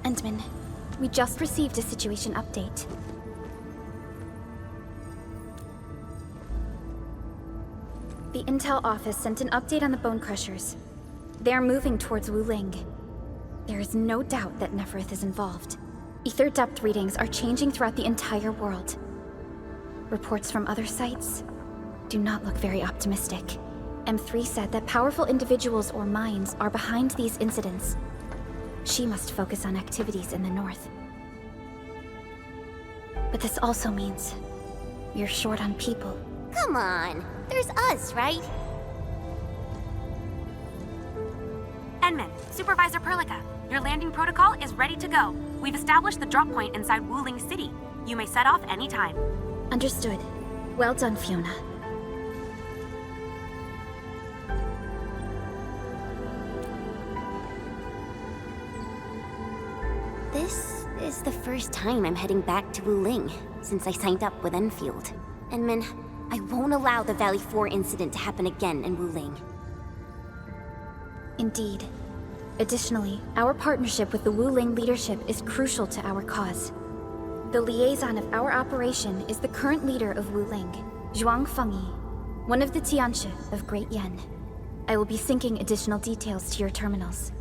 Endman, we just received a situation update. The Intel office sent an update on the Bone Crushers. They are moving towards Wuling. There is no doubt that Neferth is involved. Ether depth readings are changing throughout the entire world. Reports from other sites do not look very optimistic. M3 said that powerful individuals or minds are behind these incidents. She must focus on activities in the north. But this also means we're short on people. Come on, there's us, right? Endman, Supervisor Perlica, your landing protocol is ready to go. We've established the drop point inside Wuling City. You may set off anytime. Understood. Well done, Fiona. This is the first time I'm heading back to Wuling since I signed up with Enfield. Endman, I won't allow the Valley 4 incident to happen again in Wuling. Indeed. Additionally, our partnership with the Wuling leadership is crucial to our cause. The liaison of our operation is the current leader of Wuling, Zhuang Fengyi, one of the Tianshi of Great Yen. I will be syncing additional details to your terminals.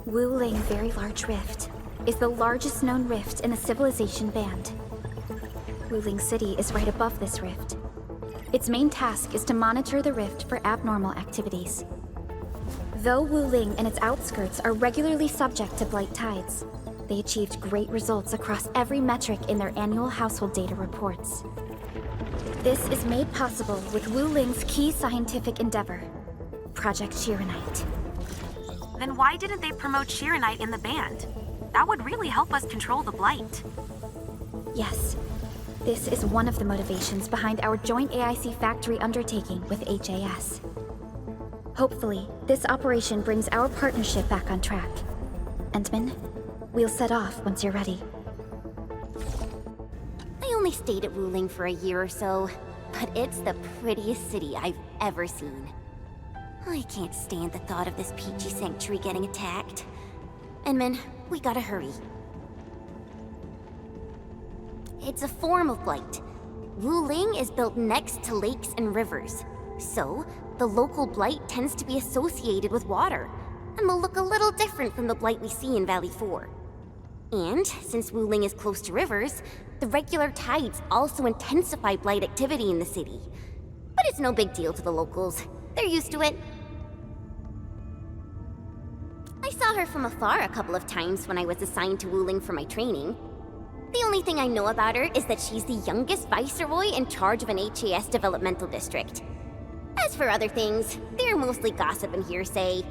Wuling Very Large Rift is the largest known rift in the Civilization Band. Wuling City is right above this rift. Its main task is to monitor the rift for abnormal activities. Though Wuling and its outskirts are regularly subject to blight tides, they achieved great results across every metric in their annual household data reports. This is made possible with Wuling's key scientific endeavor, Project Shiranite. Then why didn't they promote Shiranite in the band? That would really help us control the blight. Yes, this is one of the motivations behind our joint AIC factory undertaking with HAS. Hopefully, this operation brings our partnership back on track. Endman, we'll set off once you're ready. I only stayed at Wuling for a year or so, but it's the prettiest city I've ever seen. I can't stand the thought of this peachy sanctuary getting attacked. Endman, we gotta hurry. It's a form of blight. Wuling is built next to lakes and rivers, so the local blight tends to be associated with water, and will look a little different from the blight we see in Valley 4. And since Wuling is close to rivers, the regular tides also intensify blight activity in the city. But it's no big deal to the locals. They're used to it. I saw her from afar a couple of times when I was assigned to Wuling for my training. The only thing I know about her is that she's the youngest viceroy in charge of an HAS developmental district. As for other things, they're mostly gossip and hearsay.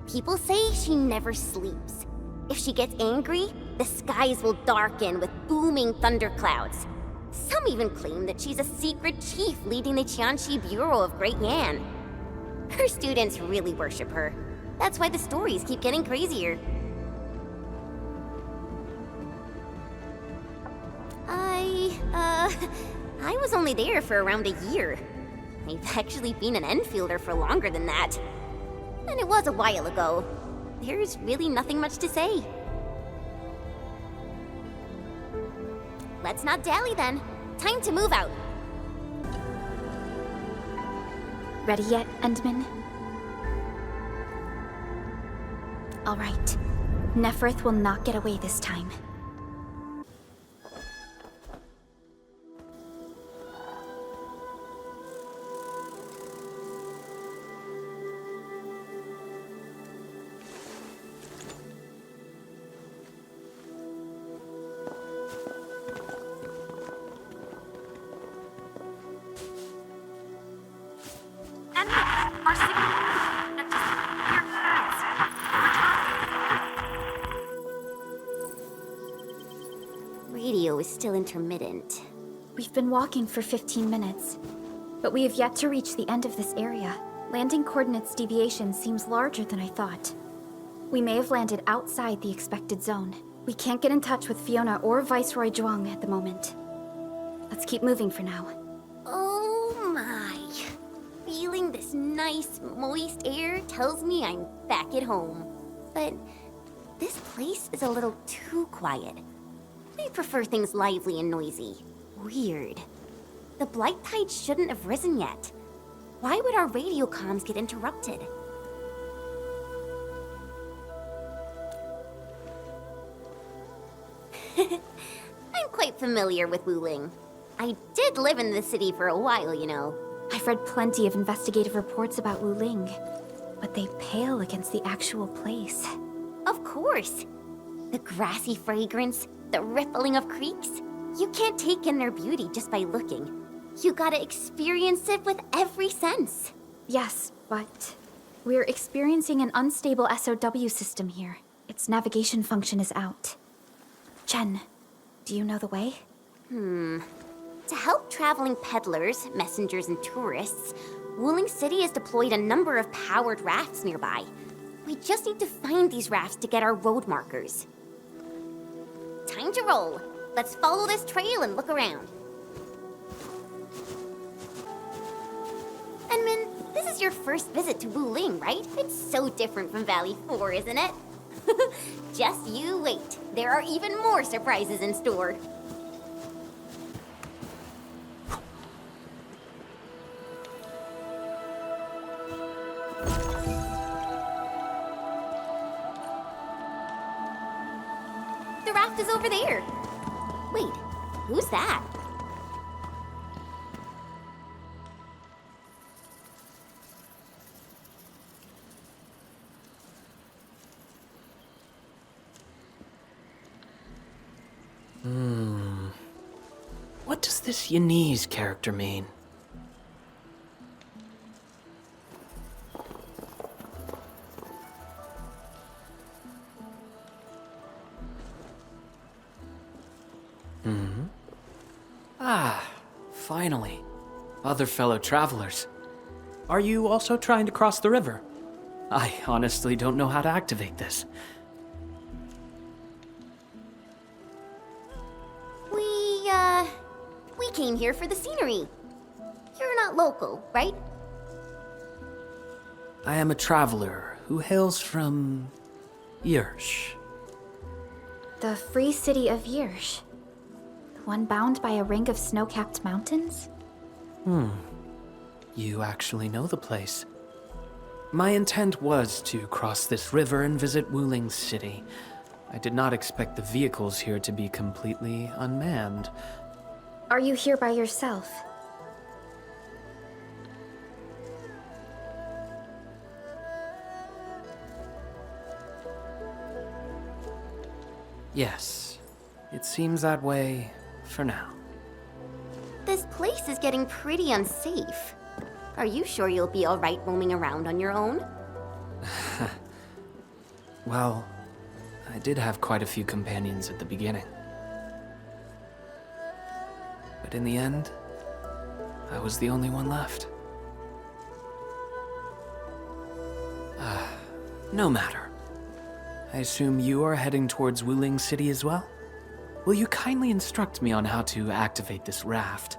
People say she never sleeps. If she gets angry, the skies will darken with booming thunderclouds. Some even claim that she's a secret chief leading the Tianshi Bureau of Great Yan. Her students really worship her. That's why the stories keep getting crazier. I was only there for around a year. I've actually been an Enfielder for longer than that. And it was a while ago. There's really nothing much to say. Let's not dally then. Time to move out. Ready yet, Endman? All right. Neferth will not get away this time. Our signal. Radio is still intermittent. We've been walking for 15 minutes, but we have yet to reach the end of this area. Landing coordinates deviation seems larger than I thought. We may have landed outside the expected zone. We can't get in touch with Fiona or Viceroy Zhuang at the moment. Let's keep moving for now. Oh my. feeling this nice, moist air tells me I'm back at home. But this place is a little too quiet. I prefer things lively and noisy. Weird. The Blight Tide shouldn't have risen yet. Why would our radio comms get interrupted? I'm quite familiar with Wuling. I did live in the city for a while, you know. I've read plenty of investigative reports about Wuling, but they pale against the actual place. Of course. The grassy fragrance, the rippling of creeks. You can't take in their beauty just by looking. You gotta experience it with every sense. Yes, but we're experiencing an unstable SOW system here. Its navigation function is out. Jen, do you know the way? To help traveling peddlers, messengers, and tourists, Wuling City has deployed a number of powered rafts nearby. We just need to find these rafts to get our road markers. Time to roll. Let's follow this trail and look around. Enmin, this is your first visit to Wuling, right? It's so different from Valley 4, isn't it? Just you wait. There are even more surprises in store. The raft is over there. Wait, who's that? What does this Yanese character mean? Ah, finally. Other fellow travelers. Are you also trying to cross the river? I honestly don't know how to activate this. We came here for the scenery. You're not local, right? I am a traveler who hails from Yirsh. The free city of Yirsh. The one bound by a ring of snow-capped mountains? You actually know the place. My intent was to cross this river and visit Wuling City. I did not expect the vehicles here to be completely unmanned. Are you here by yourself? Yes, it seems that way for now. This place is getting pretty unsafe. Are you sure you'll be all right roaming around on your own? Well, I did have quite a few companions at the beginning. But in the end, I was the only one left. No matter. I assume you are heading towards Wuling City as well? Will you kindly instruct me on how to activate this raft?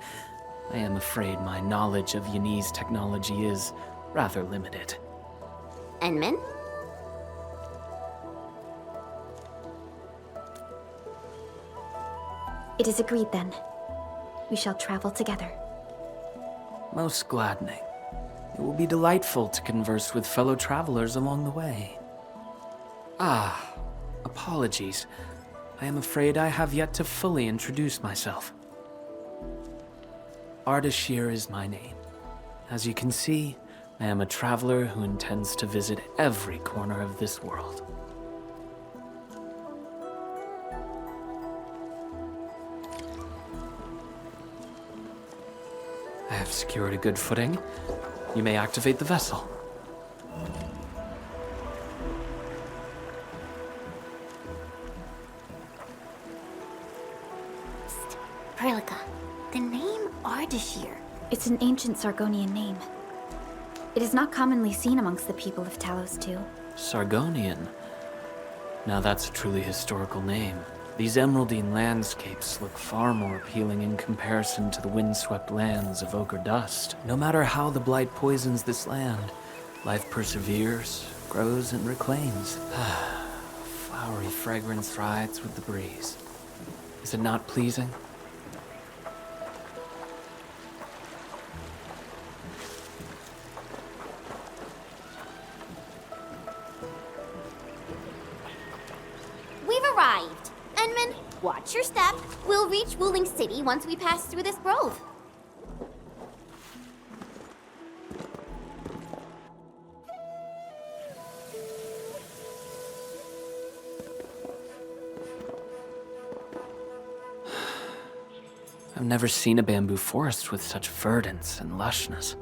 I am afraid my knowledge of Yanese technology is rather limited. Enmin? It is agreed then. We shall travel together. Most gladdening. It will be delightful to converse with fellow travelers along the way. Apologies. I am afraid I have yet to fully introduce myself. Ardashir is my name. As you can see, I am a traveler who intends to visit every corner of this world. I have secured a good footing. You may activate the vessel. Psst. Perlica, the name Ardashir. It's an ancient Sargonian name. It is not commonly seen amongst the people of Talos II. Sargonian. Now that's a truly historical name. These emeraldine landscapes look far more appealing in comparison to the windswept lands of ochre dust. No matter how the blight poisons this land, life perseveres, grows, and reclaims. Flowery fragrance rides with the breeze. Is it not pleasing? We've arrived. Enman, watch your step. We'll reach Wuling City once we pass through this grove. I've never seen a bamboo forest with such verdance and lushness.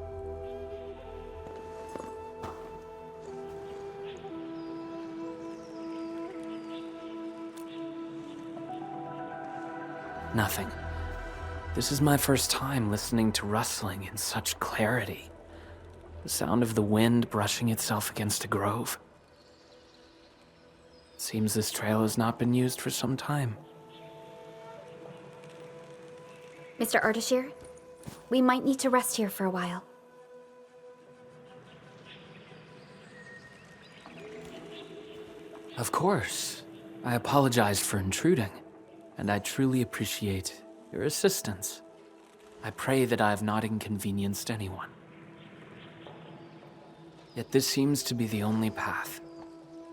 Nothing. This is my first time listening to rustling in such clarity. The sound of the wind brushing itself against a grove. It seems this trail has not been used for some time. Mr. Ardashir, we might need to rest here for a while. Of course. I apologize for intruding, and I truly appreciate your assistance. I pray that I have not inconvenienced anyone. Yet this seems to be the only path.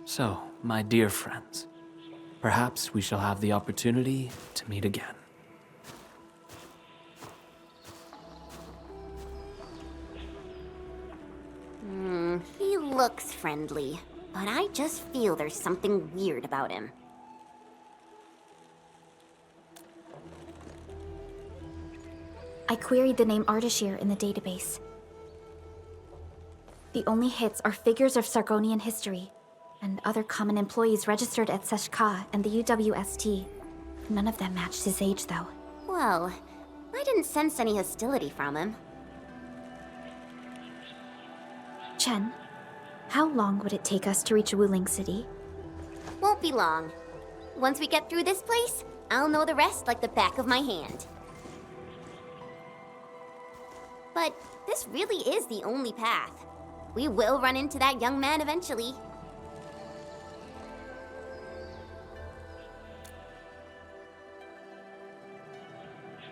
So, my dear friends, perhaps we shall have the opportunity to meet again. He looks friendly, but I just feel there's something weird about him. I queried the name Ardashir in the database. The only hits are figures of Sargonian history, and other common employees registered at Seshka and the UWST. None of them matched his age, though. Well, I didn't sense any hostility from him. Chen, how long would it take us to reach Wuling City? Won't be long. Once we get through this place, I'll know the rest like the back of my hand. But this really is the only path. We will run into that young man eventually.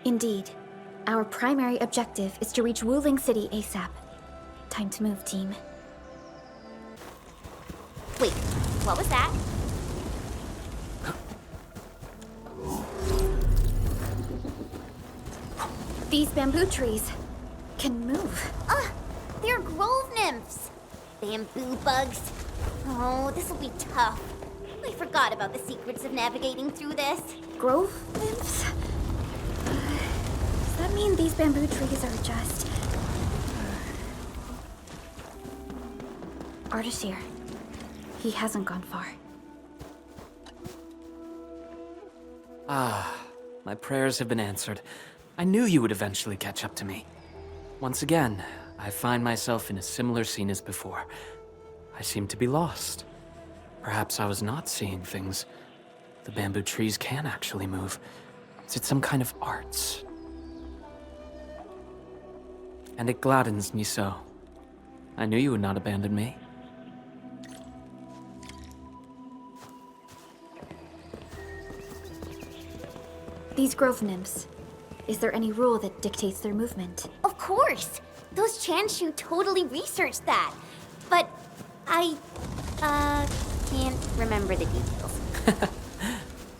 Indeed. Our primary objective is to reach Wuling City ASAP. Time to move, team. Wait, what was that? These bamboo trees can move. They're grove nymphs. Bamboo bugs. Oh, this will be tough. I forgot about the secrets of navigating through this. Grove nymphs? Does that mean these bamboo trees are just... Ardashir. He hasn't gone far. My prayers have been answered. I knew you would eventually catch up to me. Once again, I find myself in a similar scene as before. I seem to be lost. Perhaps I was not seeing things. The bamboo trees can actually move. Is it some kind of arts? And it gladdens me so. I knew you would not abandon me. These grove nymphs. Is there any rule that dictates their movement? Of course! Those Chanshu totally researched that. But I, can't remember the details.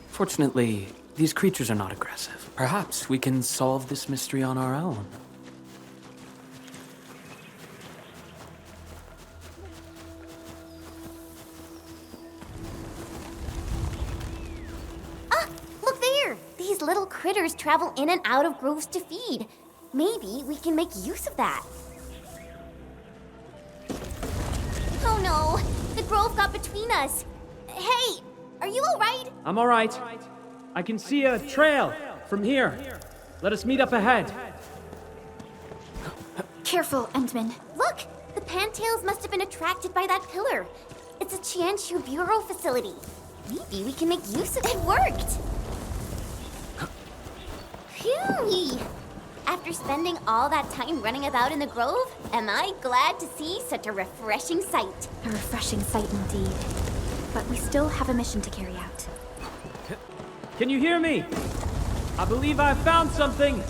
Fortunately, these creatures are not aggressive. Perhaps we can solve this mystery on our own. Look there! These little critters travel in and out of groves to feed. Maybe we can make use of that. Oh no! The grove got between us. Hey! Are you alright? I'm all right. I can see a trail from here. Let us meet up ahead. Careful, Endman. Look! The Pantails must have been attracted by that pillar. It's a Chanshu Bureau facility. Maybe we can make use of it. It worked! Yee. After spending all that time running about in the grove, am I glad to see such a refreshing sight. A refreshing sight indeed. But we still have a mission to carry out. Can you hear me? I believe I found something.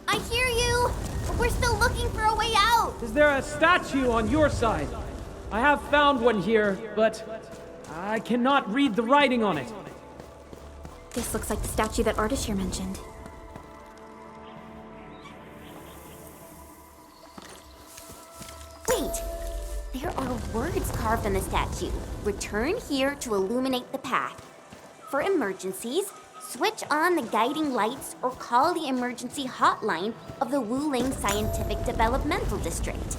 I hear you, but we're still looking for a way out. Is there a statue on your side? I have found one here, but I cannot read the writing on it. This looks like the statue that Ardashir mentioned. Wait, there are words carved on the statue. Return here to illuminate the path. For emergencies, switch on the guiding lights or call the emergency hotline of the Wuling Scientific Developmental District.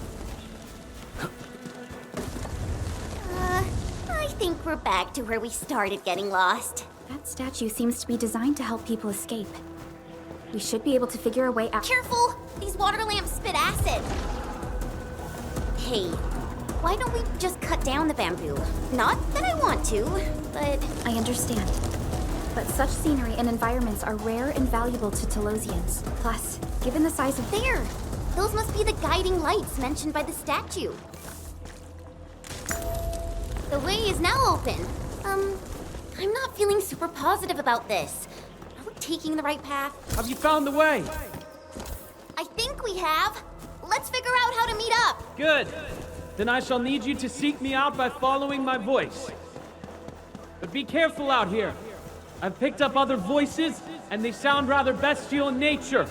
I think we're back to where we started getting lost. That statue seems to be designed to help people escape. We should be able to figure a way out. Careful! These water lamps spit acid! Hey, why don't we just cut down the bamboo? Not that I want to, but... I understand. But such scenery and environments are rare and valuable to Telosians. Plus, given the size of... There! Those must be the guiding lights mentioned by the statue. The way is now open. I'm not feeling super positive about this. Are we taking the right path? Have you found the way? I think we have. Let's figure out how to meet up. Good. Then I shall need you to seek me out by following my voice. But be careful out here. I've picked up other voices, and they sound rather bestial in nature.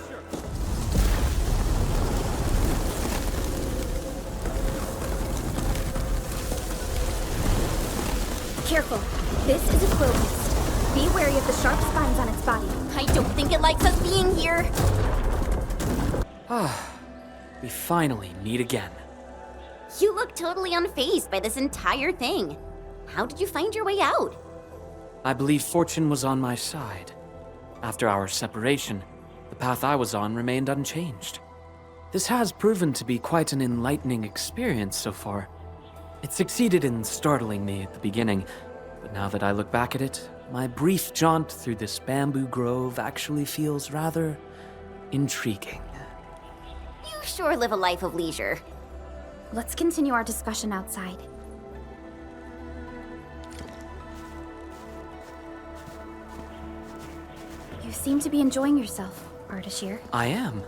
Careful. This is a quill beast. Be wary of the sharp spines on its body. I don't think it likes us being here. We finally meet again. You look totally unfazed by this entire thing. How did you find your way out? I believe fortune was on my side. After our separation, the path I was on remained unchanged. This has proven to be quite an enlightening experience so far. It succeeded in startling me at the beginning, but now that I look back at it, my brief jaunt through this bamboo grove actually feels rather intriguing. You sure live a life of leisure. Let's continue our discussion outside. You seem to be enjoying yourself, Ardashir. I am.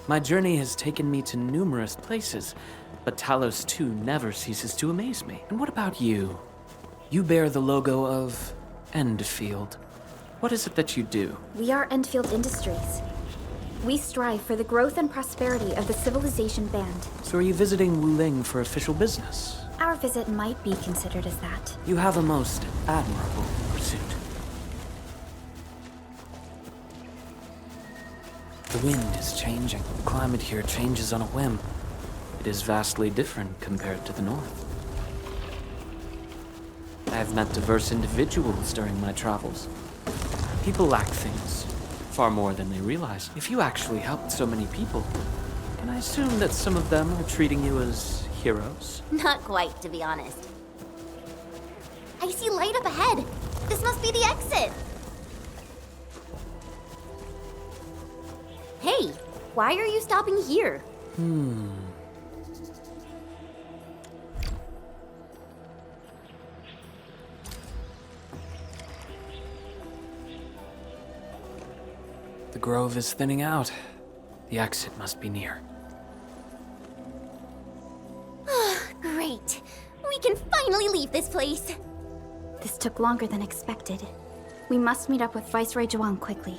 My journey has taken me to numerous places, but Talos too never ceases to amaze me. And what about you? You bear the logo of Endfield. What is it that you do? We are Endfield Industries. We strive for the growth and prosperity of the Civilization Band. So are you visiting Wuling for official business? Our visit might be considered as that. You have a most admirable pursuit. The wind is changing. The climate here changes on a whim. It is vastly different compared to the north. I have met diverse individuals during my travels. People lack things, far more than they realize. If you actually helped so many people, can I assume that some of them are treating you as heroes? Not quite, to be honest. I see light up ahead. This must be the exit. Hey, why are you stopping here? The grove is thinning out. The exit must be near. Great. We can finally leave this place. This took longer than expected. We must meet up with Viceroy Juan quickly.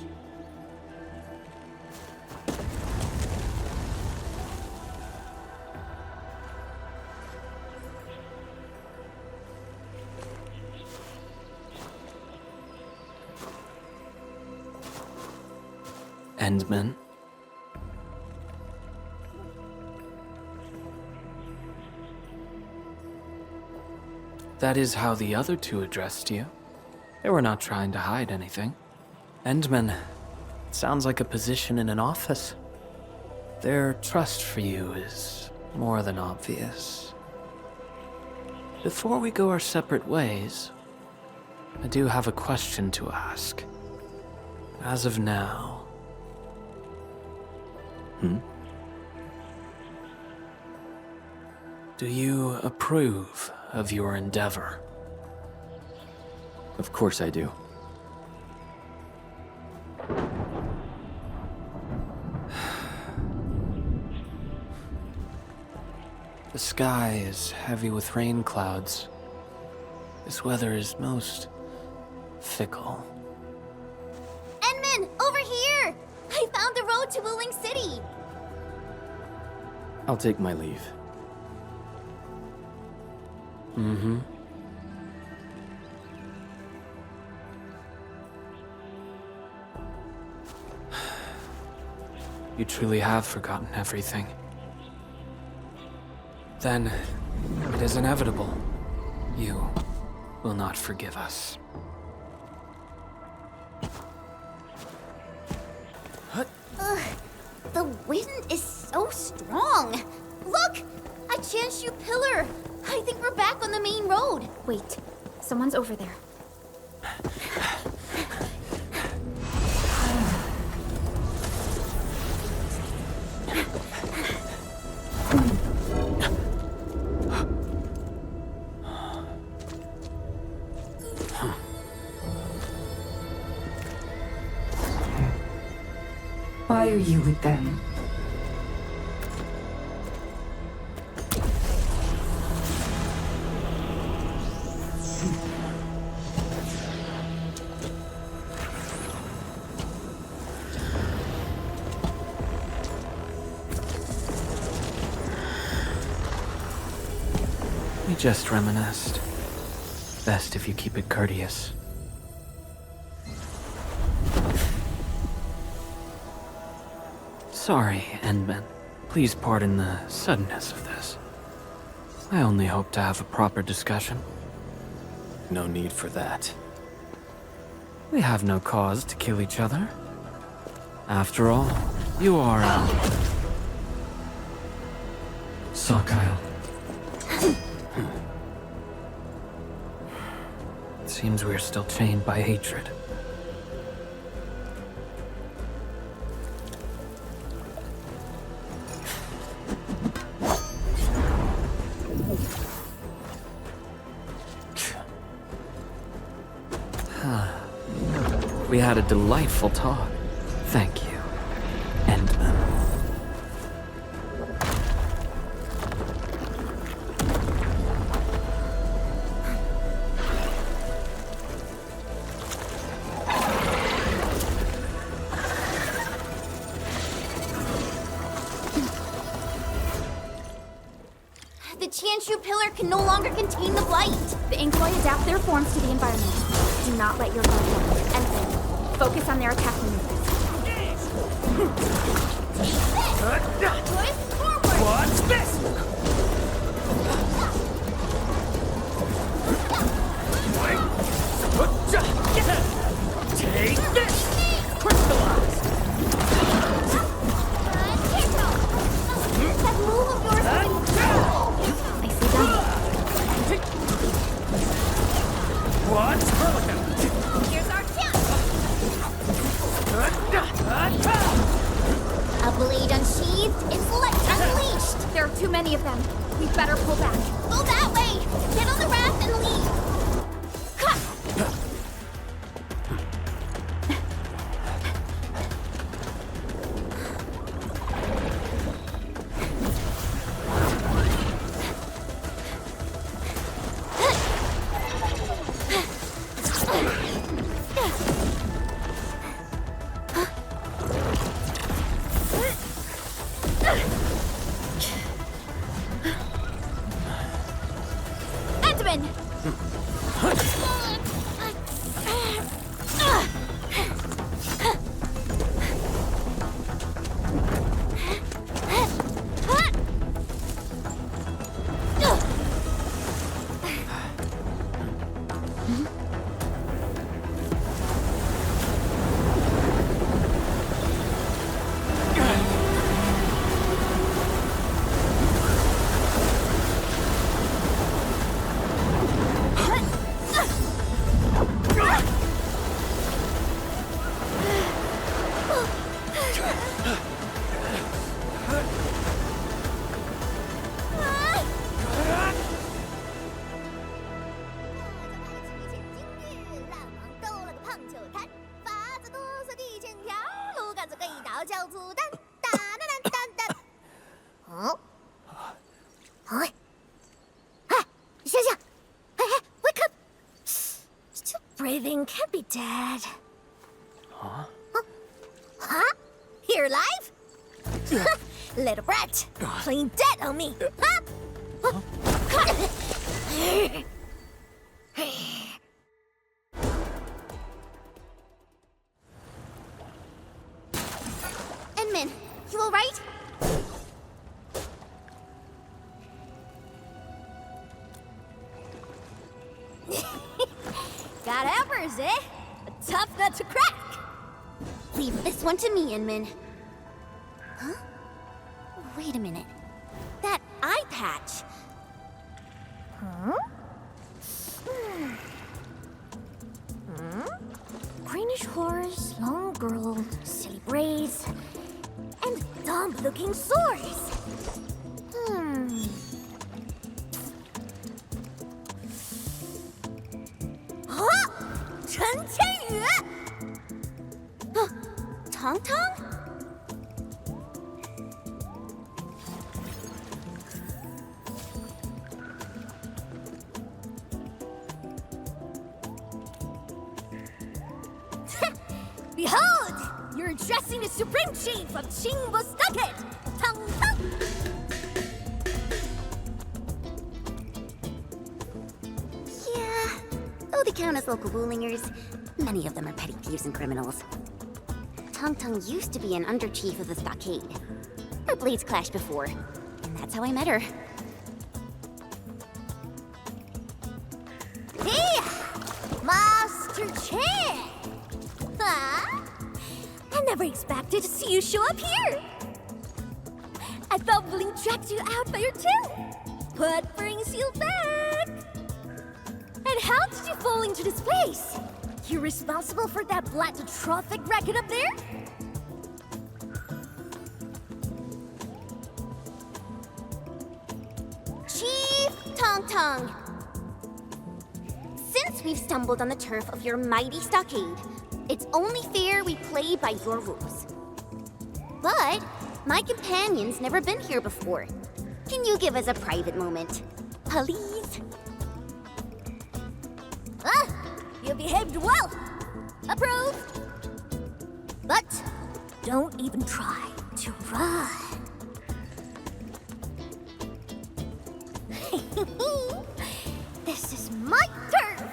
Endman? That is how the other two addressed you. They were not trying to hide anything. Endman, it sounds like a position in an office. Their trust for you is more than obvious. Before we go our separate ways, I do have a question to ask. As of now, Do you approve of your endeavor? Of course I do. The sky is heavy with rain clouds. This weather is most fickle. Enman, over here! I found the road to Wuling City! I'll take my leave. You truly have forgotten everything. Then, it is inevitable. You will not forgive us. The wind is so strong! Look! A Chanshu pillar! I think we're back on the main road! Wait, someone's over there. Why are you with them? We just reminisced. Best if you keep it courteous. Sorry, Endman. Please pardon the suddenness of this. I only hope to have a proper discussion. No need for that. We have no cause to kill each other. After all, you are Sakyle. It seems we're still chained by hatred. We had a delightful talk. Thank you. Endman. The Chanshu pillar can no longer contain the blight! The Inkboy adapt their forms to the environment. Do not let your guard down. Endman, focus on their attack maneuvers. Push forward! What's this? Take this! Crystallize! That move of yours is incredible! I see them. What's Hurricane? Here's our chance! A blade unsheathed, intellect unleashed! There are too many of them. We better pull back. Go that way! Get on the raft and leave! Cut! Endman! Wake up! Still breathing, can't be dead. Huh? Huh? You're alive? Little brat, playing dead on me. Huh? Enmin, you alright? Got hammers, eh? A tough nut to crack. Leave this one to me, Inman. Huh? Wait a minute. That eye patch. Huh? Greenish horse, long girl, silly braids, and dumb-looking swords. Huh? Chen Qianyu! Tong Tong? Behold! You're addressing the Supreme Chief of Qingbo Stockade, Tong Tong! Yeah, though they count as local Wulingers, many of them are petty thieves and criminals. Tong Tong used to be an under-chief of the stockade. Our blades clashed before, and that's how I met her. Hey! Master Chen! Huh? I never expected to see you show up here! I thought Wuling dragged you out by your tail. What brings you back? And how did you fall into this place? You're responsible for that black traffic racket up there? Chief Tong Tong! Since we've stumbled on the turf of your mighty stockade, it's only fair we play by your rules. But my companion's never been here before. Can you give us a private moment, please? You behaved well. Approved. But don't even try to run. This is my turf.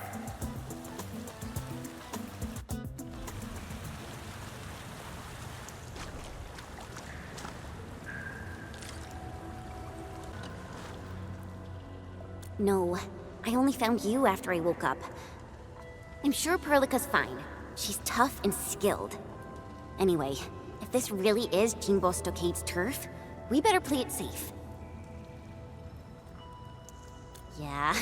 No, I only found you after I woke up. I'm sure Perlica's fine. She's tough and skilled. Anyway, if this really is Qingbo Stockade's turf, we better play it safe. Yeah,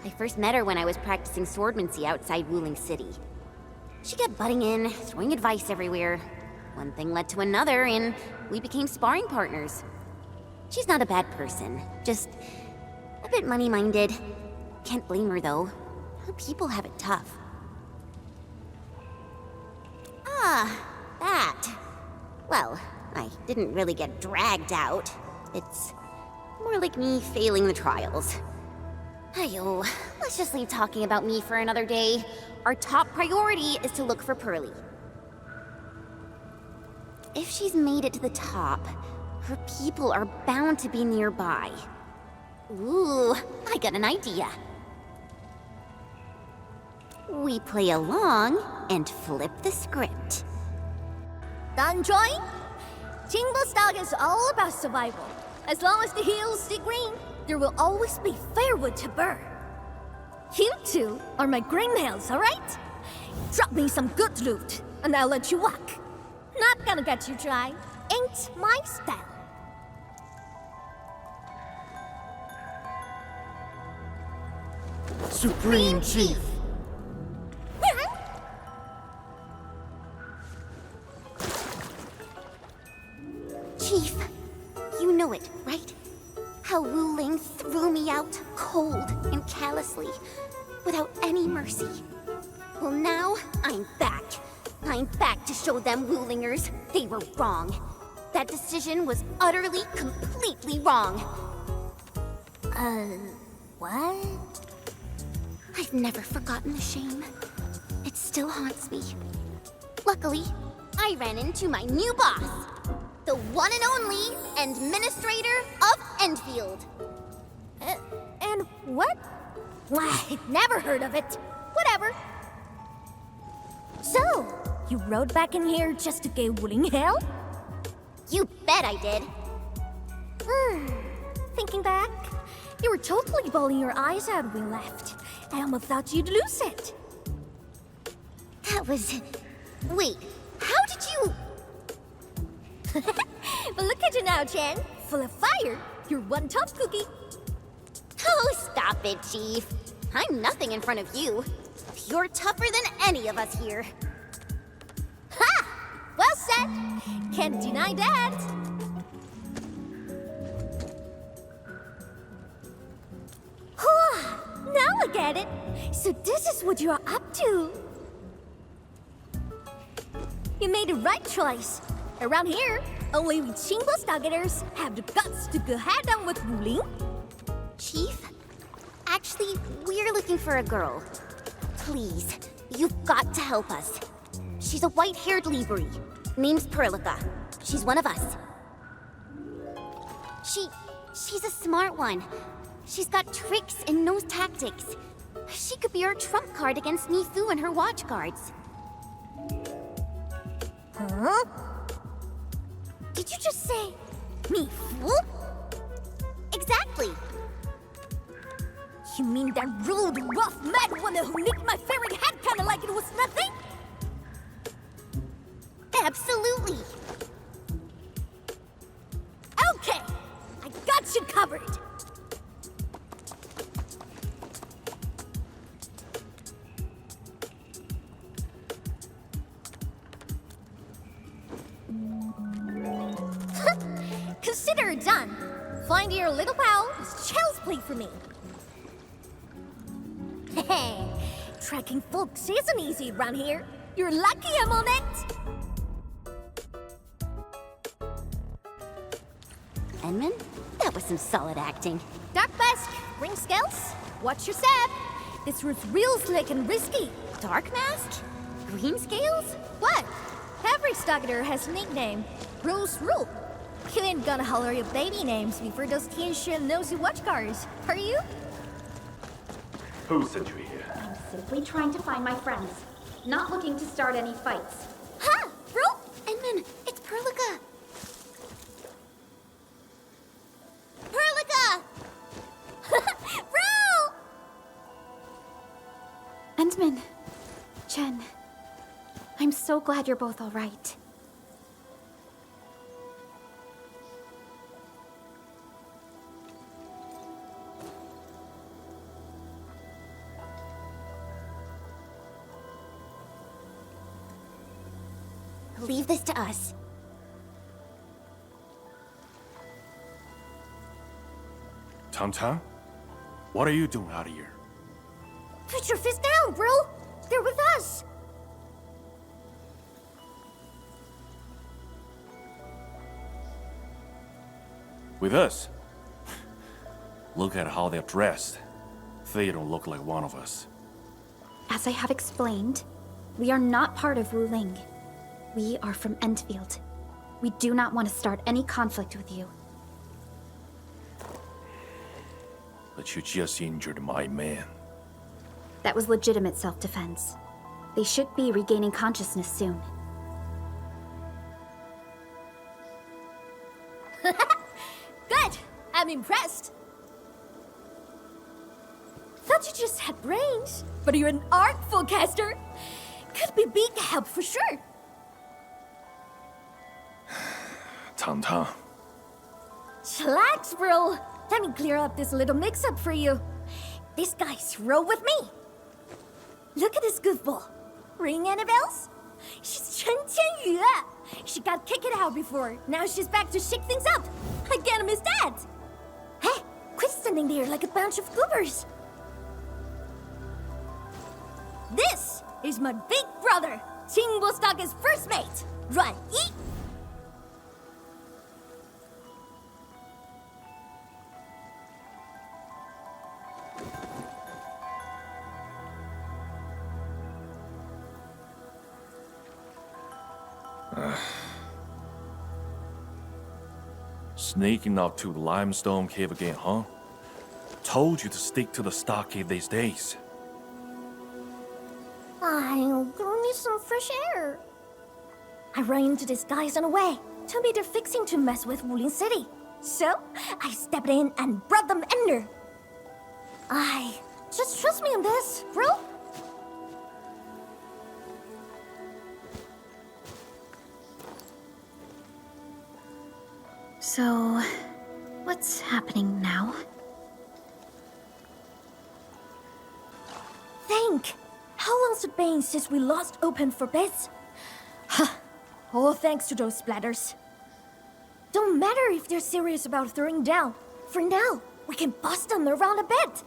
I first met her when I was practicing swordmancy outside Wuling City. She kept butting in, throwing advice everywhere. One thing led to another, and we became sparring partners. She's not a bad person, just a bit money-minded. Can't blame her, though. Her people have it tough. Ah, that. Well, I didn't really get dragged out. It's more like me failing the trials. Ayo, let's just leave talking about me for another day. Our top priority is to look for Pearly. If she's made it to the top, her people are bound to be nearby. Ooh, I got an idea. We play along and flip the script. Danjoy? Qingbo Stock is all about survival. As long as the hills stay green, there will always be firewood to burn. You two are my greenhills, alright? Drop me some good loot, and I'll let you walk. Not gonna get you dry. Ain't my style. Supreme Chief! Chief, You know it, right? How Wuling threw me out cold and callously, without any mercy. Well, now I'm back. I'm back to show them Wulingers they were wrong. That decision was utterly, completely wrong. What? I've never forgotten the shame. It still haunts me. Luckily, I ran into my new boss, the one and only Administrator of Endfield. And what? I've never heard of it. Whatever. So, you rode back in here just to give Wuling hell? You bet I did. Thinking back, you were totally bawling your eyes out when we left. I almost thought you'd lose it. That was... Wait, how did you... But look at you now, Chen. Full of fire. You're one tough cookie. Oh, stop it, Chief. I'm nothing in front of you. You're tougher than any of us here. Ha! Well said. Can't deny that. Now I get it. So this is what you're up to. You made the right choice. Around here, only we Chingless targeters have the guts to go head-on with Wuling. Chief? Actually, we're looking for a girl. Please, you've got to help us. She's a white-haired Libri. Name's Perlica. She's one of us. She's a smart one. She's got tricks and knows tactics. She could be our trump card against Nifu and her watch guards. Huh? Did you just say Nifu? Exactly. You mean that rude, rough, mad one who nicked my favorite hat kinda like it was nothing? Absolutely. Okay, I got you covered. Consider it done. Find your little pal is child's play for me. Hey, tracking folks isn't easy around here. You're lucky I'm on it. Edmund, that was some solid acting. Dark Mask, ring scales. Watch your step. This route's real slick and risky. Dark Mask? Green Scales? What? Every stalker has a nickname. Rules rule. You ain't gonna holler your baby names before those Tianxuan nosy watch cars, are you? Who sent you here? I'm simply trying to find my friends, not looking to start any fights. Ha! Rule? Edmund, it's Perlica. Perlica! Rule! Endman, Chen, I'm so glad you're both all right. Leave this to us. Tom? What are you doing out of here? Put your fist down, bro. They're with us. With us? Look at how they're dressed. They don't look like one of us. As I have explained, we are not part of Wuling. We are from Endfield. We do not want to start any conflict with you. But you just injured my man. That was legitimate self-defense. They should be regaining consciousness soon. Good. I'm impressed. Thought you just had brains, but you're an artful caster. Could be big help for sure. Tom. Chillax, bro. Let me clear up this little mix-up for you. This guy's roll with me. Look at this goofball. Ring any bells? She's Chen Tianyu. She got kicked out before. Now she's back to shake things up. I can't miss that. Hey, quit standing there like a bunch of goobers. This is my big brother, Chingbostock's first mate, Ruan Yi. Sneaking up to the limestone cave again, huh? Told you to stick to the stockade these days. I'm gonna need some fresh air. I ran into these guys on the way. Told me they're fixing to mess with Wuling City. So, I stepped in and brought them under. Just trust me on this, bro. So, what's happening now? Think! How long's it been since we lost open for bids? Huh. All thanks to those splatters. Don't matter if they're serious about throwing down. For now, we can bust them around a bit.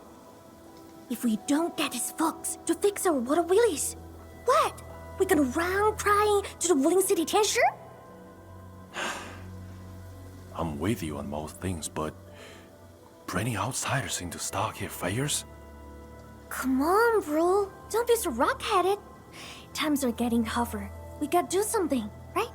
If we don't get these folks to fix our water wheelies, what? We gonna run crying to the Wuling City Tianshi? I'm with you on most things, but bringing outsiders into stockade affairs? Come on, bro. Don't be so rock-headed. Times are getting tougher. We gotta do something, right?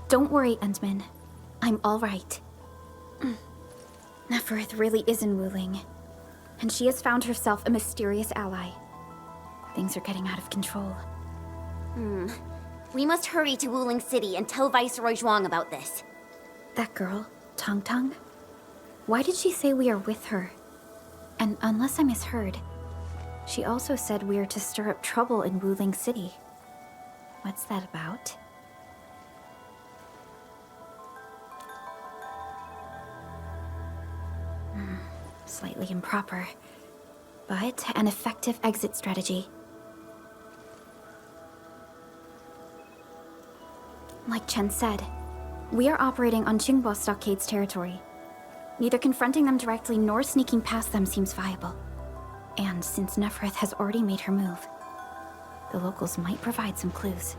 Don't worry, Endman. I'm all right. Neferth really is in Wuling, and she has found herself a mysterious ally. Things are getting out of control. We must hurry to Wuling City and tell Viceroy Zhuang about this. That girl, Tong Tong? Why did she say we are with her? And unless I misheard, she also said we are to stir up trouble in Wuling City. What's that about? Slightly improper, but an effective exit strategy. Like Chen said, we are operating on Qingbo Stockade's territory. Neither confronting them directly nor sneaking past them seems viable. And since Neferth has already made her move, the locals might provide some clues.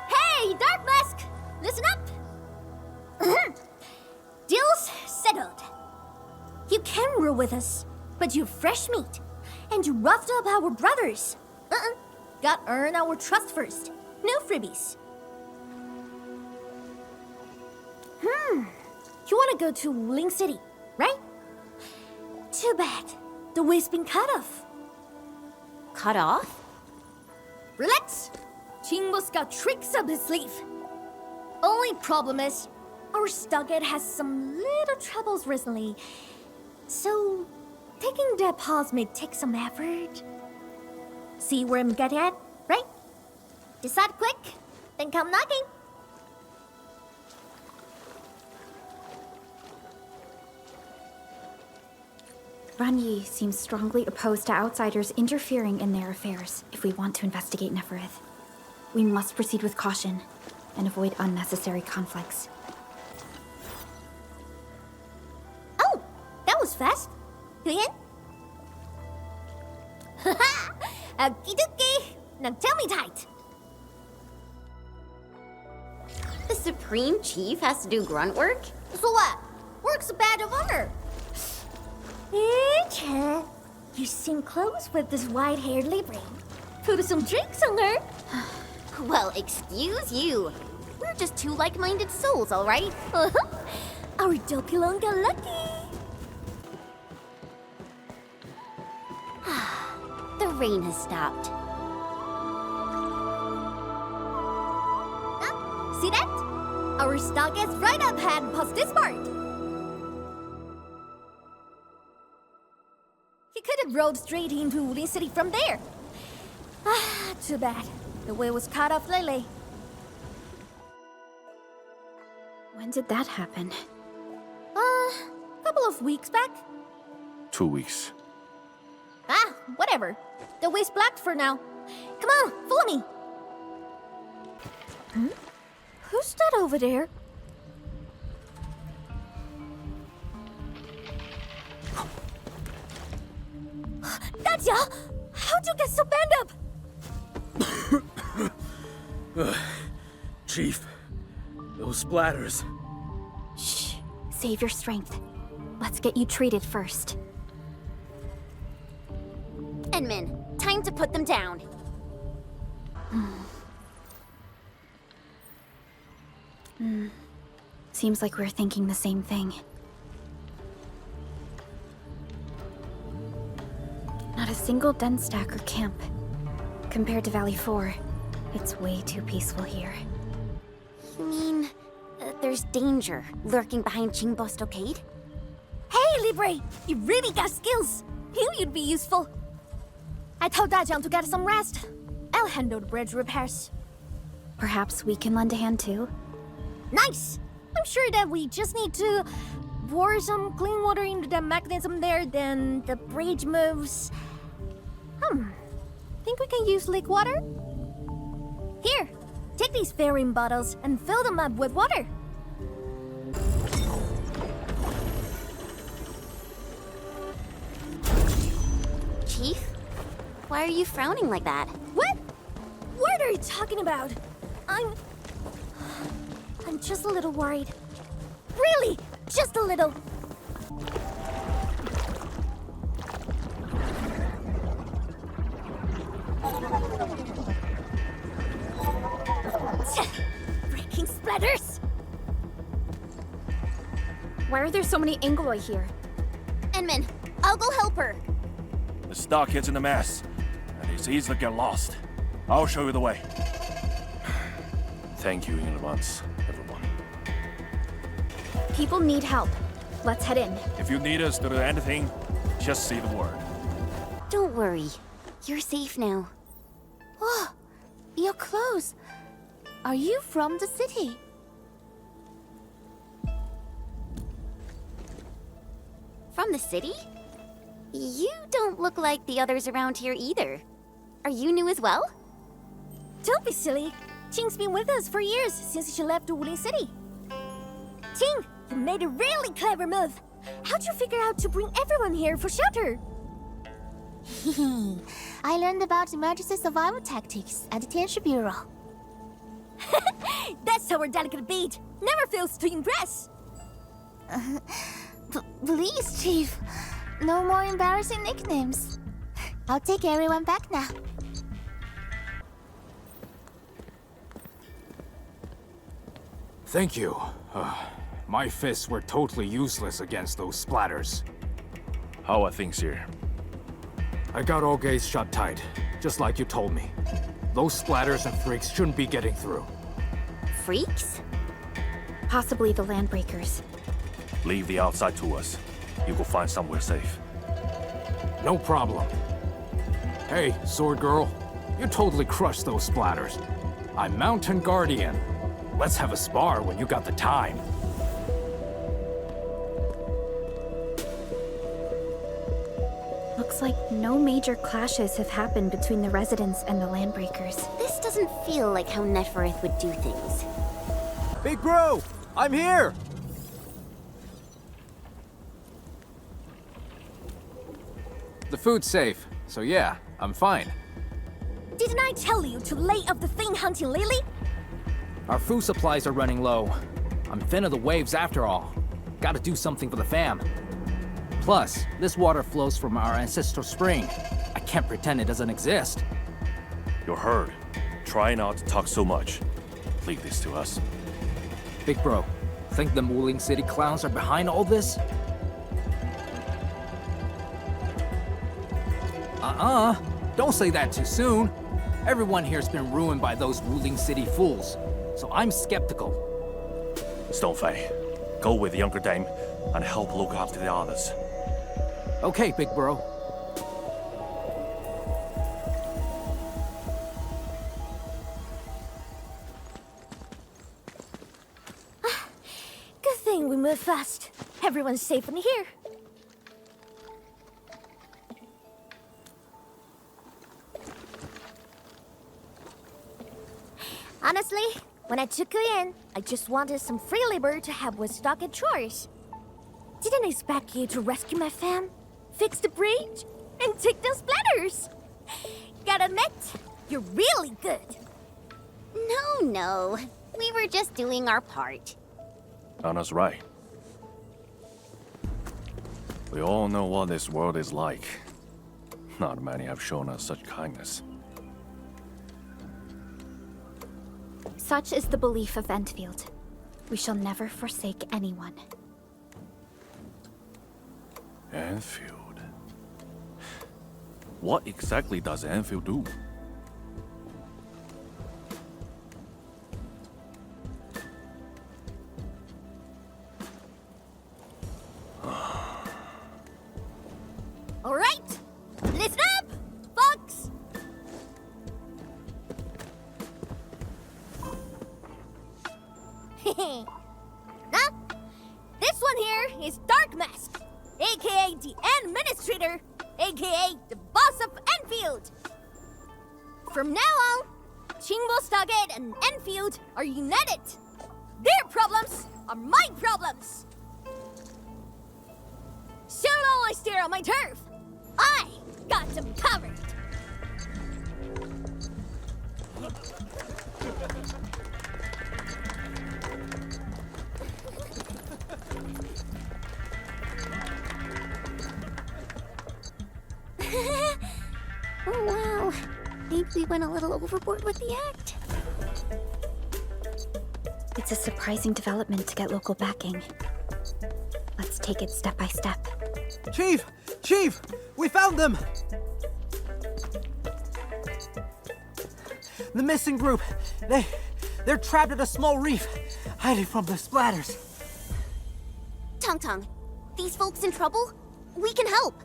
Hey, Dark Mask! Listen up! Deal's settled. You can rule with us, but you're fresh meat, and you roughed up our brothers. Got earn our trust first. No freebies. You wanna go to Wuling City, right? Too bad. The way's been cut off. Cut off? Relax. Qingbo's got tricks up his sleeve. Only problem is, our stockade has some little troubles recently. So, taking that pause may take some effort. See where I'm getting at, right? Decide quick, then come knocking. Ruan Yi seems strongly opposed to outsiders interfering in their affairs if we want to investigate Neferth. We must proceed with caution and avoid unnecessary conflicts. Oh, that was fast. You in? Haha! Okie dokie! Now tell me tight. The Supreme Chief has to do grunt work? So what? Work's a badge of honor. Hey, Chen. You seem close with this white-haired Libre. Put some drinks on her. Well, excuse you. We're just two like-minded souls, all right? Our Dopilon got lucky. The rain has stopped. See that? Our stock is right up ahead past this part. He could have rode straight into Wuling City from there. too bad. The way was cut off lately. When did that happen? Couple of weeks back. 2 weeks. Ah, whatever. The way's blocked for now. Come on, follow me. Who's that over there? That's ya! How'd you get so bent up? Chief, those splatters. Shh. Save your strength. Let's get you treated first. Enman, time to put them down. Seems like we're thinking the same thing. Not a single den stack or camp. Compared to Valley 4, it's way too peaceful here. You mean there's danger lurking behind Qingbo Stockade? Hey, Libre! You really got skills! Knew you'd be useful. I told Dajiang to get some rest. I'll handle the bridge repairs. Perhaps we can lend a hand too? Nice! I'm sure that we just need to pour some clean water into the mechanism there, then the bridge moves. Think we can use lake water? Here, take these fairing bottles and fill them up with water. Chief? Why are you frowning like that? What? What are you talking about? I'm just a little worried. Really, just a little. Freaking splatters! Why are there so many Angoloi here? Enman, I'll go help her. The stockad's in a mess, and it's easy to get lost. I'll show you the way. Thank you in advance, everyone. People need help. Let's head in. If you need us to do anything, just say the word. Don't worry. You're safe now. Oh, your clothes. Are you from the city? From the city? You don't look like the others around here either. Are you new as well? Don't be silly. Qing's been with us for years, since she left the Wuling City. Qing, you made a really clever move. How'd you figure out to bring everyone here for shelter? I learned about emergency survival tactics at the Tianshi Bureau. That's our delicate beat. Never fails to impress. Please, Chief. No more embarrassing nicknames. I'll take everyone back now. Thank you. My fists were totally useless against those splatters. How are things here? I got all gates shut tight, just like you told me. Those splatters and freaks shouldn't be getting through. Freaks? Possibly the Landbreakers. Leave the outside to us. You will find somewhere safe. No problem. Hey, Sword Girl. You totally crushed those splatters. I'm Mountain Guardian. Let's have a spar when you got the time. Looks like no major clashes have happened between the residents and the Landbreakers. This doesn't feel like how Nefereth would do things. Big bro! I'm here! The food's safe, so yeah, I'm fine. Didn't I tell you to lay off the thing hunting Lily? Our food supplies are running low. I'm thin of the waves after all. Gotta do something for the fam. Plus, this water flows from our ancestral spring. I can't pretend it doesn't exist. You're heard. Try not to talk so much. Leave this to us. Big bro, think the Wuling City clowns are behind all this? Don't say that too soon. Everyone here's been ruined by those Wuling City fools, so I'm skeptical. Stonefei, go with the younger dame and help look after the others. Okay, big bro. thing we move fast. Everyone's safe in here. Honestly, when I took you in, I just wanted some free labor to help with stock and chores. Didn't expect you to rescue my fam, fix the bridge, and take those splatters. Gotta admit, you're really good. No. We were just doing our part. Anna's right. We all know what this world is like. Not many have shown us such kindness. Such is the belief of Endfield. We shall never forsake anyone. Endfield. What exactly does Endfield do? All right, listen up, folks. Now, this one here is Dark Mask, aka the Administrator, aka the boss of Endfield. From now on, Chingbo, Stargate, and Endfield are united. Their problems are my problems. So long I stare on my turf. I got them covered. Oh, wow. Think we went a little overboard with the act. It's a surprising development to get local backing. Let's take it step by step. Chief! Chief! We found them! The missing group. They're trapped at a small reef, hiding from the splatters. Tong, these folks in trouble? We can help.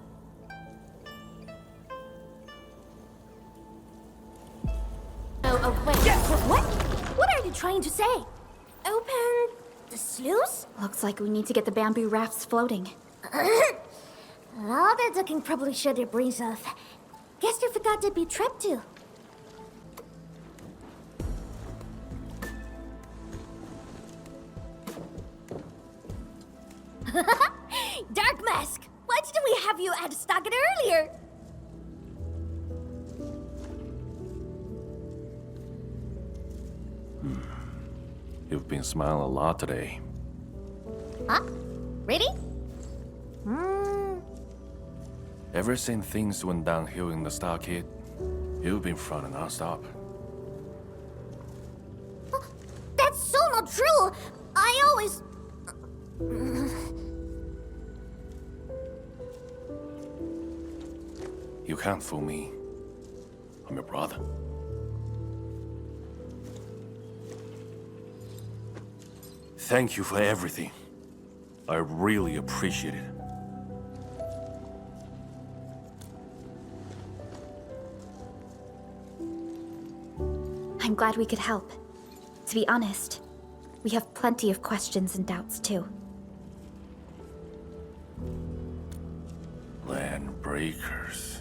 Oh, wait. What? What are you trying to say? Open the sluice? Looks like we need to get the bamboo rafts floating. All that ducking probably shut their brains off. Guess they forgot to be trapped too. Dark Mask! Why didn't we have you at Stargate earlier? You've been smiling a lot today. Huh? Really? Ever since things went downhill in the Stargate, you've been frowning non-stop. That's so not true! I always... You can't fool me. I'm your brother. Thank you for everything. I really appreciate it. I'm glad we could help. To be honest, we have plenty of questions and doubts too. Land breakers.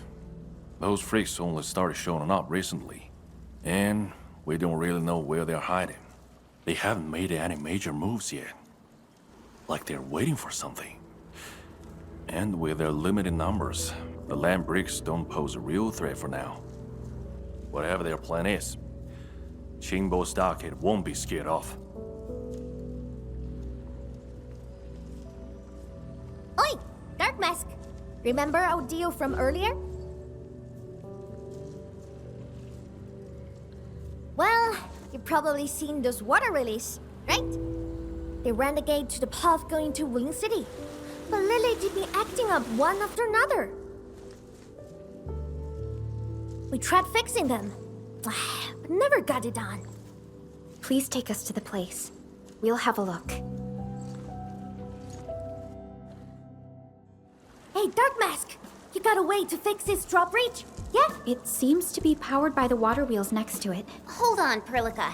Those freaks only started showing up recently. And we don't really know where they're hiding. They haven't made any major moves yet. Like they're waiting for something. And with their limited numbers, the land breaks don't pose a real threat for now. Whatever their plan is, Chingbo Stockade won't be scared off. Oi! Dark Mask! Remember our deal from earlier? Well, you've probably seen those water lilies, right? They ran the gate to the path going to Wuling City. But Lily did be acting up one after another. We tried fixing them, but never got it done. Please take us to the place. We'll have a look. Hey, Dark Mask! You got a way to fix this drawbridge? Yeah? It seems to be powered by the water wheels next to it. Hold on, Perlica.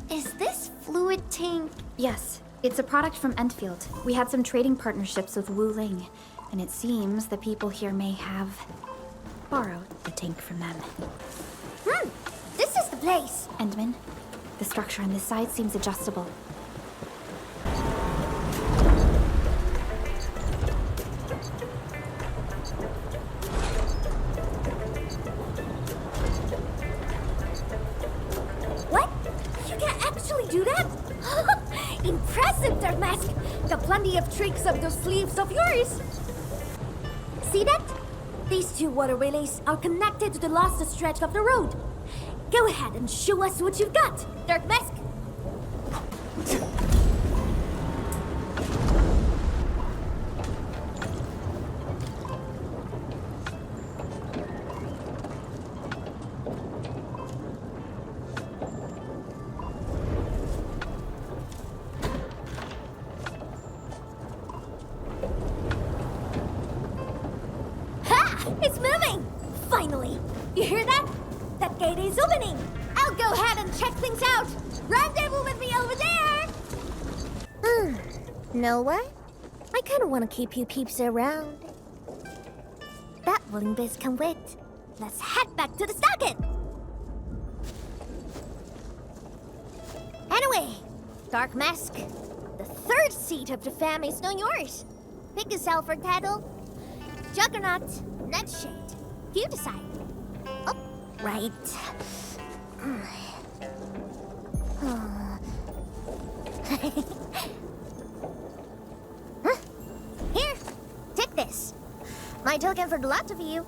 Is this fluid tank? Yes, It's a product from Endfield. We had some trading partnerships with Wuling, and it seems the people here may have borrowed the tank from them. This is the place. Endman, the structure on this side seems adjustable. What? You can actually do that? Impressive, Dark Mask! Got plenty of tricks up those sleeves of yours! See that? These two water relays are connected to the last stretch of the road. Go ahead and show us what you've got, Dark Mask! It's moving! Finally! You hear that? That gate is opening! I'll go ahead and check things out! Rendezvous with me over there! Know what? I kinda wanna keep you peeps around. That Wuling base can wait. Let's head back to the socket! Anyway, Dark Mask, the third seat of the fam is now yours. Pick yourself a title. Juggernaut, Nightshade. You decide. Oh, right. Here, take this. My token for the lot of you.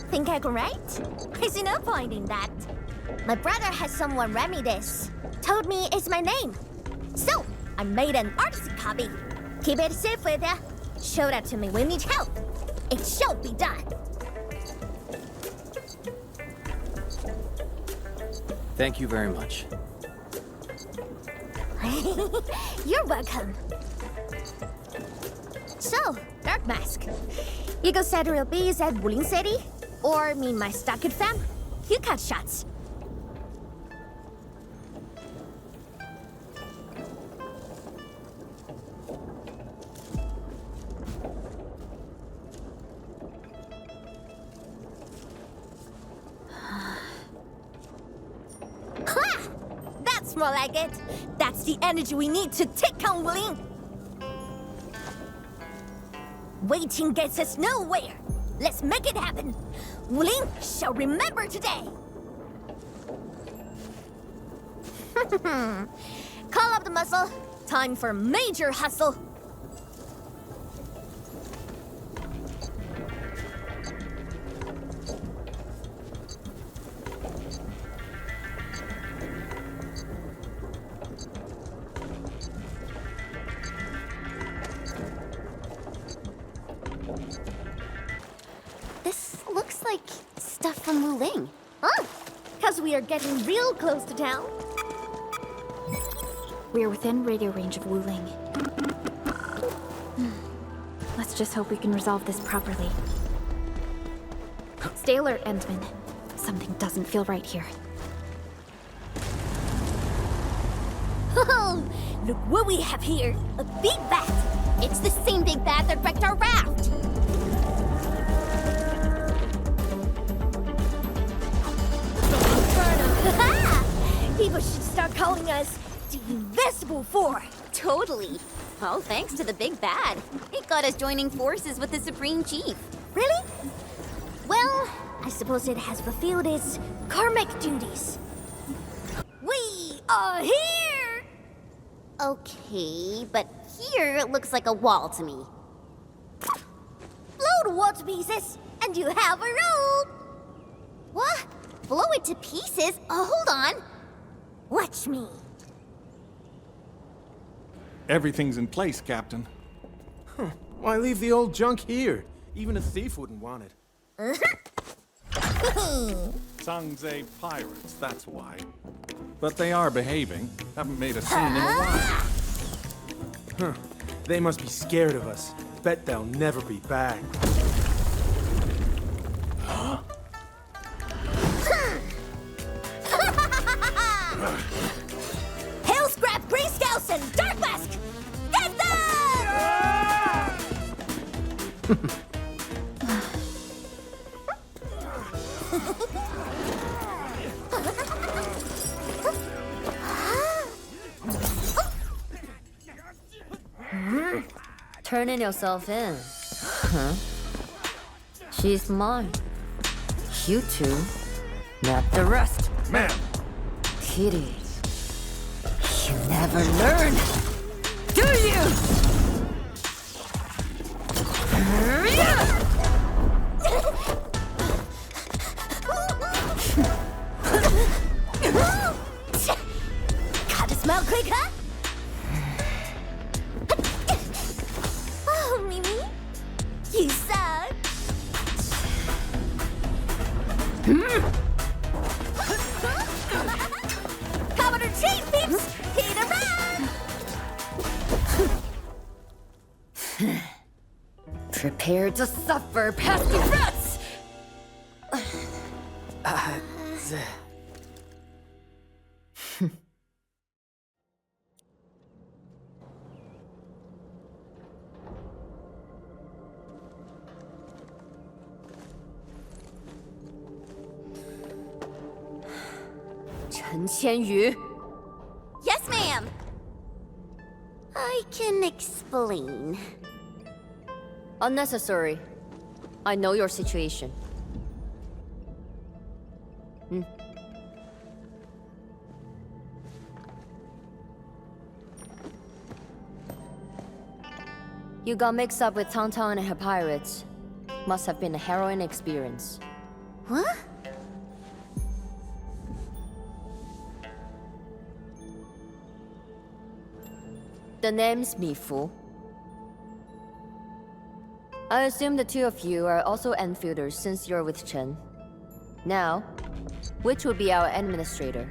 Think I can write? I see no point in that. My brother has someone read me this. Told me it's my name. So, I made an artistic copy. Keep it safe with ya. Show that to me when you need help. It shall be done. Thank you very much. You're welcome. So, Dark Mask, you go set real bees at Wuling City? Or meet my Stockade fam? You cut shots. Ha! That's more like it. That's the energy we need to take on Wuling. Waiting gets us nowhere. Let's make it happen. Wuling shall remember today. Call up the muscle. Time for major hustle. This looks like stuff from Wuling. Huh? Because we are getting real close to town. We are within radio range of Wuling. Let's just hope we can resolve this properly. Stay alert, Endman. Something doesn't feel right here. Oh, look what we have here. A big bat. It's the same big bat that wrecked our raft. People should start calling us the Invisible Four. Totally. All thanks to the big bad. It got us joining forces with the Supreme Chief. Really? Well, I suppose it has fulfilled its karmic duties. We are here! Okay, but here it looks like a wall to me. Blow the wall to pieces, and you have a rope! What? Blow it to pieces? Hold on. Watch me. Everything's in place, Captain. Why leave the old junk here? Even a thief wouldn't want it. Sangze pirates, that's why. But they are behaving. Haven't made a scene in a while. They must be scared of us. Bet they'll never be back. Hail Scrap, Grey Scouts, and Dark Mask! Get them! Turning yourself in. Huh? She's mine. You two, not the rest. Man! Kitty, you never learn, do you? Got a smell quick, huh? Oh, Mimi, you suck. Cover the chain, peeps! Hit a run! Prepare to suffer, pesky rats! Chen Qianyu. Yes, ma'am. I can explain. Unnecessary. I know your situation. You got mixed up with Tangtang and her pirates. Must have been a harrowing experience. What? The name's Mifu. I assume the two of you are also Enfielders since you're with Chen. Now, which would be our administrator?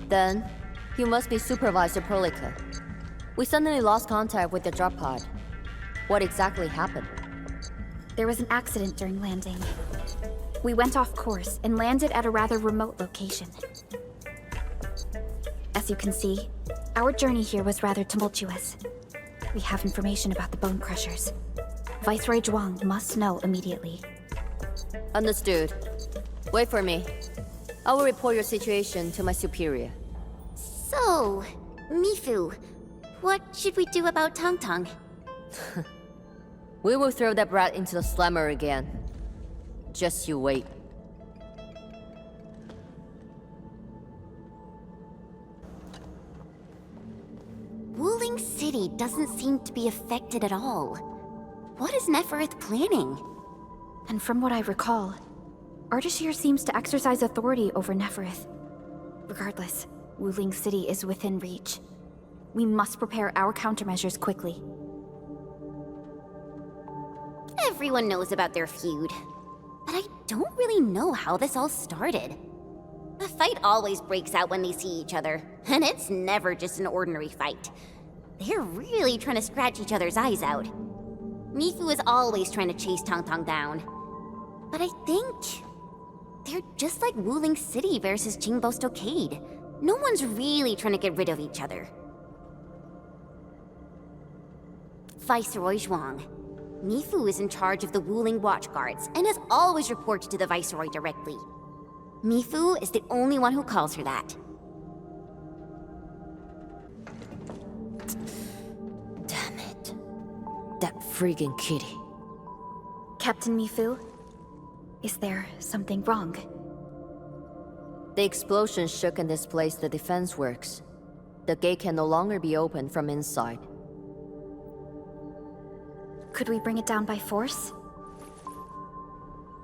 Then, you must be Supervisor Perlica. We suddenly lost contact with the drop pod. What exactly happened? There was an accident during landing. We went off course and landed at a rather remote location. As you can see, our journey here was rather tumultuous. We have information about the Bone Crushers. Viceroy Zhuang must know immediately. Understood. Wait for me. I will report your situation to my superior. So, Mifu, what should we do about Tangtang? We will throw that brat into the slammer again. Just you wait. Wuling City doesn't seem to be affected at all. What is Nefereth planning? And from what I recall, Ardashir seems to exercise authority over Nefereth. Regardless, Wuling City is within reach. We must prepare our countermeasures quickly. Everyone knows about their feud. But I don't really know how this all started. A fight always breaks out when they see each other, and it's never just an ordinary fight. They're really trying to scratch each other's eyes out. Mifu is always trying to chase Tangtang down. But I think they're just like Wuling City versus Jingbo Stockade. No one's really trying to get rid of each other. Viceroy Zhuang. Mifu is in charge of the Wuling Watch Guards and has always reported to the Viceroy directly. Mifu is the only one who calls her that. Damn it. That friggin' kitty. Captain Mifu, is there something wrong? The explosion shook and displaced the defense works. The gate can no longer be opened from inside. Could we bring it down by force?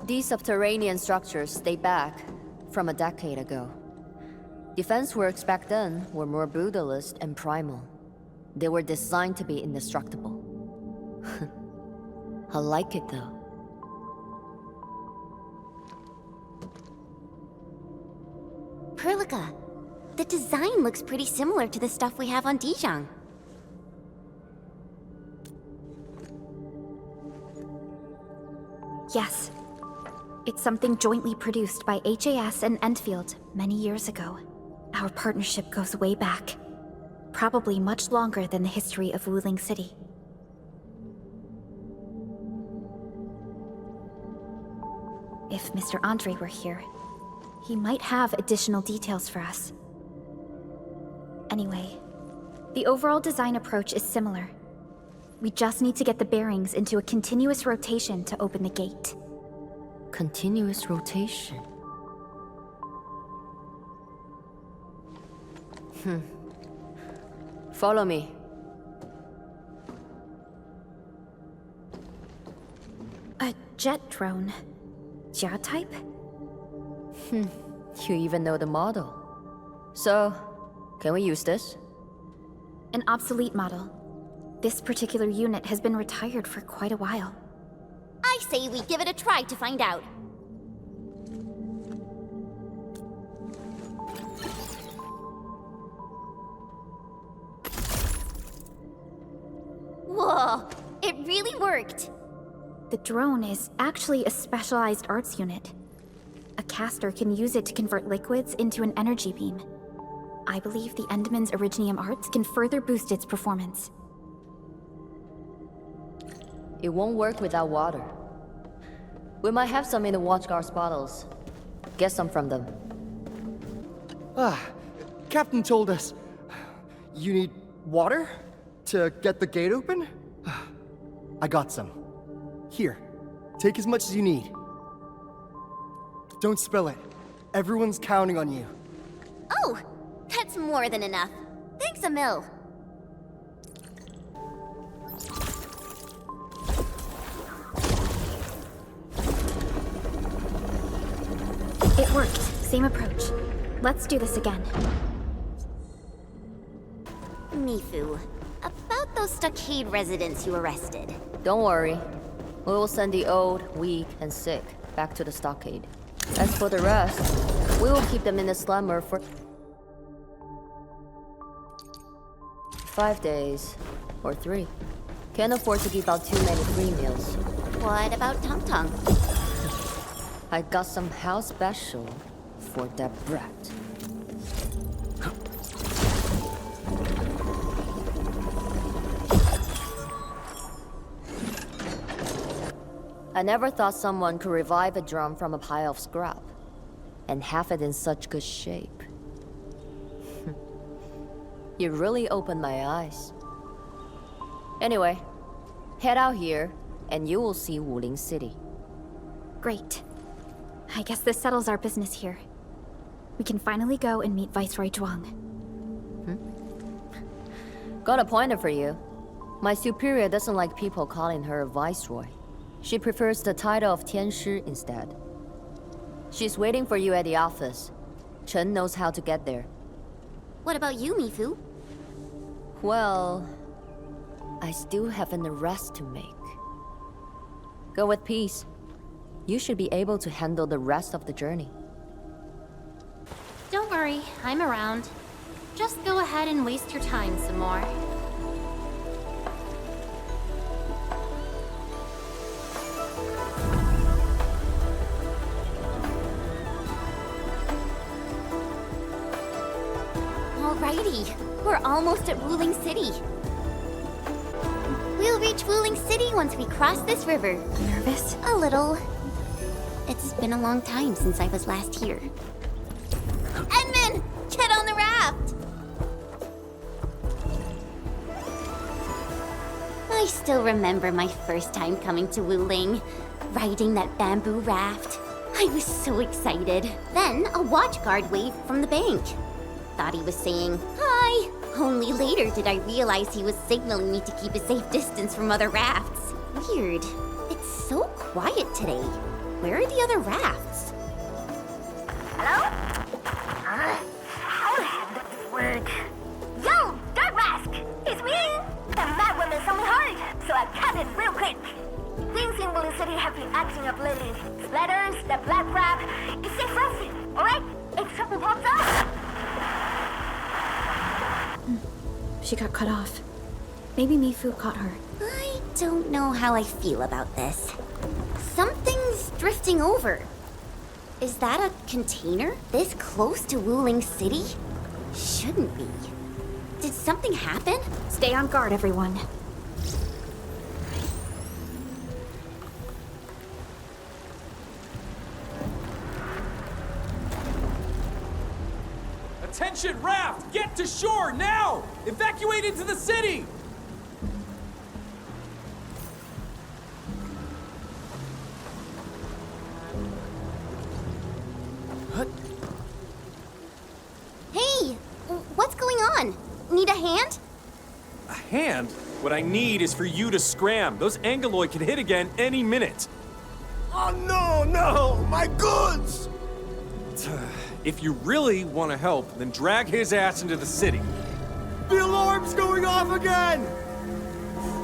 These subterranean structures date back from a decade ago. Defense works back then were more brutalist and primal. They were designed to be indestructible. I like it though. Perlica. The design looks pretty similar to the stuff we have on Dijon. Yes. It's something jointly produced by HAS and Endfield many years ago. Our partnership goes way back. Probably much longer than the history of Wuling City. If Mr. Andre were here, he might have additional details for us. Anyway, the overall design approach is similar. We just need to get the bearings into a continuous rotation to open the gate. Continuous rotation. Follow me. A jet drone. Jia type? You even know the model. So, can we use this? An obsolete model. This particular unit has been retired for quite a while. I say we give it a try to find out. Whoa, it really worked. The drone is actually a specialized arts unit. A caster can use it to convert liquids into an energy beam. I believe the Endman's Originium arts can further boost its performance. It won't work without water. We might have some in the Watchguard's bottles. Get some from them. Captain told us... You need water? To get the gate open? I got some. Here, take as much as you need. Don't spill it. Everyone's counting on you. Oh, that's more than enough. Thanks, Emil. It worked. Same approach. Let's do this again. Mifu, about those stockade residents you arrested. Don't worry. We will send the old, weak, and sick back to the stockade. As for the rest, we will keep them in the slumber for 5 days. Or 3. Can't afford to give out too many free meals. What about Tong Tong? I got some house special for that brat. I never thought someone could revive a drum from a pile of scrap and have it in such good shape. You really opened my eyes. Anyway, head out here and you will see Wuling City. Great. I guess this settles our business here. We can finally go and meet Viceroy Zhuang. Got a pointer for you. My superior doesn't like people calling her Viceroy. She prefers the title of Tianshi instead. She's waiting for you at the office. Chen knows how to get there. What about you, Mifu? Well, I still have an arrest to make. Go with peace. You should be able to handle the rest of the journey. Don't worry, I'm around. Just go ahead and waste your time some more. Alrighty, we're almost at Wuling City. We'll reach Wuling City once we cross this river. Nervous? A little. It's been a long time since I was last here. Edmund! Get on the raft! I still remember my first time coming to Wuling, riding that bamboo raft. I was so excited. Then a watch guard waved from the bank. Thought he was saying, "Hi!" Only later did I realize he was signaling me to keep a safe distance from other rafts. Weird. It's so quiet today. Where are the other rafts? Hello? How the hell does this work? Yo, Dark Mask! It's me! The mad woman summoned hard, so I cut it real quick. Things in Wuling City have been acting up lately. Splatters, the black crab, it's safe roughing, alright? If trouble pops up, she got cut off. Maybe Mifu caught her. I don't know how I feel about this. Something's drifting over. Is that a container? This close to Wuling City? Shouldn't be. Did something happen? Stay on guard, everyone. Attention, raft! Get to shore, now! Evacuate into the city! Hey! What's going on? Need a hand? A hand? What I need is for you to scram. Those Angeloi can hit again any minute. Oh no! My goods! If you really want to help, then drag his ass into the city. The alarm's going off again!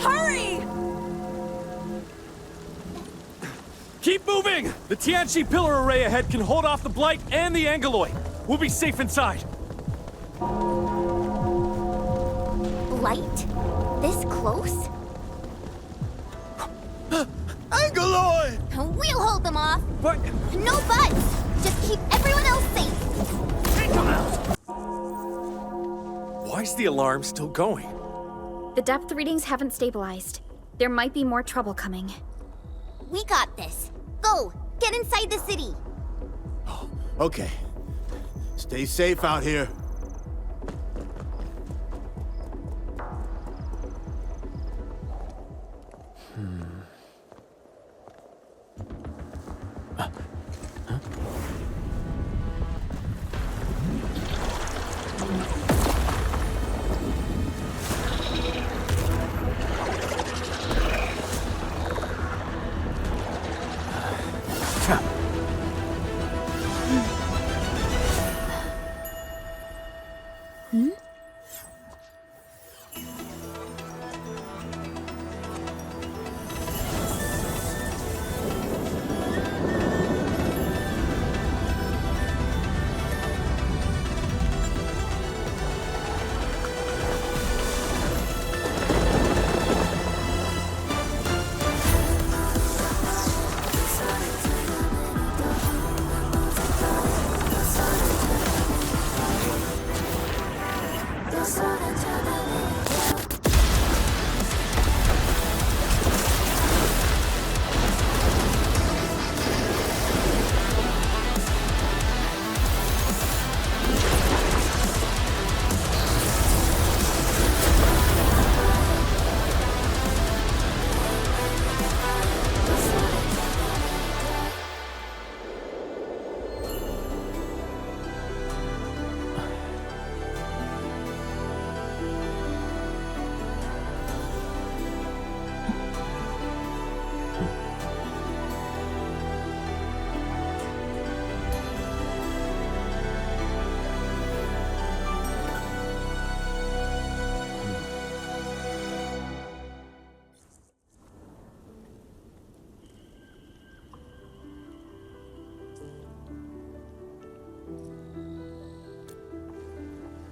Hurry! Keep moving! The Tianchi pillar array ahead can hold off the Blight and the Angeloi. We'll be safe inside. Blight? This close? Angeloi! We'll hold them off. But... No buts! Just keep everyone else safe. Take them out! Why's the alarm still going? The depth readings haven't stabilized. There might be more trouble coming. We got this. Go! Get inside the city! Okay. Stay safe out here.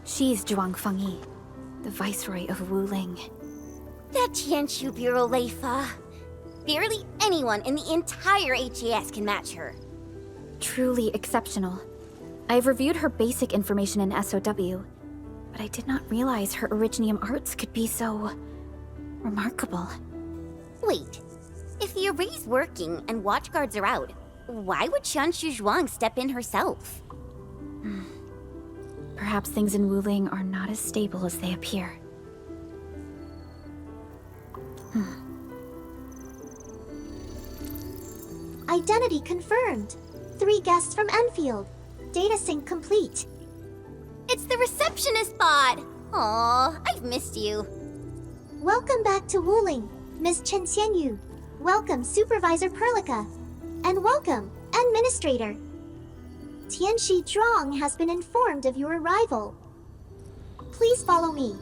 She's Zhuang Fengyi, the Viceroy of Wuling. That Tianshu Bureau Leifa. Barely anyone in the entire HAS can match her. Truly exceptional. I've reviewed her basic information in SOW, but I did not realize her Originium arts could be so... remarkable. Wait, if the array's working and watchguards are out, why would Tianshu Zhuang step in herself? Perhaps things in Wuling are not as stable as they appear. Identity confirmed. 3 guests from Enfield. Data sync complete. It's the receptionist bot! Aw, I've missed you. Welcome back to Wuling, Miss Chen Xianyu. Welcome, Supervisor Perlica. And welcome, Administrator. Tianshi Zhuang has been informed of your arrival. Please follow me.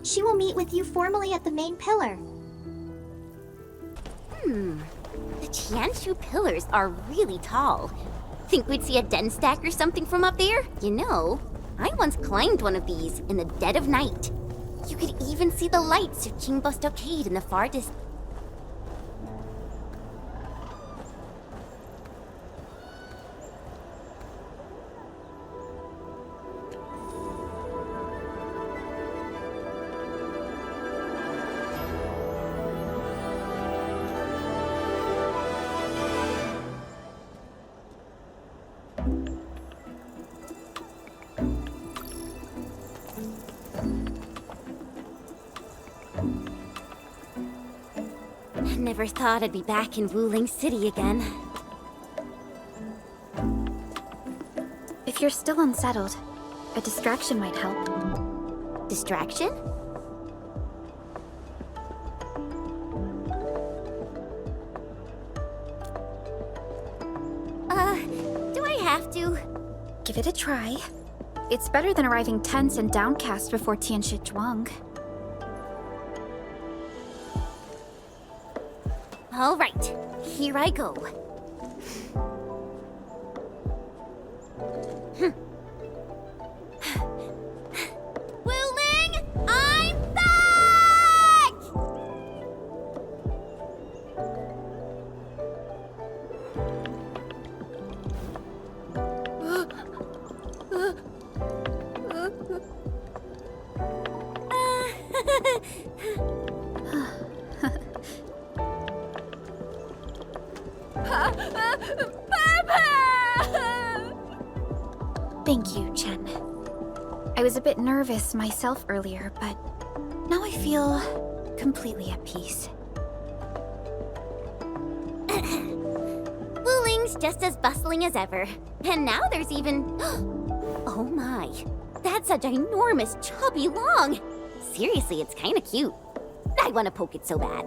She will meet with you formally at the main pillar. The Tianshu pillars are really tall. Think we'd see a den stack or something from up there? You know, I once climbed one of these in the dead of night. You could even see the lights of Jingbo Stockade in the far distance. Never thought I'd be back in Wuling City again. If you're still unsettled, a distraction might help. Distraction? Do I have to? Give it a try. It's better than arriving tense and downcast before Tianshi Zhuang. All right, here I go. Wuling, I'm back! Thank you, Chen. I was a bit nervous myself earlier, but now I feel completely at peace. Wuling's just as bustling as ever. And now there's even... Oh my. That's a ginormous chubby long. Seriously, it's kinda cute. I wanna poke it so bad.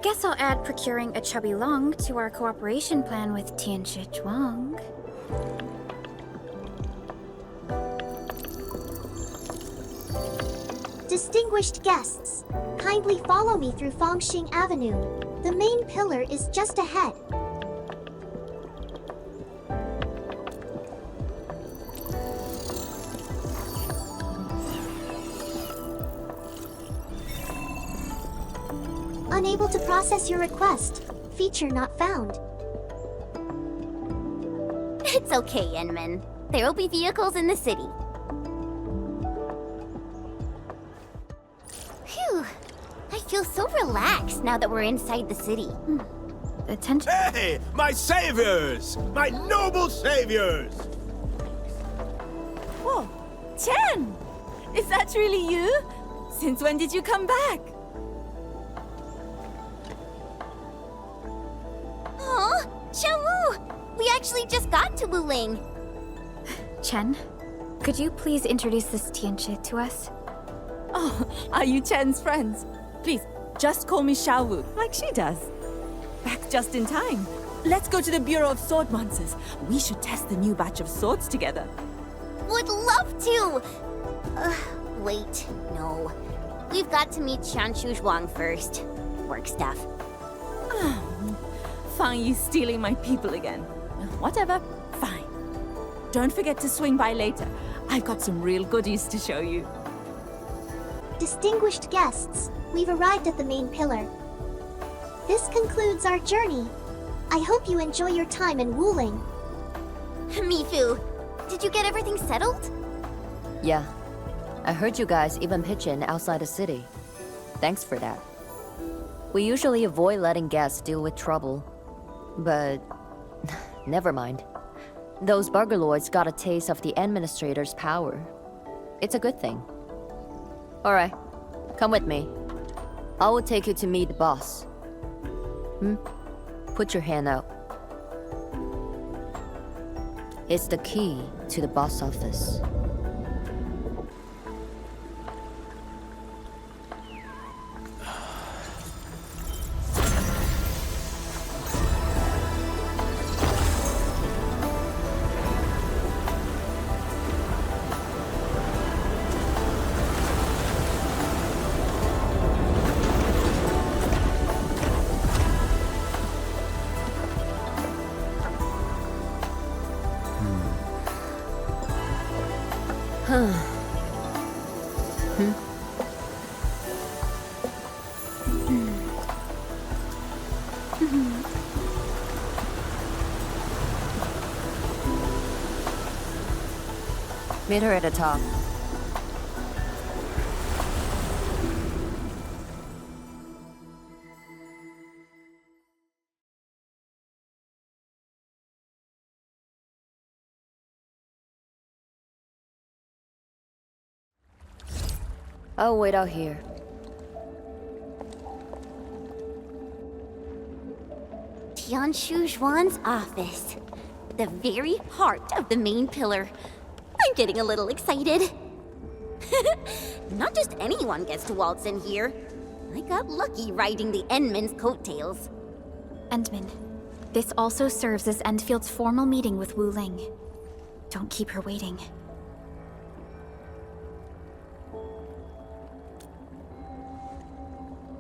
Guess I'll add procuring a chubby long to our cooperation plan with Tianshi Zhuang. Distinguished guests, kindly follow me through Fangxing Avenue. The main pillar is just ahead. Unable to process your request. Feature not found. It's okay, Enman. There will be vehicles in the city. Phew. I feel so relaxed now that we're inside the city. Attention. Hey, my saviors! My noble saviors! Oh, Chen! Is that really you? Since when did you come back? Aw, Xiaowu! We actually just got to Wuling. Chen, could you please introduce this Tianshi to us? Oh, are you Chen's friends? Please, just call me Xiaowu, like she does. Back just in time. Let's go to the Bureau of Sword Monsters. We should test the new batch of swords together. Would love to! Wait, no. We've got to meet Qianshu Zhuang first. Work stuff. Fang Yi stealing my people again. Whatever, fine. Don't forget to swing by later. I've got some real goodies to show you. Distinguished guests, we've arrived at the main pillar. This concludes our journey. I hope you enjoy your time in Wuling. Mifu, did you get everything settled? Yeah. I heard you guys even pitch in outside the city. Thanks for that. We usually avoid letting guests deal with trouble. But... never mind. Those Burgerlords got a taste of the administrator's power. It's a good thing. Alright, come with me. I will take you to meet the boss. Put your hand out. It's the key to the boss office. Meet her at the top. I'll wait out here. Tianshu Zhuan's office. The very heart of the main pillar. I'm getting a little excited. Not just anyone gets to waltz in here. I got lucky riding the Endman's coattails. Endman, this also serves as Endfield's formal meeting with Wuling. Don't keep her waiting.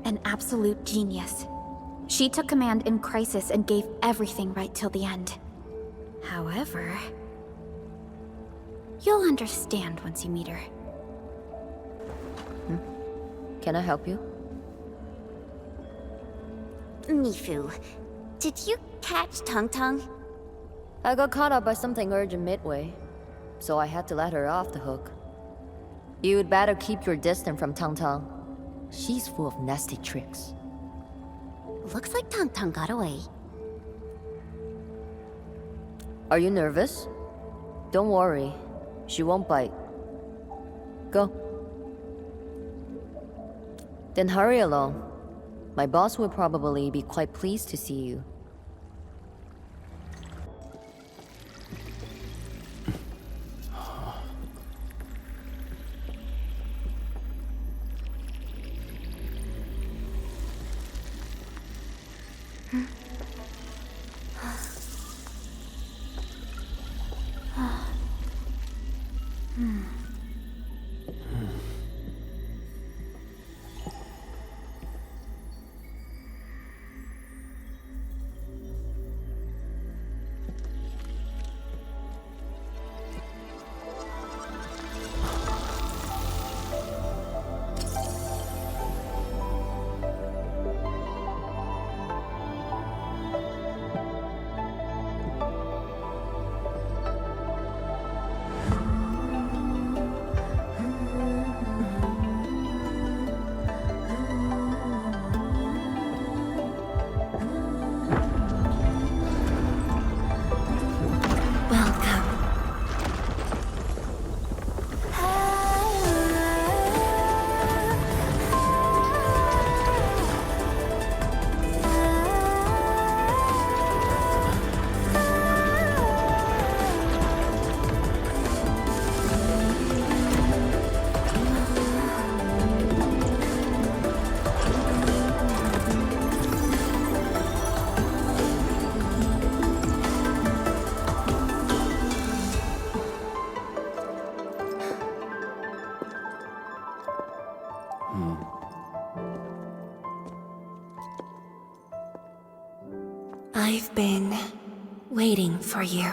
An absolute genius. She took command in crisis and gave everything right till the end. However, you'll understand once you meet her. Can I help you? Mifu, did you catch Tong Tong? I got caught up by something urgent midway, so I had to let her off the hook. You'd better keep your distance from Tong Tong. She's full of nasty tricks. Looks like Tong Tong got away. Are you nervous? Don't worry. She won't bite. Go. Then hurry along. My boss will probably be quite pleased to see you. I've been waiting for you.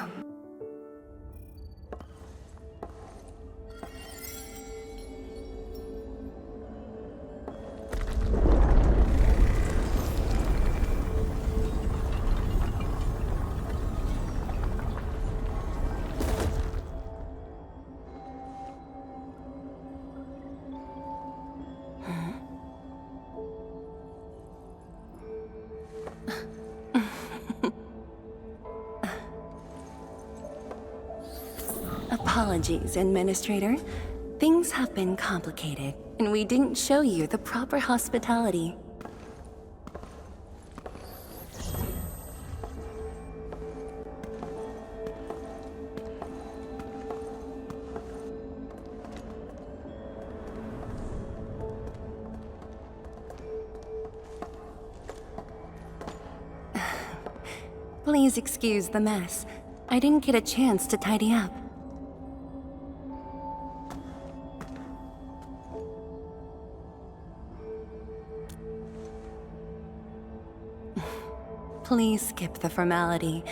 Apologies, Administrator. Things have been complicated, and we didn't show you the proper hospitality. Please excuse the mess. I didn't get a chance to tidy up. Please skip the formality.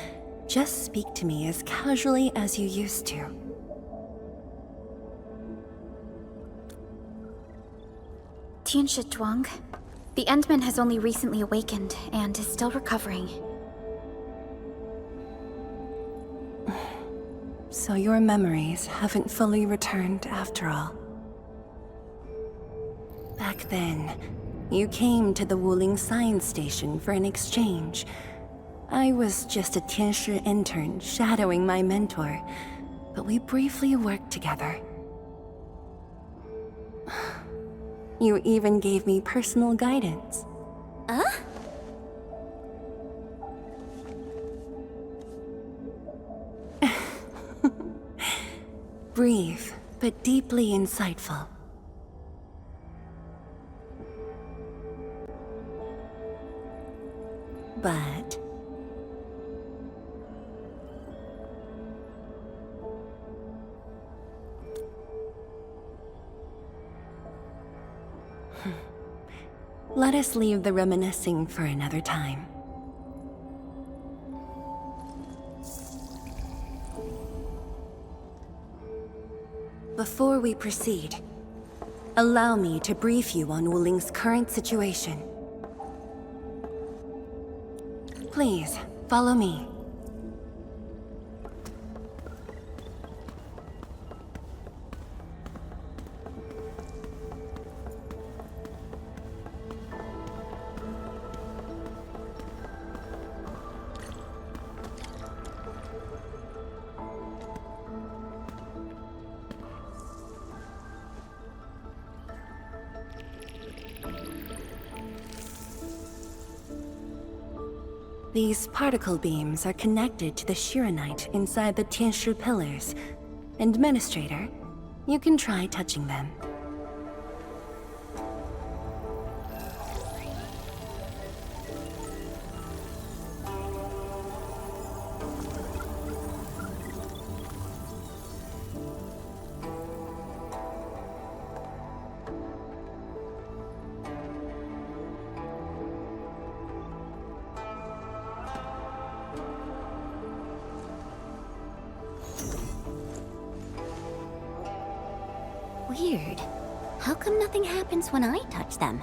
Just speak to me as casually as you used to. Tianshi Zhuang. The Endman has only recently awakened and is still recovering. So your memories haven't fully returned after all. Back then, you came to the Wuling science station for an exchange. I was just a Tianshi intern shadowing my mentor, but we briefly worked together. You even gave me personal guidance. Huh? Brief, but deeply insightful. But... let us leave the reminiscing for another time. Before we proceed, allow me to brief you on Wuling's current situation. Please, follow me. These particle beams are connected to the Shiranite inside the Tianshi pillars. Administrator, you can try touching them. Weird. How come nothing happens when I touch them?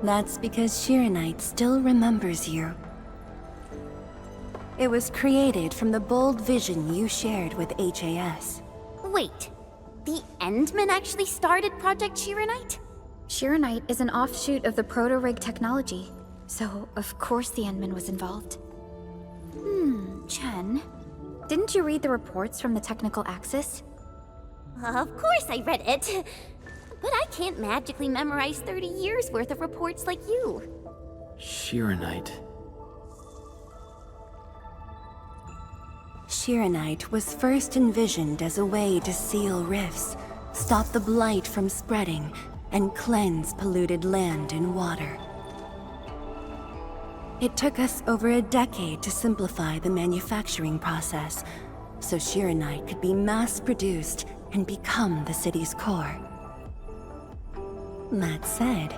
That's because Shiranite still remembers you. It was created from the bold vision you shared with HAS. Wait, the Endman actually started Project Shiranite? Shiranite is an offshoot of the proto-rig technology, so of course the Endman was involved. Chen, didn't you read the reports from the technical axis? Of course I read it. But I can't magically memorize 30 years worth of reports like you. Shiranite. Shiranite was first envisioned as a way to seal rifts, stop the blight from spreading, and cleanse polluted land and water. It took us over a decade to simplify the manufacturing process, so Shiranite could be mass-produced and become the city's core. That said,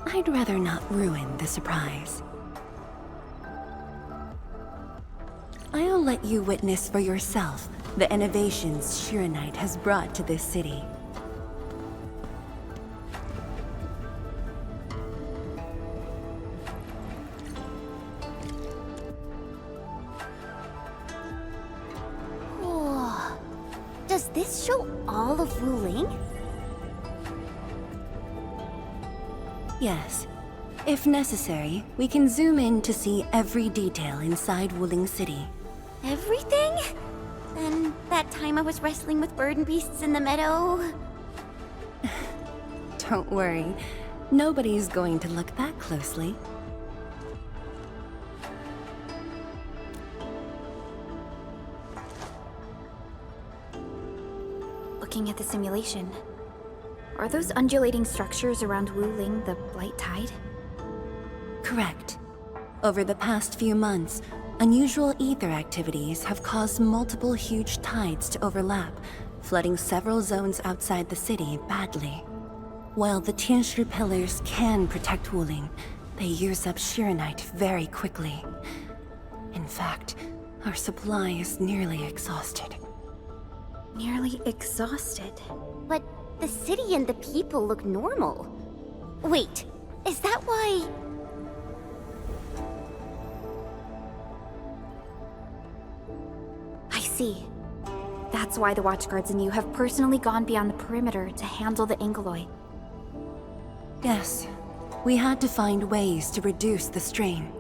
I'd rather not ruin the surprise. I'll let you witness for yourself the innovations Shiranite has brought to this city. Whoa. Does this show all of Wuling? Yes. If necessary, we can zoom in to see every detail inside Wuling City. Everything? Then that time I was wrestling with bird and beasts in the meadow... Don't worry. Nobody's going to look that closely. Looking at the simulation, are those undulating structures around Wuling the Blight Tide? Correct. Over the past few months, unusual ether activities have caused multiple huge tides to overlap, flooding several zones outside the city badly. While the Tianshi pillars can protect Wuling, they use up Shiranite very quickly. In fact, our supply is nearly exhausted. Nearly exhausted? But the city and the people look normal. Wait, is that why... I see. That's why the watchguards and you have personally gone beyond the perimeter to handle the Angeloi. Yes, we had to find ways to reduce the strain.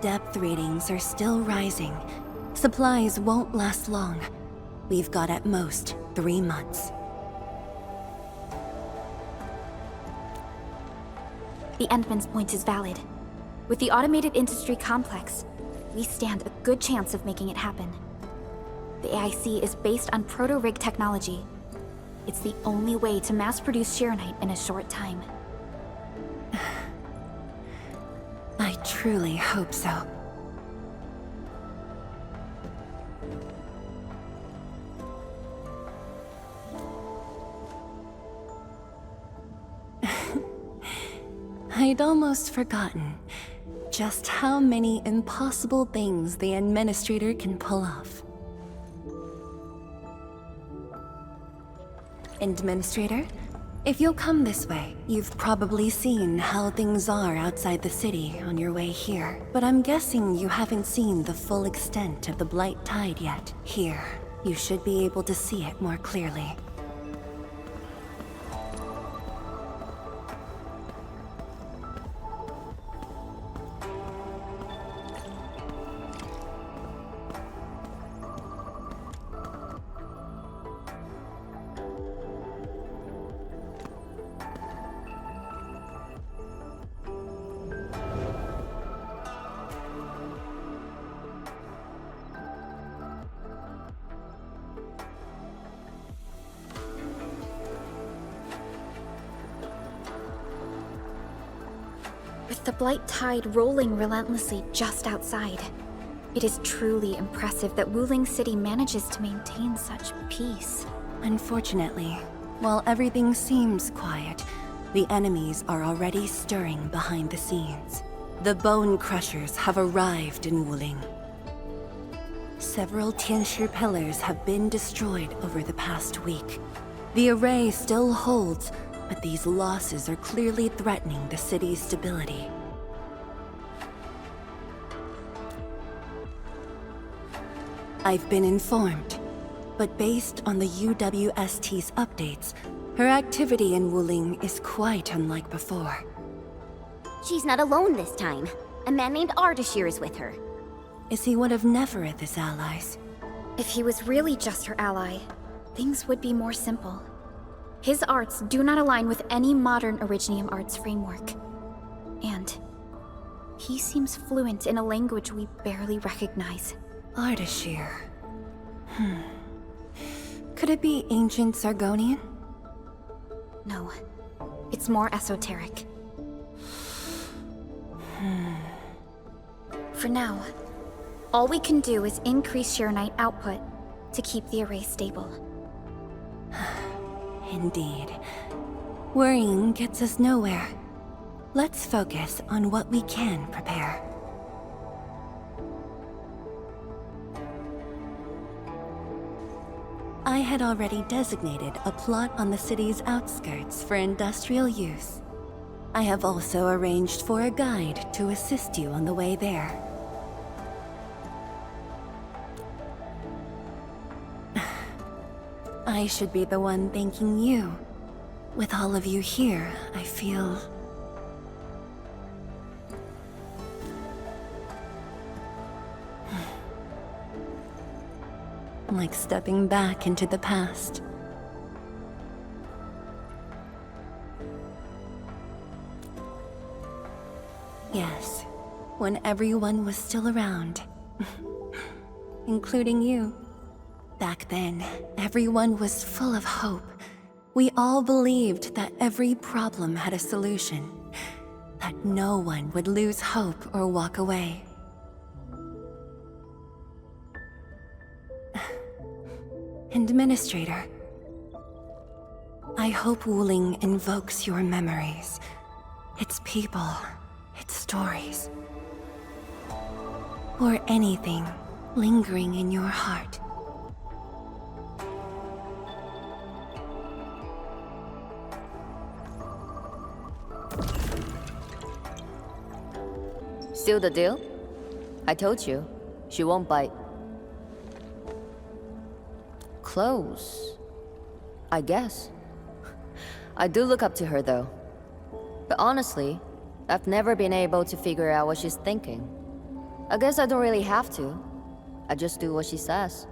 Depth readings are still rising. Supplies won't last long. We've got at most 3 months. The Endman's point is valid. With the automated industry complex, we stand a good chance of making it happen. The AIC is based on proto-rig technology. It's the only way to mass-produce Shiranite in a short time. I truly hope so. I'd almost forgotten just how many impossible things the Administrator can pull off. Administrator, if you'll come this way, you've probably seen how things are outside the city on your way here. But I'm guessing you haven't seen the full extent of the Blight Tide yet. Here, you should be able to see it more clearly. With the Blight Tide rolling relentlessly just outside, it is truly impressive that Wuling City manages to maintain such peace. Unfortunately, while everything seems quiet, the enemies are already stirring behind the scenes. The Bone Crushers have arrived in Wuling. Several Tianshi pillars have been destroyed over the past week. The array still holds, but these losses are clearly threatening the city's stability. I've been informed, but based on the UWST's updates, her activity in Wuling is quite unlike before. She's not alone this time. A man named Ardashir is with her. Is he one of Nefereth's allies? If he was really just her ally, things would be more simple. His arts do not align with any modern Originium arts framework. And he seems fluent in a language we barely recognize. Ardashir. Could it be ancient Sargonian? No. It's more esoteric. For now, all we can do is increase Shiranite output to keep the array stable. Indeed. Worrying gets us nowhere. Let's focus on what we can prepare. I had already designated a plot on the city's outskirts for industrial use. I have also arranged for a guide to assist you on the way there. I should be the one thanking you. With all of you here, I feel... like stepping back into the past. Yes, when everyone was still around. Including you. Back then, everyone was full of hope. We all believed that every problem had a solution. That no one would lose hope or walk away. Administrator. I hope Wuling invokes your memories. Its people, its stories. Or anything lingering in your heart. Seal the deal? I told you, she won't bite. Close, I guess. I do look up to her though. But honestly, I've never been able to figure out what she's thinking. I guess I don't really have to. I just do what she says.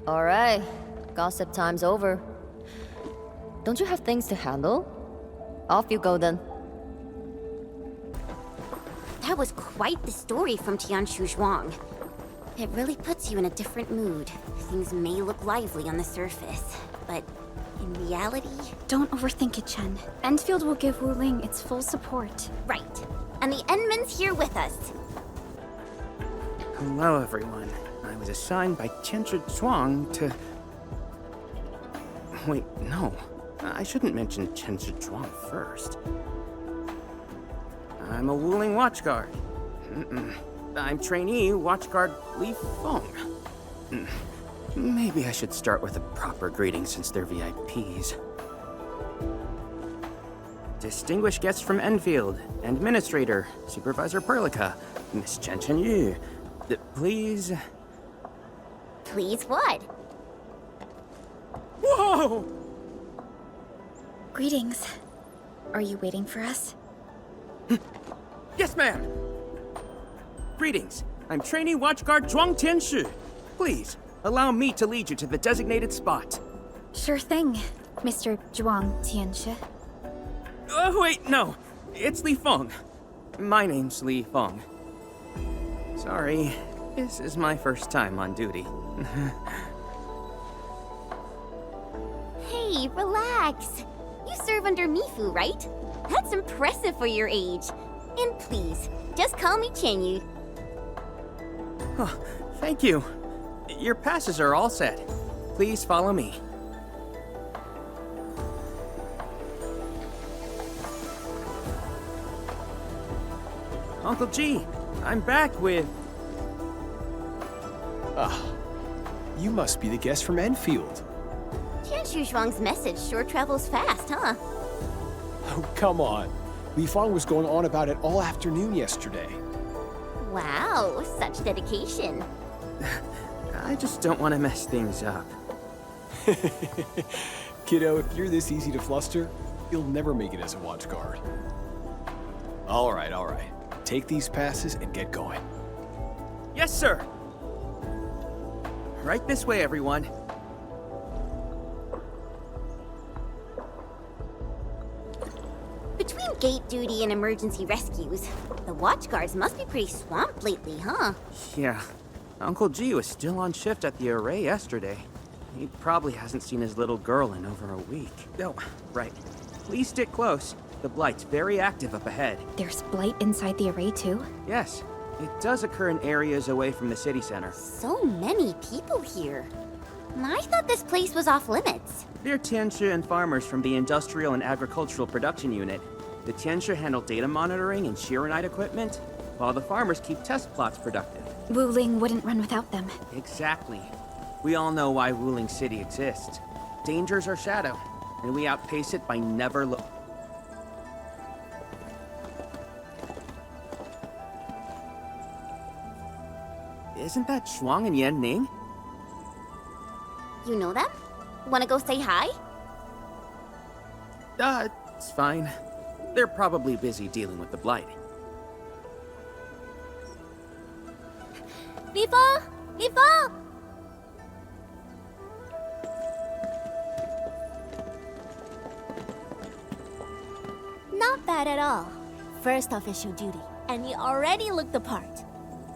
Alright, gossip time's over. Don't you have things to handle? Off you go then. That was quite the story from Tianshu Zhuang. It really puts you in a different mood. Things may look lively on the surface, but in reality... Don't overthink it, Chen. Endfield will give Wuling its full support. Right. And the Endman's here with us. Hello, everyone. I was assigned by Tianshu Zhuang to... Wait, no. I shouldn't mention Tianshu Zhuang first. I'm a Wuling Watchguard. I'm trainee Watchguard Li Feng. Maybe I should start with a proper greeting since they're VIPs. Distinguished guests from Endfield, Administrator, Supervisor Perlica, Miss Chen Yu. Please... Please what? Whoa! Greetings. Are you waiting for us? Yes, ma'am! Greetings. I'm trainee Watchguard Zhuang Tianshu. Please, allow me to lead you to the designated spot. Sure thing, Mr. Zhuang Tianshu. Oh, wait, no. It's Li Feng. My name's Li Feng. Sorry, this is my first time on duty. Hey, relax. You serve under Mifu, right? That's impressive for your age. And please, just call me Chenyu. Oh, thank you. Your passes are all set. Please follow me. Uncle G, I'm back with... Ah, you must be the guest from Endfield. Tianshu Zhuang's message sure travels fast, huh? Oh, come on. Li Feng was going on about it all afternoon yesterday. Wow, such dedication. I just don't want to mess things up. Kiddo, if you're this easy to fluster, you'll never make it as a watch guard. All right. Take these passes and get going. Yes, sir! Right this way, everyone. Between gate duty and emergency rescues, the watchguards must be pretty swamped lately, huh? Yeah. Uncle G was still on shift at the array yesterday. He probably hasn't seen his little girl in over a week. Oh, right. Please stick close. The Blight's very active up ahead. There's blight inside the array, too? Yes. It does occur in areas away from the city center. So many people here. I thought this place was off limits. They're Tianshu and farmers from the Industrial and Agricultural Production Unit. The Tianshu handle data monitoring and Shiranite equipment, while the farmers keep test plots productive. Wuling wouldn't run without them. Exactly. We all know why Wuling City exists. Dangers are shadow, and we outpace it by never look. Isn't that Shuang and Yan Ning? You know them? Wanna go say hi? It's fine. They're probably busy dealing with the Blight. Viva! Viva! Not bad at all. First official duty, and you already look the part.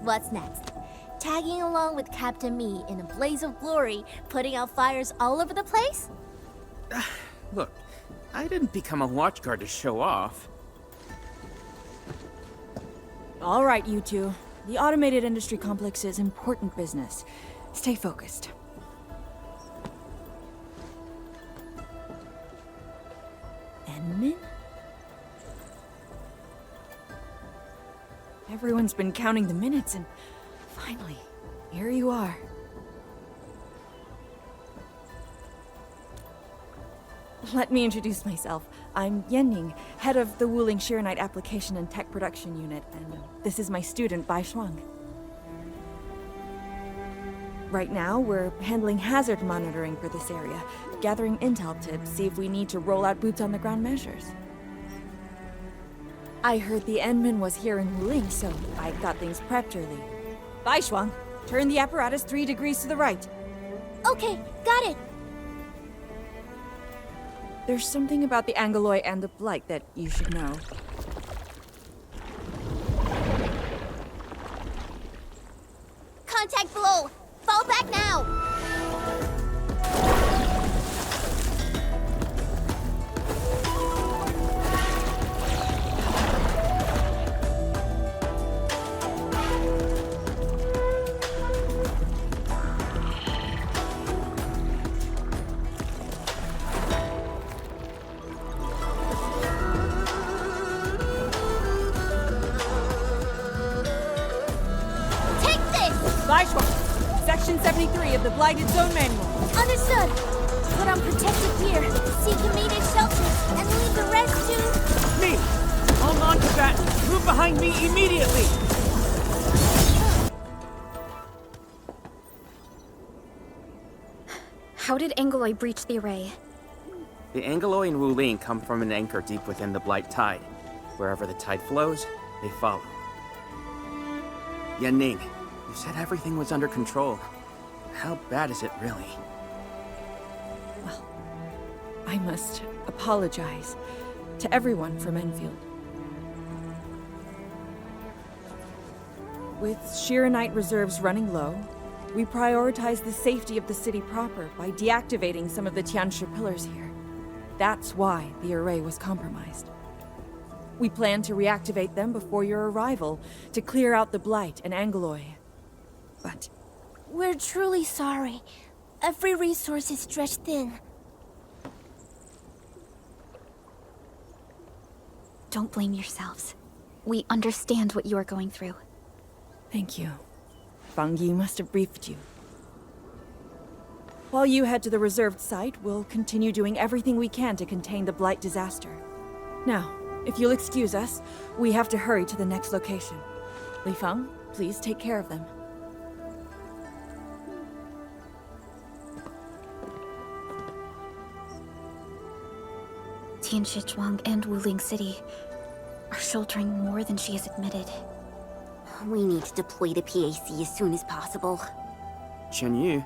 What's next? Tagging along with Captain Me in a blaze of glory, putting out fires all over the place? Look, I didn't become a watchguard to show off. All right, you two. The automated industry complex is important business. Stay focused. Enmin? Everyone's been counting the minutes, and finally, here you are. Let me introduce myself. I'm Yenning, head of the Wuling Shiranite Application and Tech Production Unit, and this is my student, Bai Shuang. Right now, we're handling hazard monitoring for this area, gathering intel to see if we need to roll out boots-on-the-ground measures. I heard the Enmin was here in Wuling, so I got things prepped early. Bai Shuang, turn the apparatus 3 degrees to the right. Okay, got it. There's something about the Angeloi and the Blight that you should know. Contact below! Fall back now! Section 73 of the Blighted Zone Manual. Understood. Put on protective gear, seek immediate shelters, and leave the rest to... Me! Hold on to that! Move behind me immediately! How did Angeloi breach the array? The Angeloi and Wuling come from an anchor deep within the Blight Tide. Wherever the tide flows, they follow. Yanning, you said everything was under control. How bad is it really? Well, I must apologize to everyone from Enfield. With Shiranite reserves running low, we prioritize the safety of the city proper by deactivating some of the Tianshi pillars here. That's why the array was compromised. We plan to reactivate them before your arrival, to clear out the Blight and Angeloi. But... We're truly sorry. Every resource is stretched thin. Don't blame yourselves. We understand what you are going through. Thank you. Fang Yi must have briefed you. While you head to the reserved site, we'll continue doing everything we can to contain the Blight disaster. Now, if you'll excuse us, we have to hurry to the next location. Li Feng, please take care of them. Tianshi Zhuang and Wuling City are shouldering more than she has admitted. We need to deploy the PAC as soon as possible. Chen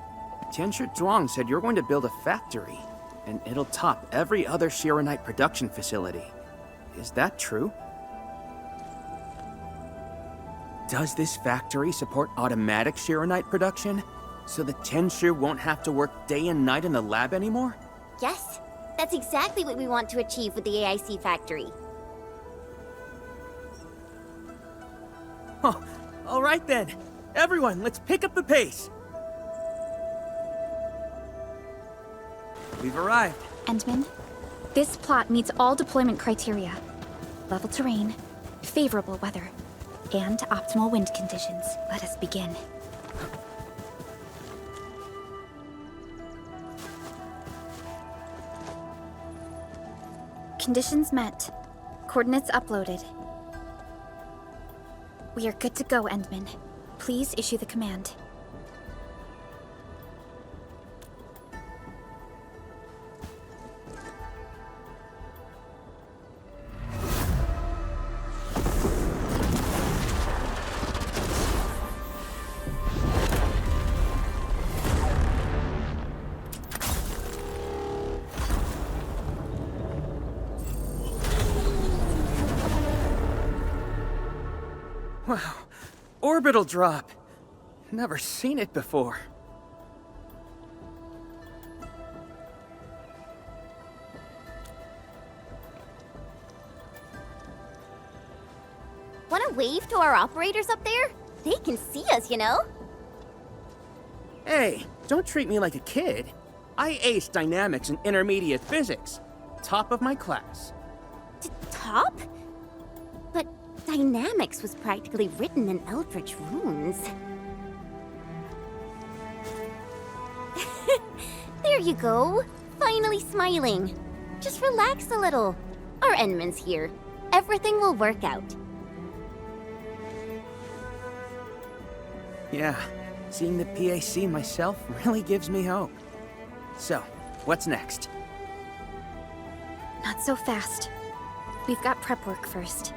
Tianshi Zhuang said you're going to build a factory, and it'll top every other Shiranite production facility. Is that true? Does this factory support automatic Shiranite production? So the Tianshi won't have to work day and night in the lab anymore? Yes, that's exactly what we want to achieve with the AIC factory. Oh, all right then. Everyone, let's pick up the pace. We've arrived. Endman, this plot meets all deployment criteria. Level terrain, favorable weather, and optimal wind conditions. Let us begin. Conditions met. Coordinates uploaded. We are good to go, Endman. Please issue the command. Wow, orbital drop. Never seen it before. Wanna wave to our operators up there? They can see us, you know? Hey, don't treat me like a kid. I aced dynamics and intermediate physics. Top of my class. Top? But dynamics was practically written in Eldritch runes. There you go. Finally smiling. Just relax a little. Our Endman's here. Everything will work out. Yeah, seeing the PAC myself really gives me hope. So, what's next? Not so fast. We've got prep work first.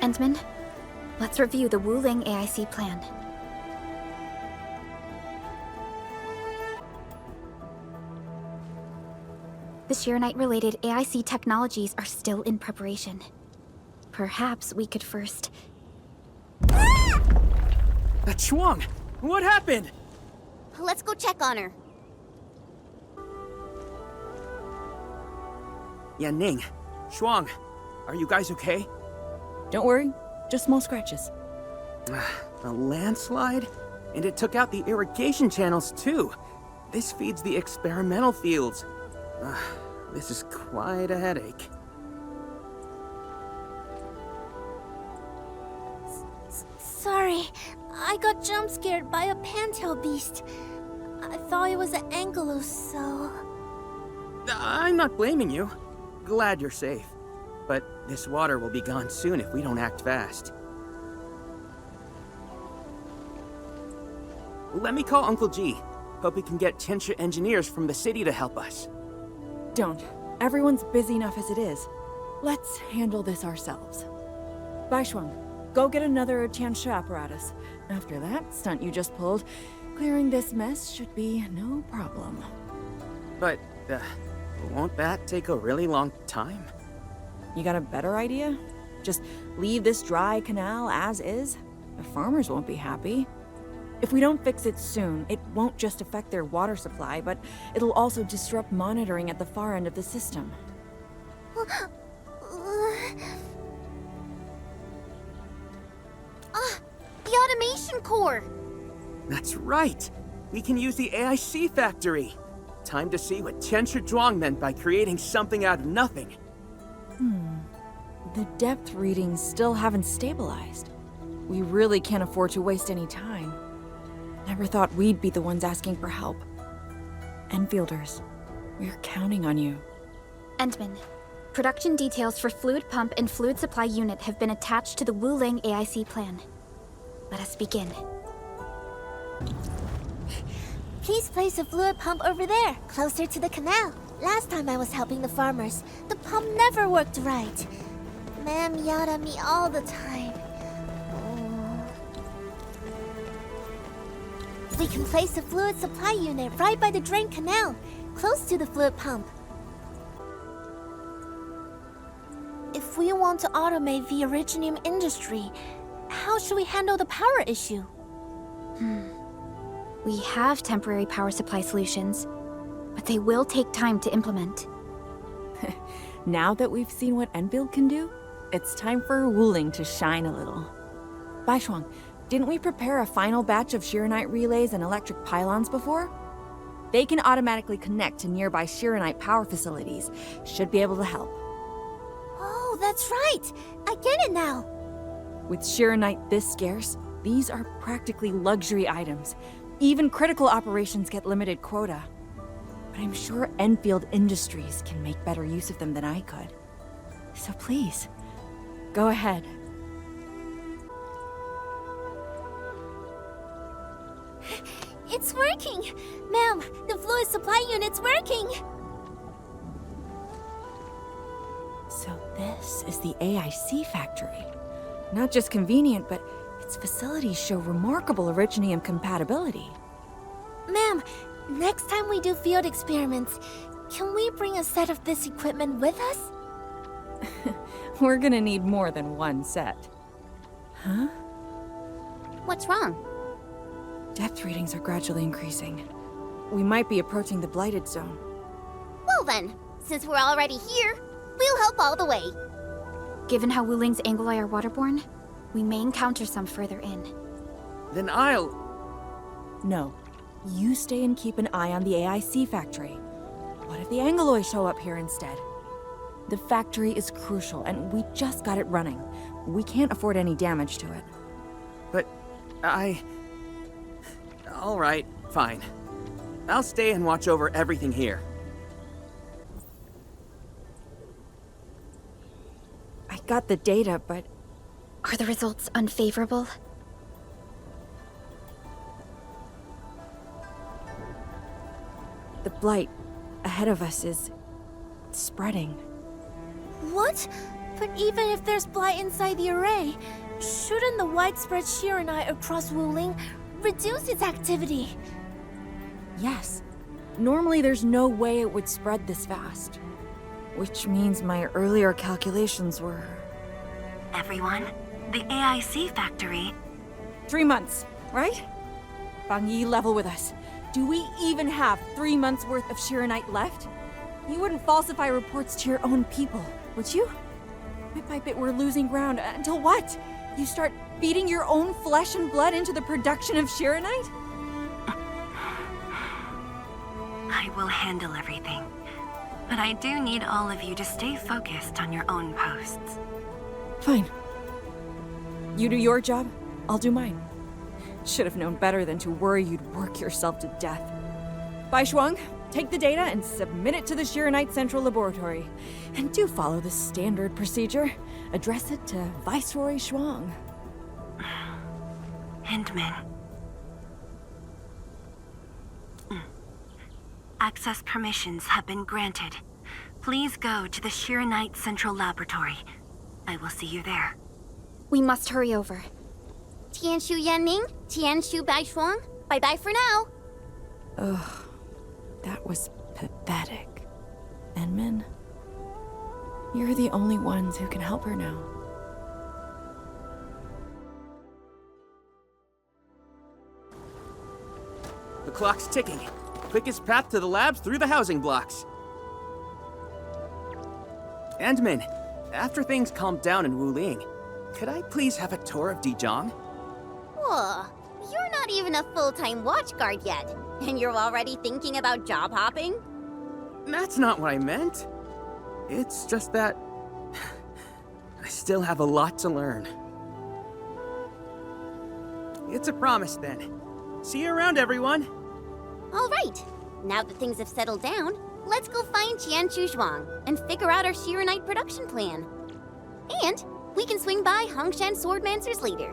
Endman, let's review the Wuling AIC plan. The Shirenite-related AIC technologies are still in preparation. Perhaps we could first... Chuang! What happened? Let's go check on her. Yan Ning, Shuang, are you guys okay? Don't worry, just small scratches. A landslide? And it took out the irrigation channels too. This feeds the experimental fields. This is quite a headache. Sorry, I got jump scared by a pantail beast. I thought it was an angelos, so... I'm not blaming you. Glad you're safe. But this water will be gone soon if we don't act fast. Let me call Uncle G. Hope we can get Tianshi engineers from the city to help us. Don't. Everyone's busy enough as it is. Let's handle this ourselves. Baishuang, go get another Tianshi apparatus. After that stunt you just pulled, clearing this mess should be no problem. But, won't that take a really long time? You got a better idea? Just leave this dry canal as is? The farmers won't be happy. If we don't fix it soon, it won't just affect their water supply, but it'll also disrupt monitoring at the far end of the system. The automation core! That's right! We can use the AIC factory! Time to see what Tianshi Zhuang meant by creating something out of nothing. The depth readings still haven't stabilized. We really can't afford to waste any time. Never thought we'd be the ones asking for help. Enfielders, we're counting on you. Endman, production details for fluid pump and fluid supply unit have been attached to the Wuling AIC plan. Let us begin. Please place a fluid pump over there, closer to the canal. Last time I was helping the farmers, the pump never worked right. Ma'am yelled at me all the time. We can place a fluid supply unit right by the drain canal, close to the fluid pump. If we want to automate the originium industry, how should we handle the power issue? We have temporary power supply solutions, but they will take time to implement. Now that we've seen what Enfield can do, it's time for Wuling to shine a little. Baishuang, didn't we prepare a final batch of Shirenite relays and electric pylons before? They can automatically connect to nearby Shirenite power facilities. Should be able to help. Oh, that's right! I get it now! With Shirenite this scarce, these are practically luxury items. Even critical operations get limited quota. But I'm sure Enfield Industries can make better use of them than I could. So please, go ahead. It's working! Ma'am, the fluid supply unit's working! So this is the AIC factory. Not just convenient, but its facilities show remarkable originium compatibility. Ma'am, next time we do field experiments, can we bring a set of this equipment with us? We're gonna need more than one set. Huh? What's wrong? Depth readings are gradually increasing. We might be approaching the blighted zone. Well then, since we're already here, we'll help all the way. Given how Wuling's anguli are waterborne, we may encounter some further in. Then I'll... No. You stay and keep an eye on the AIC factory. What if the Angeloi show up here instead? The factory is crucial, and we just got it running. We can't afford any damage to it. But all right, fine. I'll stay and watch over everything here. I got the data, but... Are the results unfavorable? The blight ahead of us is spreading. What? But even if there's blight inside the array, shouldn't the widespread Shiranite across Wuling reduce its activity? Yes. Normally there's no way it would spread this fast. Which means my earlier calculations were... Everyone, the AIC factory... 3 months, right? Bang Yi, level with us. Do we even have 3 months worth of Shiranite left? You wouldn't falsify reports to your own people, would you? Bit by bit we're losing ground, until what? You start feeding your own flesh and blood into the production of Shiranite? I will handle everything. But I do need all of you to stay focused on your own posts. Fine. You do your job, I'll do mine. Should have known better than to worry you'd work yourself to death. Bai Shuang, take the data and submit it to the Shiranite Central Laboratory. And do follow the standard procedure. Address it to Viceroy Shuang. Hindman. Access permissions have been granted. Please go to the Shiranite Central Laboratory. I will see you there. We must hurry over. Tianshu Yanning, Tianshu Baishuang, bye-bye for now. Ugh, that was pathetic. Enmin, you're the only ones who can help her now. The clock's ticking. Quickest path to the labs through the housing blocks. Endman, after things calm down in Wuling, could I please have a tour of Dijong? Whoa, you're not even a full-time watchguard yet, and you're already thinking about job hopping? That's not what I meant. It's just that... I still have a lot to learn. It's a promise, then. See you around, everyone. All right. Now that things have settled down, let's go find Tianshu Zhuang and figure out our Shiranite production plan. And we can swing by Hongshan Swordmancer's later.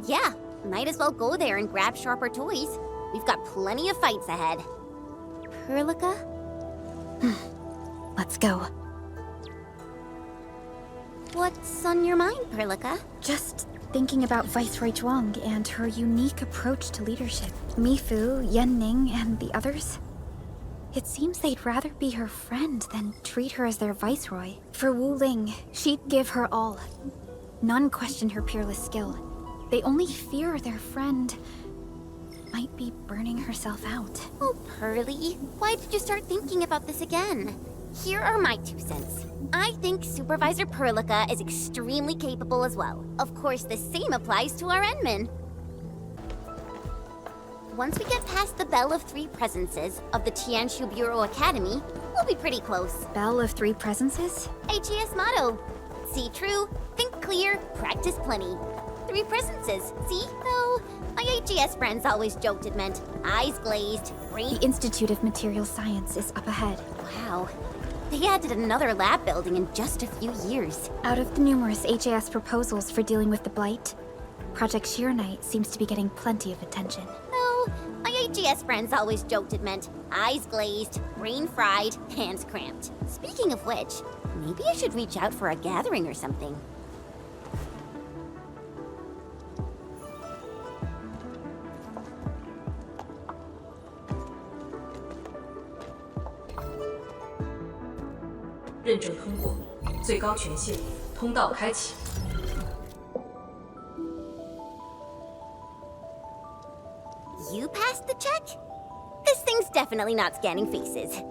Yeah, might as well go there and grab sharper toys. We've got plenty of fights ahead. Perlica? Let's go. What's on your mind, Perlica? Just thinking about Viceroy Zhuang and her unique approach to leadership. Mifu, Yanning, and the others. It seems they'd rather be her friend than treat her as their viceroy. For Wuling, she'd give her all. None questioned her peerless skill. They only fear their friend might be burning herself out. Oh, Pearly, why did you start thinking about this again? Here are my 2 cents. I think Supervisor Perlica is extremely capable as well. Of course, the same applies to our Enman. Once we get past the Bell of Three Presences of the Tianshu Bureau Academy, we'll be pretty close. Bell of Three Presences? HAS motto. See true, think clear, practice plenty. 3 presences, see? Though, my HAS friends always joked it meant eyes glazed, brain... The Institute of Material Science is up ahead. Wow. They added another lab building in just a few years. Out of the numerous HAS proposals for dealing with the Blight, Project Shiranite seems to be getting plenty of attention. No, my HAS friends always joked it meant eyes glazed, brain fried, hands cramped. Speaking of which, maybe I should reach out for a gathering or something. You passed the check? This thing's definitely not scanning faces.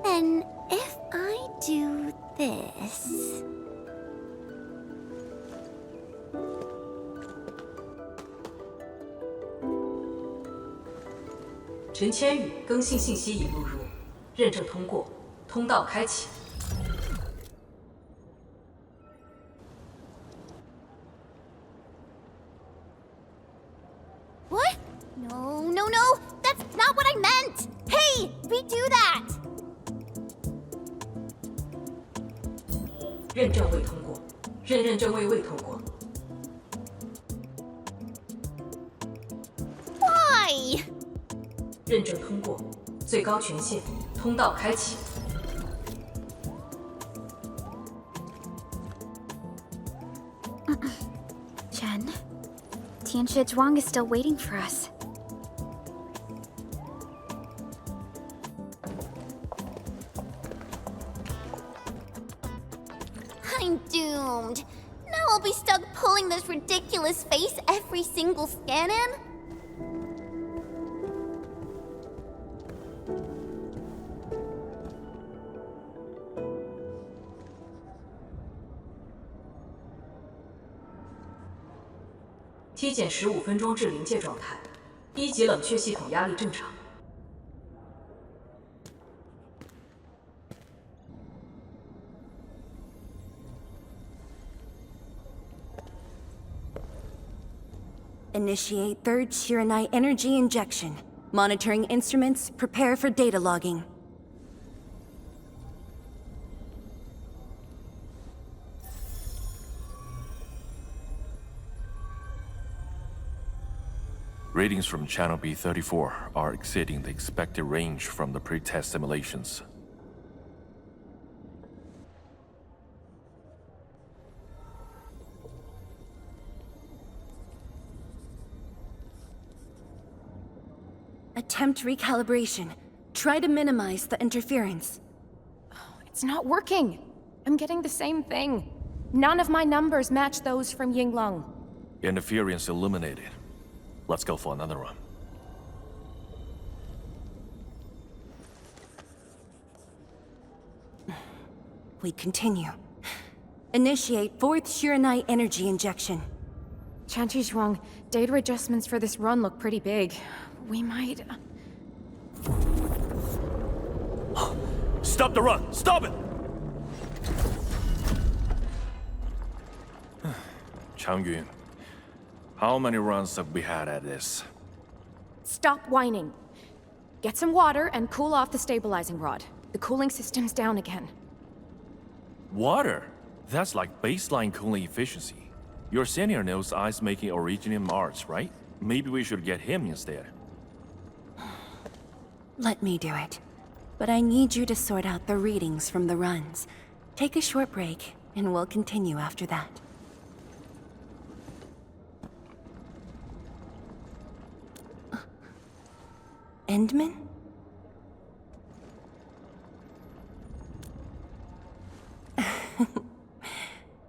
Then, if I do this... 陈千羽更新信息已录入，认证通过，通道开启。 What? No, no, no! That's not what I meant! Hey, redo that! 认证未通过，认证未通过。 Why? 认证通过，最高权限，通道开启。 Chen, Tianshi Zhuang is still waiting for us. I'm doomed. Now I'll be stuck pulling this ridiculous face every single scan-in? T 减15分钟至临界状态，1级冷却系统压力正常。 Initiate third Chironite energy injection. Monitoring instruments, prepare for data logging. Readings from Channel B34 are exceeding the expected range from the pre-test simulations. Attempt recalibration. Try to minimize the interference. It's not working. I'm getting the same thing. None of my numbers match those from Yinglong. Interference eliminated. Let's go for another run. We continue. Initiate fourth Chironite energy injection. Chanchi Zhuang, data adjustments for this run look pretty big. We might... Stop the run! Stop it! Changyun, how many runs have we had at this? Stop whining. Get some water and cool off the stabilizing rod. The cooling system's down again. Water? That's like baseline cooling efficiency. Your senior knows ice-making originated in Mars, right? Maybe we should get him instead. Let me do it. But I need you to sort out the readings from the runs. Take a short break, and we'll continue after that. Endman?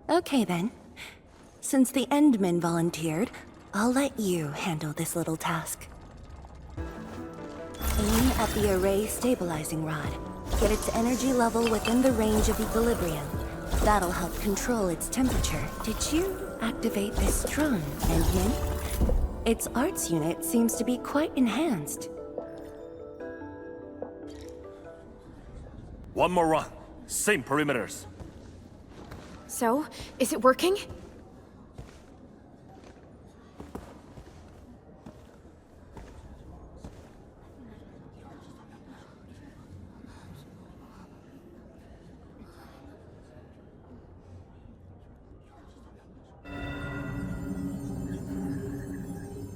Okay then. Since the Endman volunteered, I'll let you handle this little task. Aim at the array stabilizing rod. Get its energy level within the range of equilibrium. That'll help control its temperature. Did you activate this drone, Endman? Its arts unit seems to be quite enhanced. One more run. Same perimeters. So, is it working?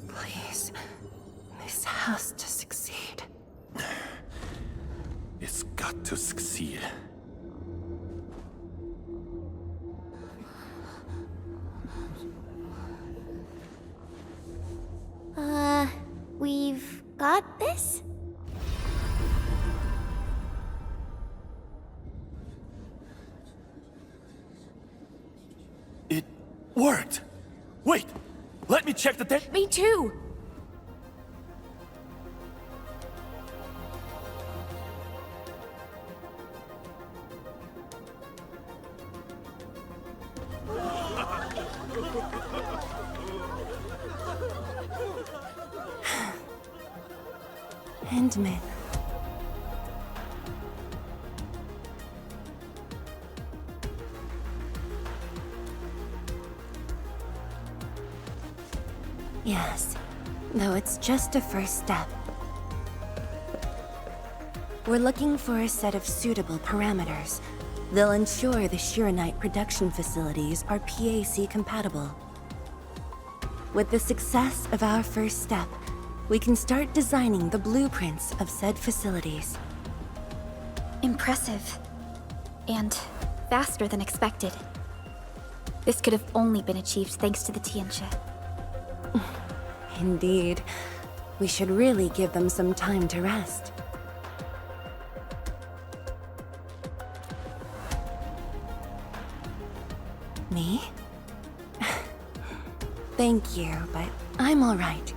Please, this has to succeed. It's got to succeed. We've got this? It worked! Wait! Let me check the data. Me too! Endman. Yes, though it's just a first step. We're looking for a set of suitable parameters. They'll ensure the Shiranite production facilities are PAC compatible. With the success of our first step, we can start designing the blueprints of said facilities. Impressive. And faster than expected. This could have only been achieved thanks to the Tianxia. Indeed. We should really give them some time to rest. Me? Thank you, but I'm alright.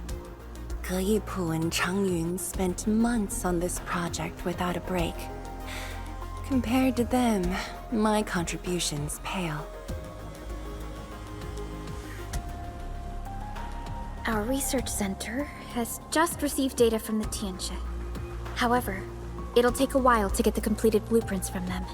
Ge Yipu and Changyun spent months on this project without a break. Compared to them, my contributions pale. Our research center has just received data from the Tianxia. However, it'll take a while to get the completed blueprints from them.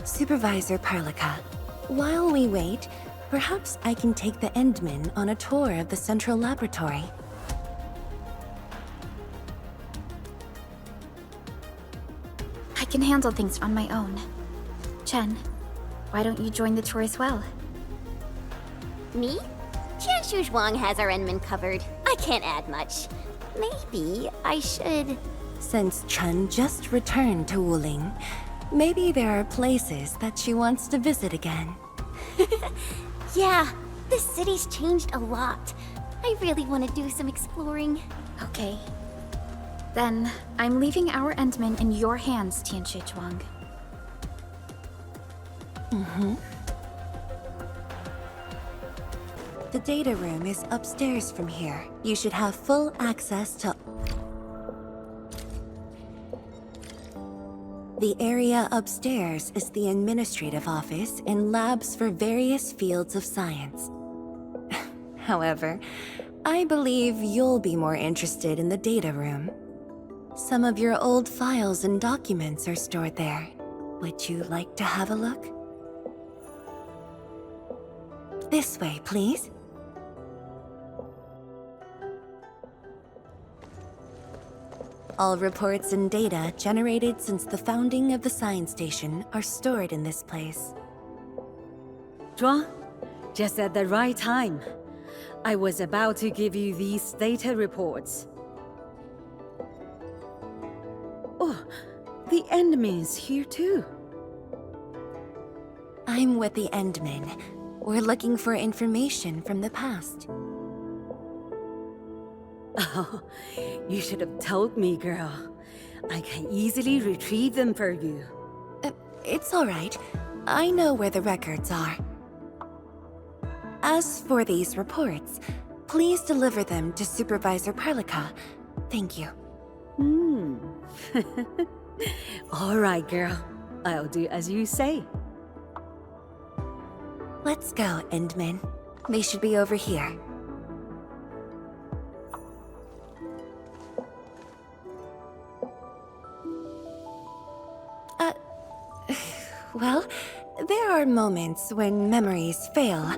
Supervisor Perlica, while we wait, perhaps I can take the Endmen on a tour of the central laboratory. I can handle things on my own. Chen, why don't you join the tour as well? Me? Qianshu Zhuang has our Endman covered. I can't add much. Maybe I should... Since Chen just returned to Wuling, maybe there are places that she wants to visit again. Yeah, this city's changed a lot. I really want to do some exploring. Okay. Then, I'm leaving our Endman in your hands, Tianxia Zhuang. The data room is upstairs from here. You should have full access to... The area upstairs is the administrative office and labs for various fields of science. However, I believe you'll be more interested in the data room. Some of your old files and documents are stored there. Would you like to have a look? This way, please. All reports and data generated since the founding of the science station are stored in this place. Zhuang, just at the right time. I was about to give you these data reports. Oh, the Endman's here too. I'm with the Endmen. We're looking for information from the past. Oh, you should have told me, girl. I can easily retrieve them for you. It's all right. I know where the records are. As for these reports, please deliver them to Supervisor Perlica. Thank you. All right, girl. I'll do as you say. Let's go, Endman. They should be over here. Well, there are moments when memories fail.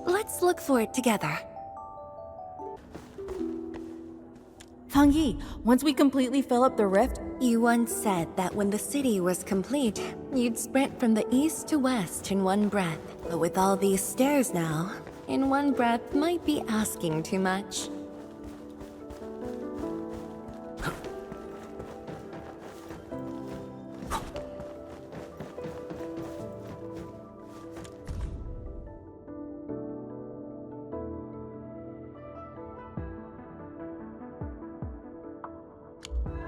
Let's look for it together. Fang Yi, once we completely fill up the rift... You once said that when the city was complete, you'd sprint from the east to west in one breath. But with all these stairs now, in one breath might be asking too much.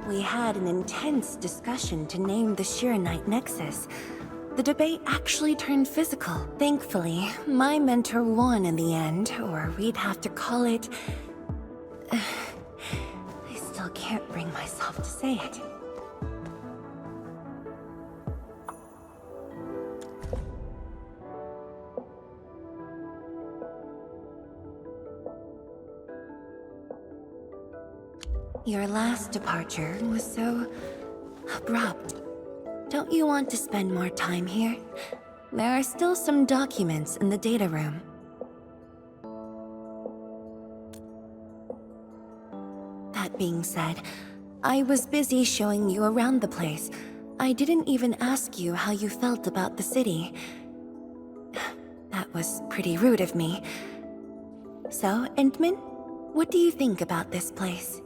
We had an intense discussion to name the Shiranite Nexus. The debate actually turned physical. Thankfully, my mentor won in the end, or we'd have to call it... I still can't bring myself to say it. Your last departure was so abrupt. Don't you want to spend more time here? There are still some documents in the data room. That being said, I was busy showing you around the place. I didn't even ask you how you felt about the city. That was pretty rude of me. So, Endman, what do you think about this place?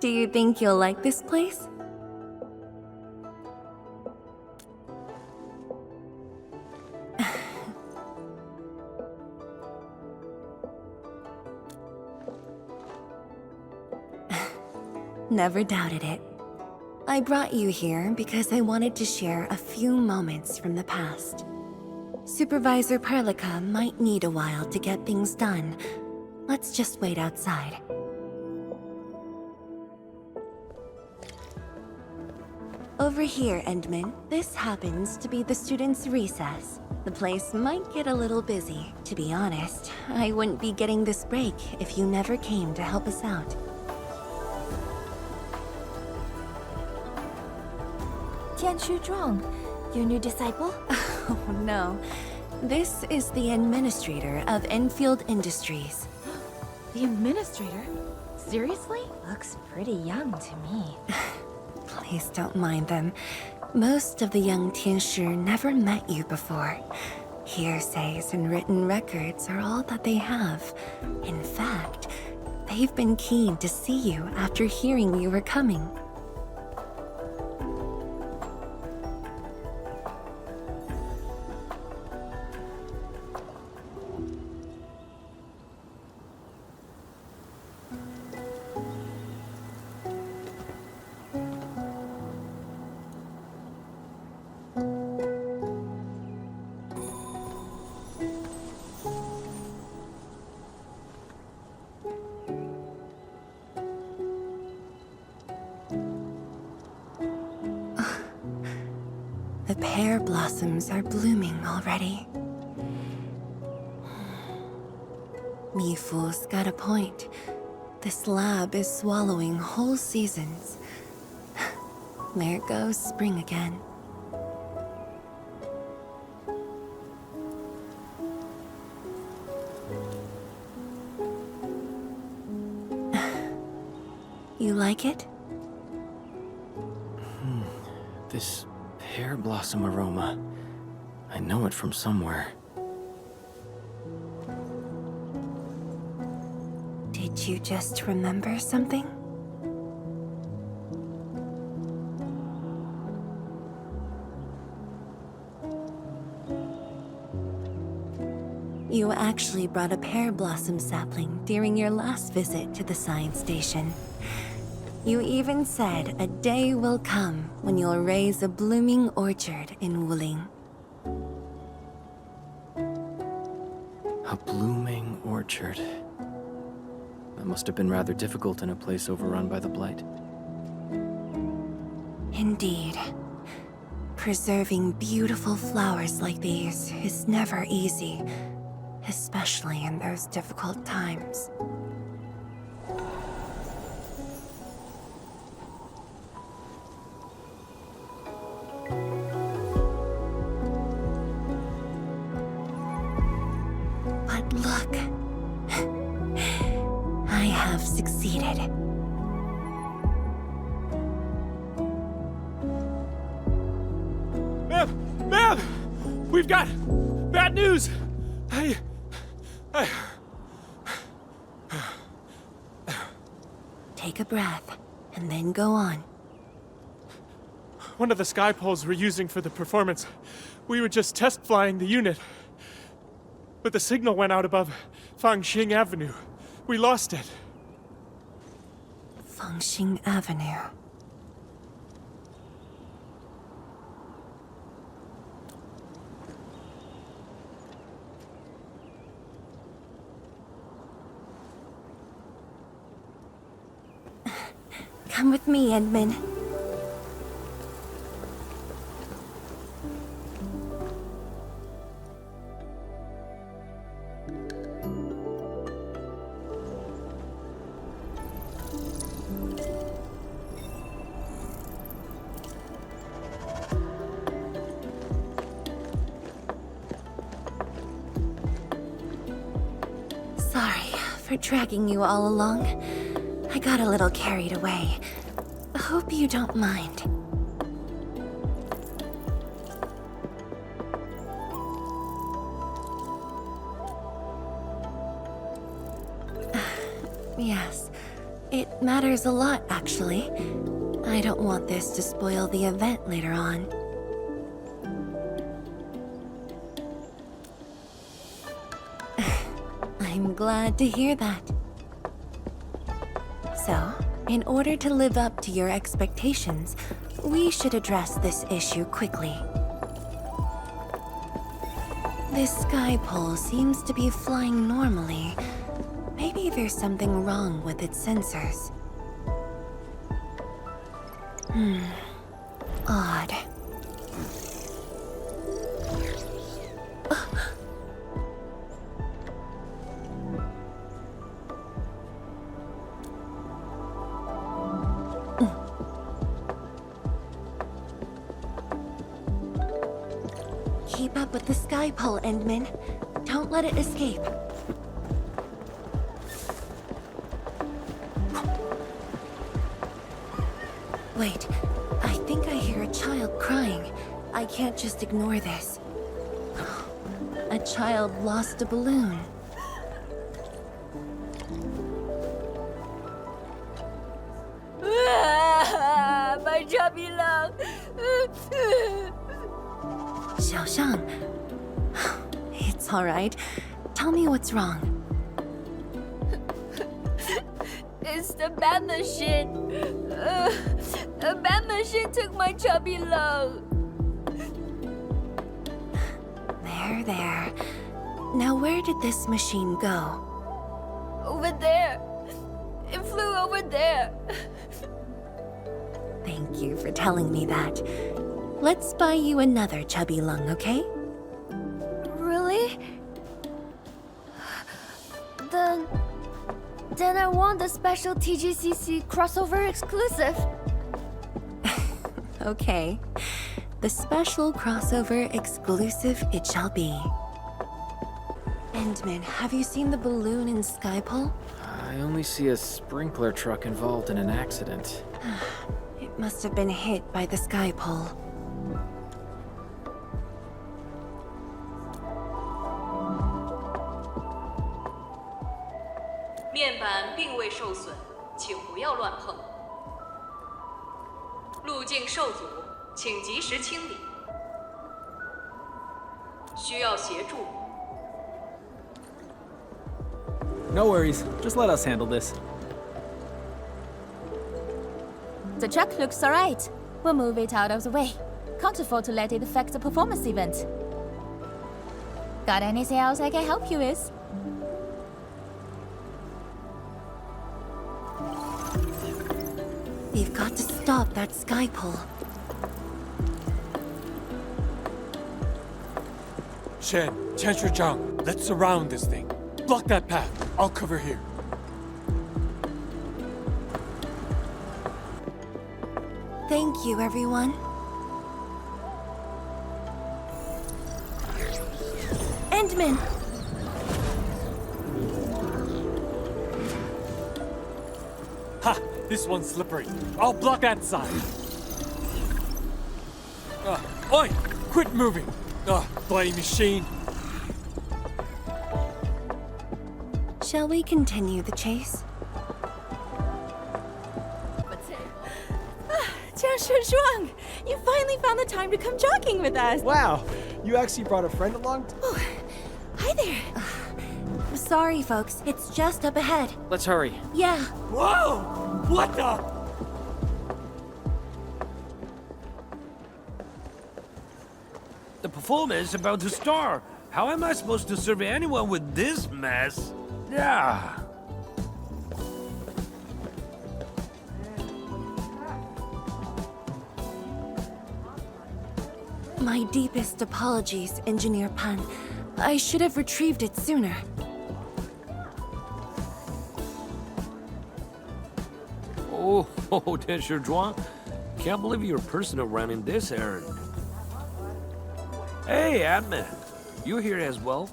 Do you think you'll like this place? Never doubted it. I brought you here because I wanted to share a few moments from the past. Supervisor Perlica might need a while to get things done. Let's just wait outside. Over here, Endman. This happens to be the students' recess. The place might get a little busy. To be honest, I wouldn't be getting this break if you never came to help us out. Tianshu Zhuang, your new disciple? Oh no. This is the administrator of Enfield Industries. The administrator? Seriously? Looks pretty young to me. Please don't mind them. Most of the young Tianshi never met you before. Hearsays and written records are all that they have. In fact, they've been keen to see you after hearing you were coming. The pear blossoms are blooming already. Mifu's got a point. This lab is swallowing whole seasons. There goes spring again. You like it? This pear blossom aroma. I know it from somewhere. Did you just remember something? You actually brought a pear blossom sapling during your last visit to the science station. You even said a day will come when you'll raise a blooming orchard in Wuling. A blooming orchard. That must have been rather difficult in a place overrun by the Blight. Indeed. Preserving beautiful flowers like these is never easy, especially in those difficult times. But look, I have succeeded. Ma'am! We've got bad news! Take a breath, and then go on. One of the sky poles we're using for the performance, we were just test flying the unit. But the signal went out above Fangxing Avenue. We lost it. Fangxing Avenue. Come with me, Endman. Sorry for dragging you all along. I got a little carried away. Hope you don't mind. Yes, it matters a lot, actually. I don't want this to spoil the event later on. I'm glad to hear that. So, in order to live up to your expectations, we should address this issue quickly. This sky pole seems to be flying normally. Maybe there's something wrong with its sensors. Odd. Keep up with the sky pole, Endman. Don't let it escape. Wait, I think I hear a child crying. I can't just ignore this. A child lost a balloon. My chubby lung. Xiaoshang. It's all right. Tell me what's wrong. It's the bad machine. The bad machine took my chubby lung. There. Now where did this machine go? Over there. It flew over there. Thank you for telling me that. Let's buy you another chubby lung, okay? Really? Then I want the special TGCC crossover exclusive. Okay. The special crossover exclusive it shall be. Endman, have you seen the balloon in Skypole? I only see a sprinkler truck involved in an accident. It must have been hit by the Skypole. 面板并未受损，请不要乱碰。路径受阻，请及时清理。需要协助。 No worries. Just let us handle this. The truck looks alright. We'll move it out of the way. Can't afford to let it affect the performance event. Got anything else I can help you with? We've got to stop that Skypole. Shen, Chancellor Zhang, let's surround this thing. Block that path. I'll cover here. Thank you, everyone. Endman! Ha! This one's slippery. I'll block that side. Oi! Quit moving! Bloody machine! Shall we continue the chase? Jiashi Zhuang, you finally found the time to come jogging with us. Wow, you actually brought a friend along? Oh, hi there. Sorry, folks. It's just up ahead. Let's hurry. Yeah. Whoa! What the? The performance is about to start. How am I supposed to survey anyone with this mess? Yeah. My deepest apologies, Engineer Pan. I should have retrieved it sooner. Oh, Chancellor Zhuang. Can't believe you're personal running this errand. Hey, admin. You here as well?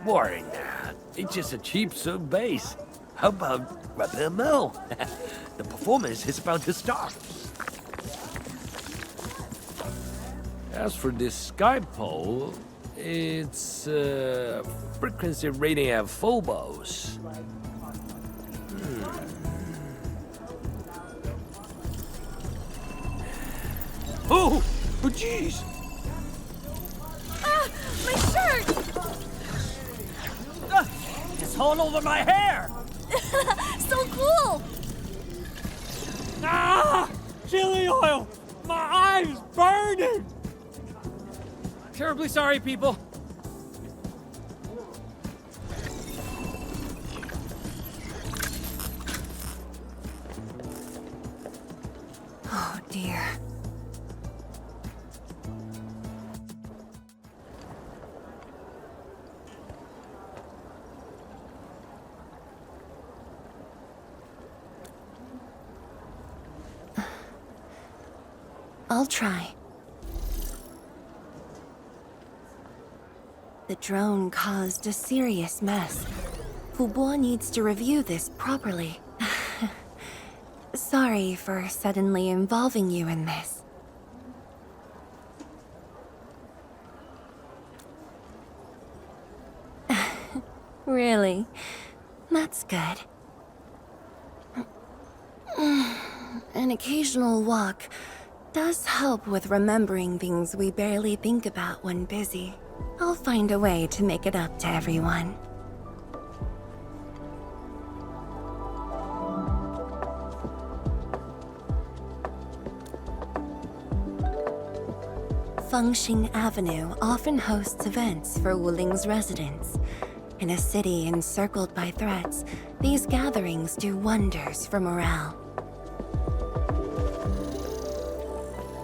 boring. It's just a cheap soup base. How about Rapper Mill? The performance is about to start. As for this sky pole, it's frequency rating at phobos. Oh, jeez! Ah, my shirt! It's all over my hair! So cool! Ah! Chili oil! My eyes burning! Terribly sorry, people. Oh dear. I'll try. The drone caused a serious mess. Fubo needs to review this properly. Sorry for suddenly involving you in this. Really? That's good. An occasional walk does help with remembering things we barely think about when busy. I'll find a way to make it up to everyone. Fengxing Avenue often hosts events for Wuling's residents. In a city encircled by threats, these gatherings do wonders for morale.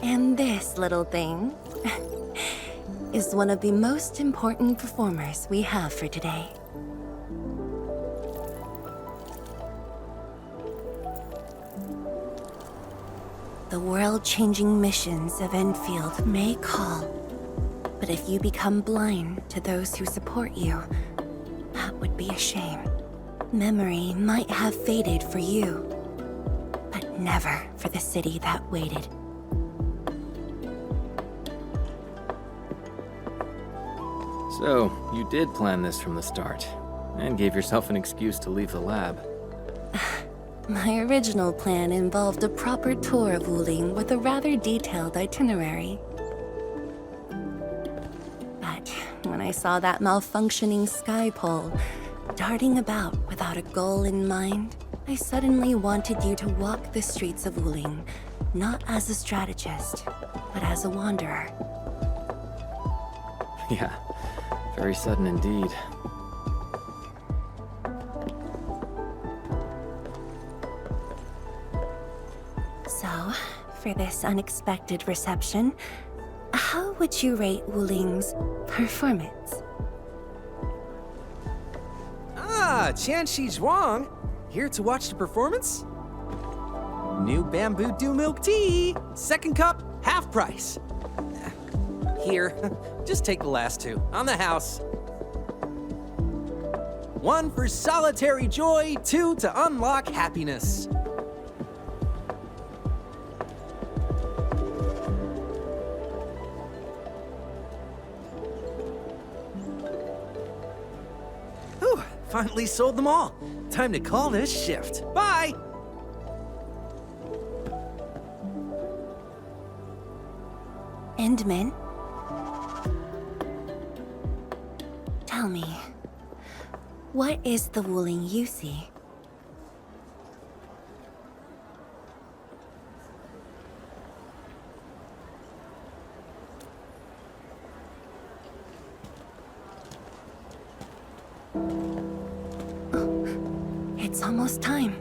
And this little thing is one of the most important performers we have for today. The world-changing missions of Endfield may call, but if you become blind to those who support you, that would be a shame. Memory might have faded for you, but never for the city that waited. So, you did plan this from the start, and gave yourself an excuse to leave the lab. My original plan involved a proper tour of Wuling with a rather detailed itinerary. But when I saw that malfunctioning sky pole, darting about without a goal in mind, I suddenly wanted you to walk the streets of Wuling, not as a strategist, but as a wanderer. Yeah, very sudden indeed. So, for this unexpected reception, how would you rate Wuling's performance? Ah, Qianxi Zhuang! Here to watch the performance? New bamboo dew milk tea! Second cup, half price. Here, just take the last two, on the house. One for solitary joy, two to unlock happiness. Whew, finally sold them all. Time to call this shift. Bye! Endman? Tell me, what is the Wuling you see? It's almost time.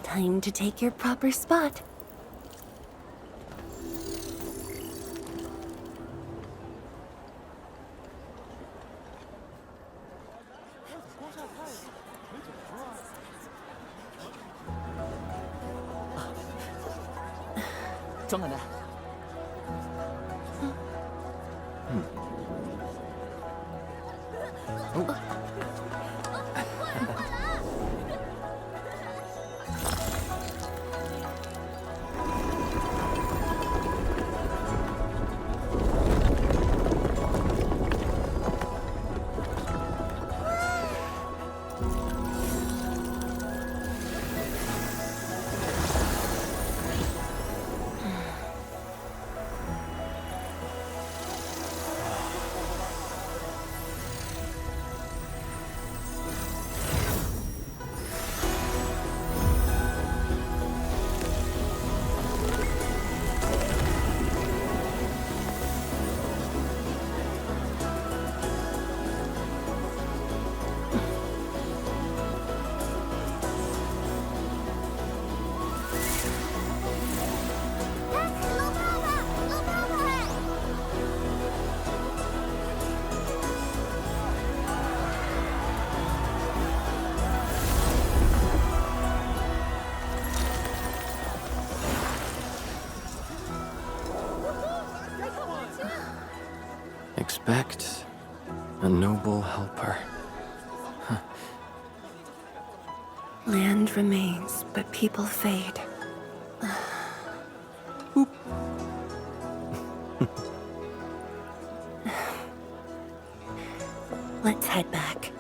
Time to take your proper spot. 装奶奶。 Expect a noble helper. Land remains, but people fade. Let's head back.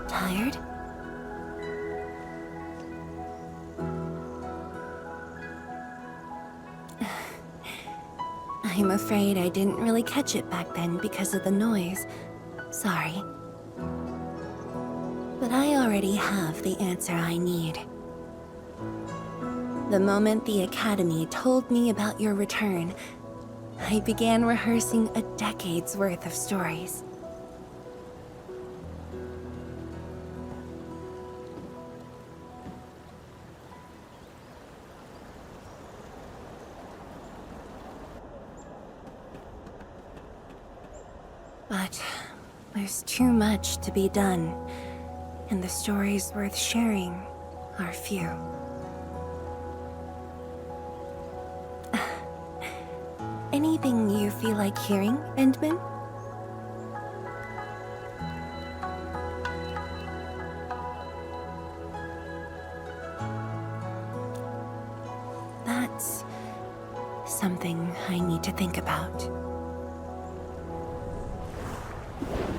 Tired? I'm afraid I didn't really catch it back then because of the noise. Sorry. But I already have the answer I need. The moment the Academy told me about your return, I began rehearsing a decade's worth of stories. But there's too much to be done, and the stories worth sharing are few. Anything you feel like hearing, Endman? That's something I need to think about.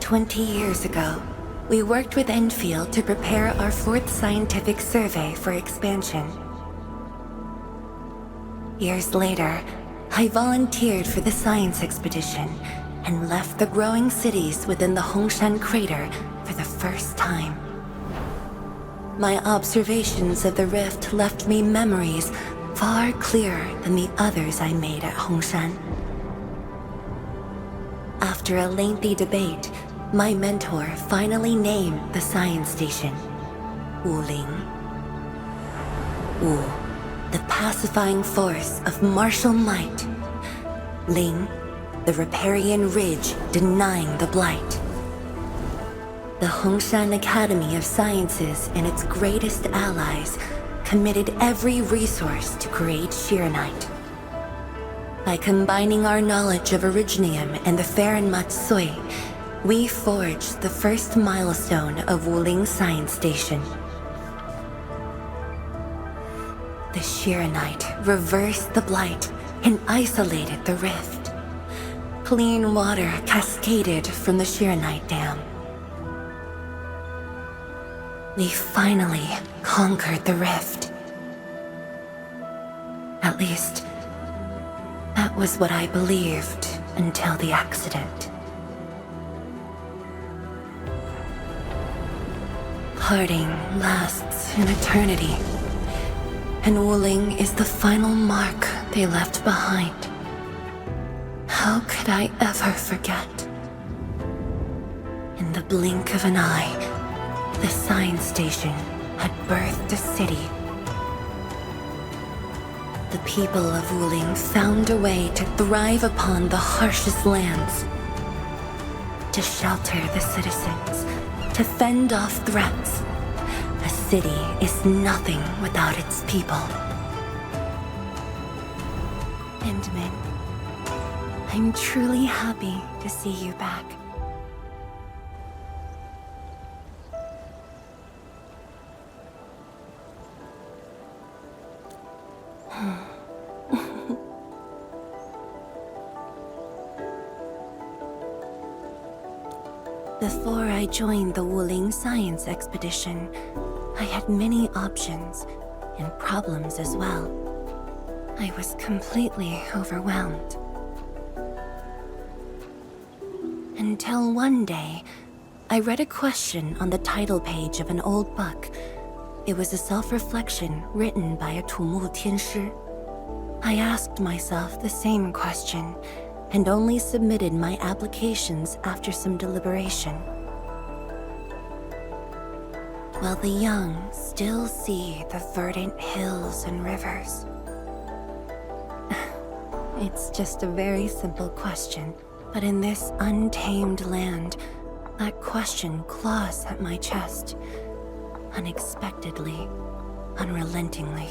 20 years ago, we worked with Endfield to prepare our 4th scientific survey for expansion. Years later, I volunteered for the science expedition and left the growing cities within the Hongshan crater for the first time. My observations of the rift left me memories far clearer than the others I made at Hongshan. After a lengthy debate, my mentor finally named the science station Wuling. Wu, the pacifying force of martial might. Ling, the riparian ridge denying the blight. The Hongshan Academy of Sciences and its greatest allies committed every resource to create Shiranite. By combining our knowledge of Originium and the Farron Matsui, we forged the first milestone of Wuling Science Station. The Shiranite reversed the blight and isolated the rift, clean water cascaded from the Arknight Dam. We finally conquered the rift. At least, that was what I believed until the accident. Parting lasts an eternity, and Wuling is the final mark they left behind. How could I ever forget? In the blink of an eye, the science station had birthed a city. The people of Wuling found a way to thrive upon the harshest lands, to shelter the citizens, to fend off threats. A city is nothing without its people. Endman, I'm truly happy to see you back. Before I joined the Wuling science expedition, I had many options and problems as well. I was completely overwhelmed. Until one day, I read a question on the title page of an old book. It was a self-reflection written by a Tumu Tianshi. I asked myself the same question, and only submitted my applications after some deliberation. While the young still see the verdant hills and rivers. It's just a very simple question, but in this untamed land, that question claws at my chest, unexpectedly, unrelentingly.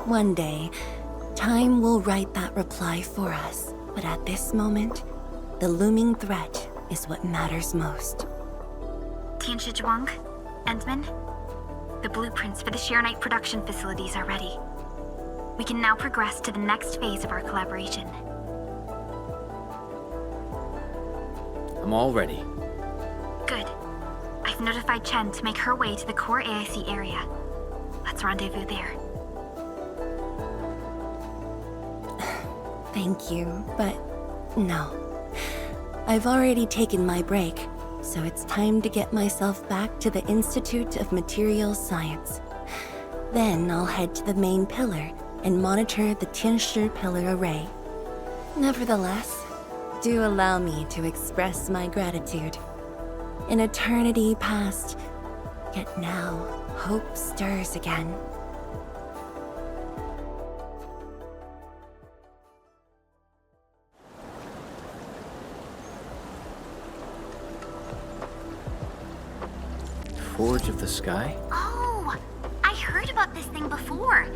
One day, time will write that reply for us. But at this moment, the looming threat is what matters most. Tianshi Zhuang, Endman, the blueprints for the Arknight production facilities are ready. We can now progress to the next phase of our collaboration. I'm all ready. Good. I've notified Chen to make her way to the core AIC area. Let's rendezvous there. Thank you, but no. I've already taken my break, so it's time to get myself back to the Institute of Materials Science. Then I'll head to the main pillar and monitor the Tianshi pillar array. Nevertheless, do allow me to express my gratitude. An eternity past, yet now hope stirs again. Forge of the Sky? Oh, I heard about this thing before.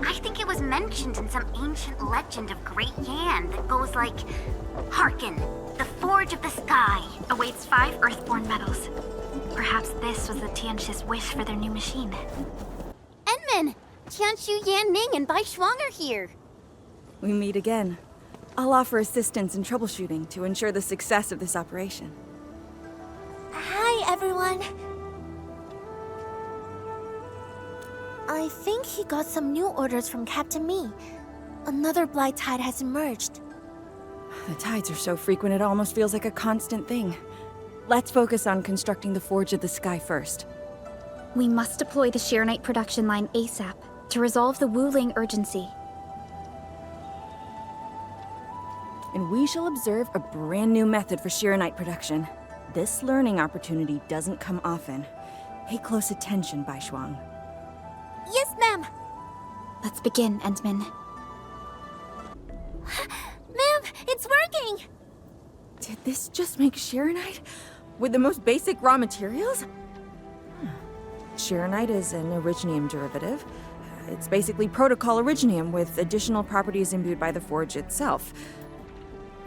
I think it was mentioned in some ancient legend of Great Yan that goes like, "Hearken, the Forge of the Sky awaits 5 Earthborn metals. Perhaps this was the Tianshi's wish for their new machine. Enman, Tianshu Yanning and Bai Shuang are here. We meet again. I'll offer assistance in troubleshooting to ensure the success of this operation. Hi, everyone. I think he got some new orders from Captain Mi. Another blight tide has emerged. The tides are so frequent it almost feels like a constant thing. Let's focus on constructing the Forge of the Sky first. We must deploy the Arknight production line ASAP to resolve the Wuling urgency. And we shall observe a brand new method for Arknight production. This learning opportunity doesn't come often. Pay close attention, Bai Shuang. Yes, ma'am. Let's begin, Endman. Ma'am, it's working! Did this just make Arknight? With the most basic raw materials? Arknight is an originium derivative. It's basically protocol originium with additional properties imbued by the forge itself.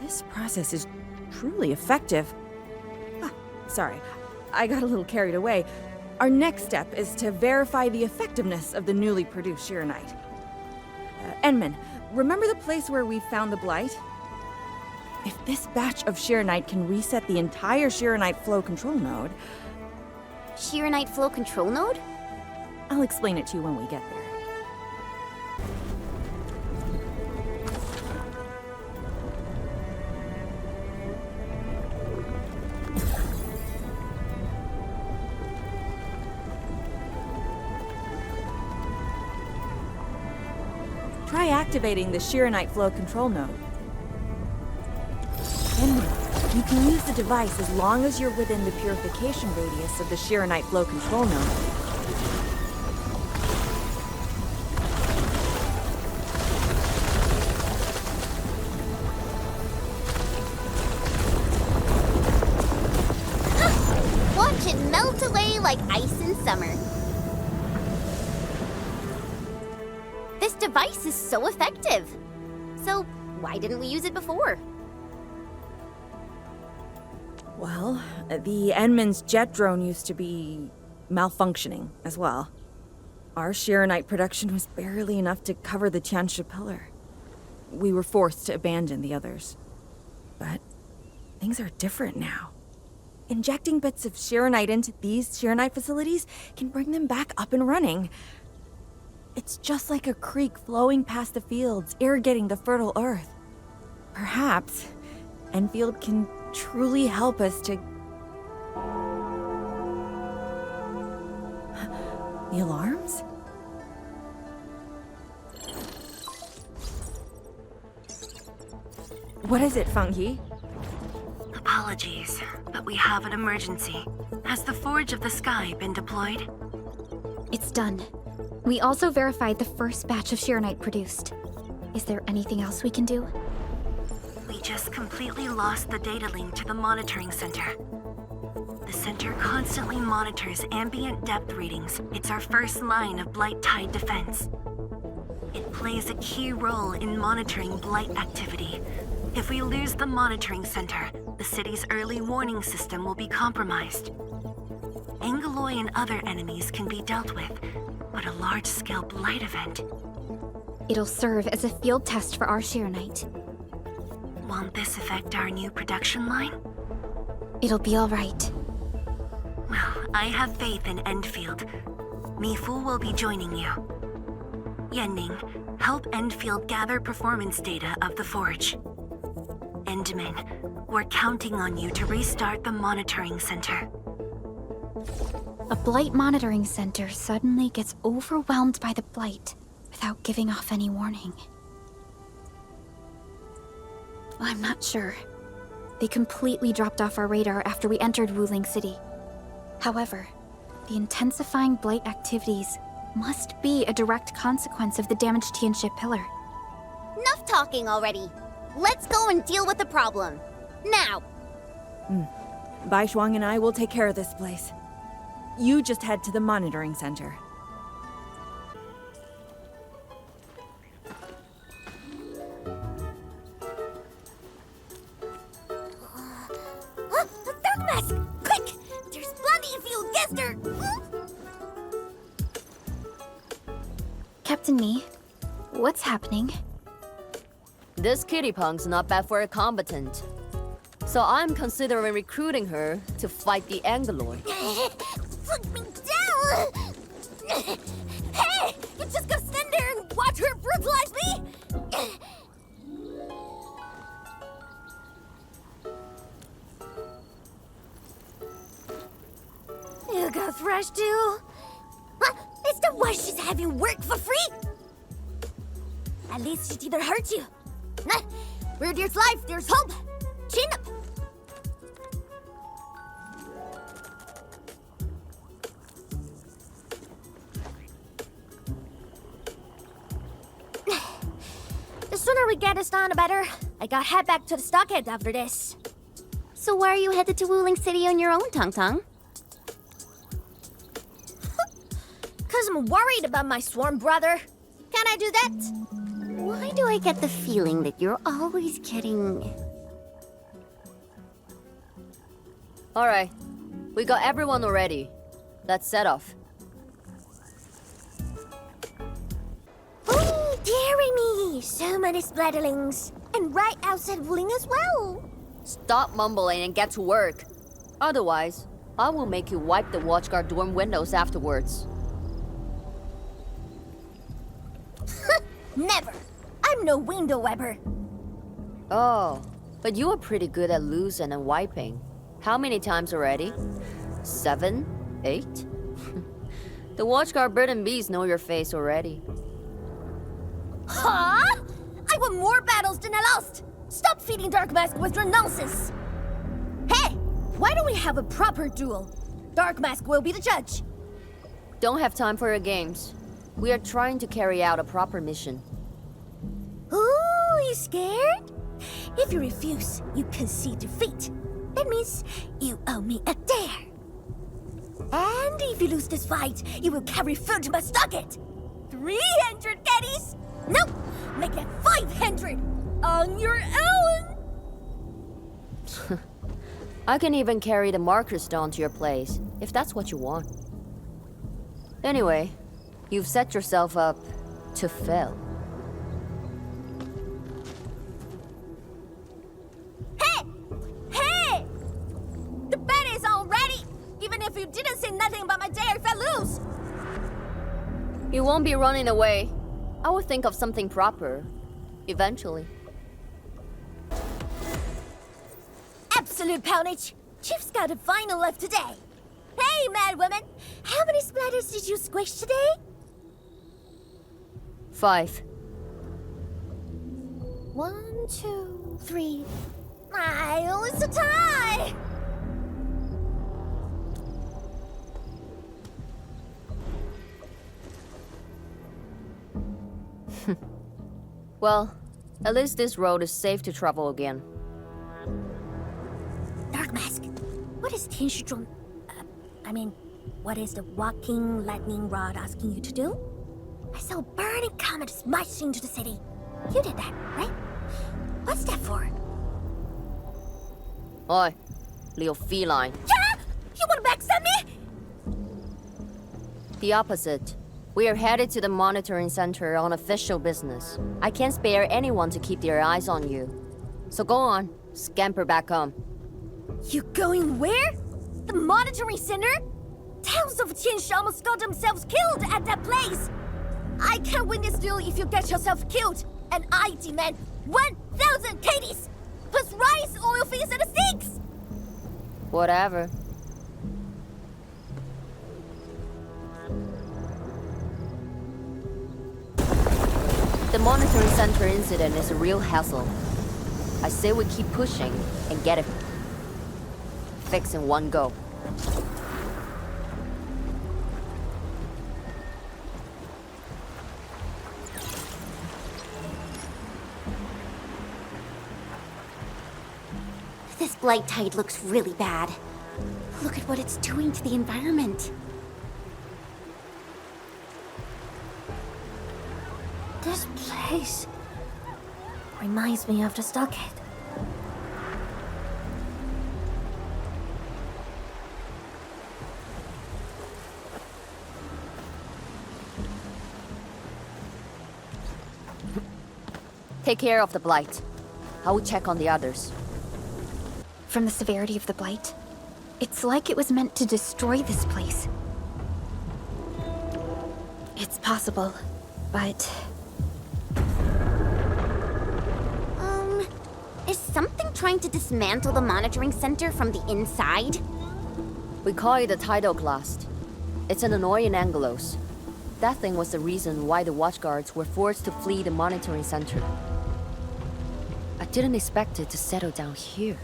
This process is truly effective. Sorry, I got a little carried away. Our next step is to verify the effectiveness of the newly produced Shiranite. Enman, remember the place where we found the Blight? If this batch of Shiranite can reset the entire Shiranite flow control node... Shiranite flow control node? I'll explain it to you when we get there. Try activating the Shiranite flow control node. Enman, you can use the device as long as you're within the purification radius of the Shiranite flow control node. Watch it melt away like ice in summer. This device is so effective. So, why didn't we use it before? Well, the Enman's jet drone used to be malfunctioning as well. Our Shiranite production was barely enough to cover the Tianshi pillar. We were forced to abandon the others. But things are different now. Injecting bits of Shiranite into these Shiranite facilities can bring them back up and running. It's just like a creek flowing past the fields, irrigating the fertile earth. Perhaps Endfield can truly help us to... The alarms? What is it, Fengyi? Apologies, but we have an emergency. Has the Forge of the Sky been deployed? It's done. We also verified the first batch of Shiranite produced. Is there anything else we can do? We just completely lost the data link to the monitoring center. The center constantly monitors ambient depth readings. It's our first line of Blight Tide defense. It plays a key role in monitoring Blight activity. If we lose the monitoring center, the city's early warning system will be compromised. Angoloi and other enemies can be dealt with, but a large-scale Blight event... It'll serve as a field test for our Shiranite. Won't this affect our new production line? It'll be all right. Well, I have faith in Endfield. Mifu will be joining you. Yenning, help Endfield gather performance data of the Forge. Endman, we're counting on you to restart the monitoring center. A Blight monitoring center suddenly gets overwhelmed by the Blight without giving off any warning. I'm not sure. They completely dropped off our radar after we entered Wuling City. However, the intensifying Blight activities must be a direct consequence of the damaged Tianshi pillar. Enough talking already. Let's go and deal with the problem. Now! Bai Shuang and I will take care of this place. You just head to the monitoring center. Dark Mask! Quick! There's bloody if you guessed her! Captain Me, what's happening? This kitty punk's not bad for a combatant. So I'm considering recruiting her to fight the Angoloi. Put me down! Hey! You just gonna stand there and watch her brutalize me? You got thrashed too? Huh? Is that why she's having work for free? At least she didn't hurt you. Nah, where there's life, there's hope. Chin up. The sooner we get this done, the better. I gotta head back to the stockade after this. So why are you headed to Wuling City on your own, Tong Tong? Cause I'm worried about my swarm brother. Can I do that? Why do I get the feeling that you're always getting... Alright, we got everyone already. Let's set off. Oh, dearie me! So many splatterlings. And right outside Wuling as well. Stop mumbling and get to work. Otherwise, I will make you wipe the watchguard dorm windows afterwards. Never! I'm no window wiper. Oh, but you are pretty good at losing and wiping. How many times already? 7? 8? The watchguard bird and bees know your face already. Huh? I won more battles than I lost! Stop feeding Dark Mask with your nonsense! Hey! Why don't we have a proper duel? Dark Mask will be the judge. Don't have time for your games. We are trying to carry out a proper mission. Ooh, you scared? If you refuse, you concede defeat. That means you owe me a dare. And if you lose this fight, you will carry food to my stocket. 300 caddies? No! Make it 500! On your own! I can even carry the marker stone to your place, if that's what you want. Anyway, you've set yourself up to fail. Hey! Hey! The bet is all ready! Even if you didn't say nothing about my dare if I lose! You won't be running away. I will think of something proper. Eventually. Absolute poundage! Chief's got a final left today. Hey, mad woman! How many splatters did you squish today? 5. 1, 2, 3. Oh, it's a tie! Well, at least this road is safe to travel again. Dark Mask, what is Tianshizhuang... what is the walking lightning rod asking you to do? I saw a burning comet smash into the city. You did that, right? What's that for? Oi, little feline. Yeah? You wanna backstab me? The opposite. We are headed to the monitoring center on official business. I can't spare anyone to keep their eyes on you. So go on, scamper back home. You going where? The monitoring center? Thousands of Tianshi almost got themselves killed at that place! I can't win this duel if you get yourself killed, and I demand 1,000 caddies! Plus rice, oil fees, and sticks! Whatever. The monitoring center incident is a real hassle. I say we keep pushing and get it fixed in one go. This blight tide looks really bad. Look at what it's doing to the environment. This place reminds me of the stockade. Take care of the blight. I will check on the others. From the severity of the blight, it's like it was meant to destroy this place. It's possible, but... Is something trying to dismantle the monitoring center from the inside? We call it a tidal blast. It's an annoying Angelos. That thing was the reason why the watchguards were forced to flee the monitoring center. I didn't expect it to settle down here.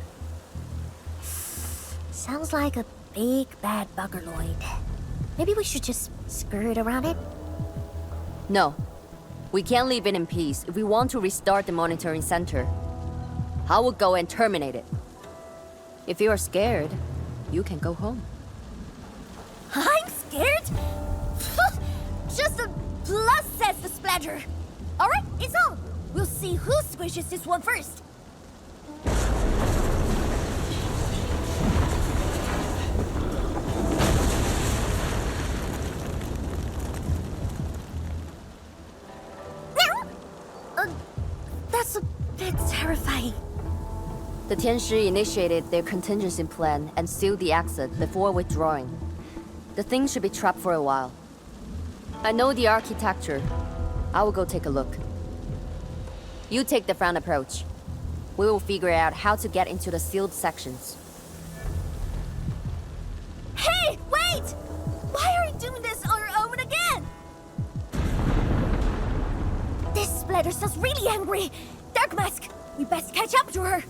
Sounds like a big bad buggerloid. Maybe we should just skirt around it? No. We can't leave it in peace if we want to restart the monitoring center. I will go and terminate it. If you are scared, you can go home. I'm scared? Just a plus, says the splatter. Alright, it's on. We'll see who squishes this one first. The Tianshi initiated their contingency plan and sealed the exit before withdrawing. The thing should be trapped for a while. I know the architecture. I will go take a look. You take the front approach. We will figure out how to get into the sealed sections. Hey, wait! Why are you doing this on your own again? This splatter sounds really angry. Dark Mask, we best catch up to her.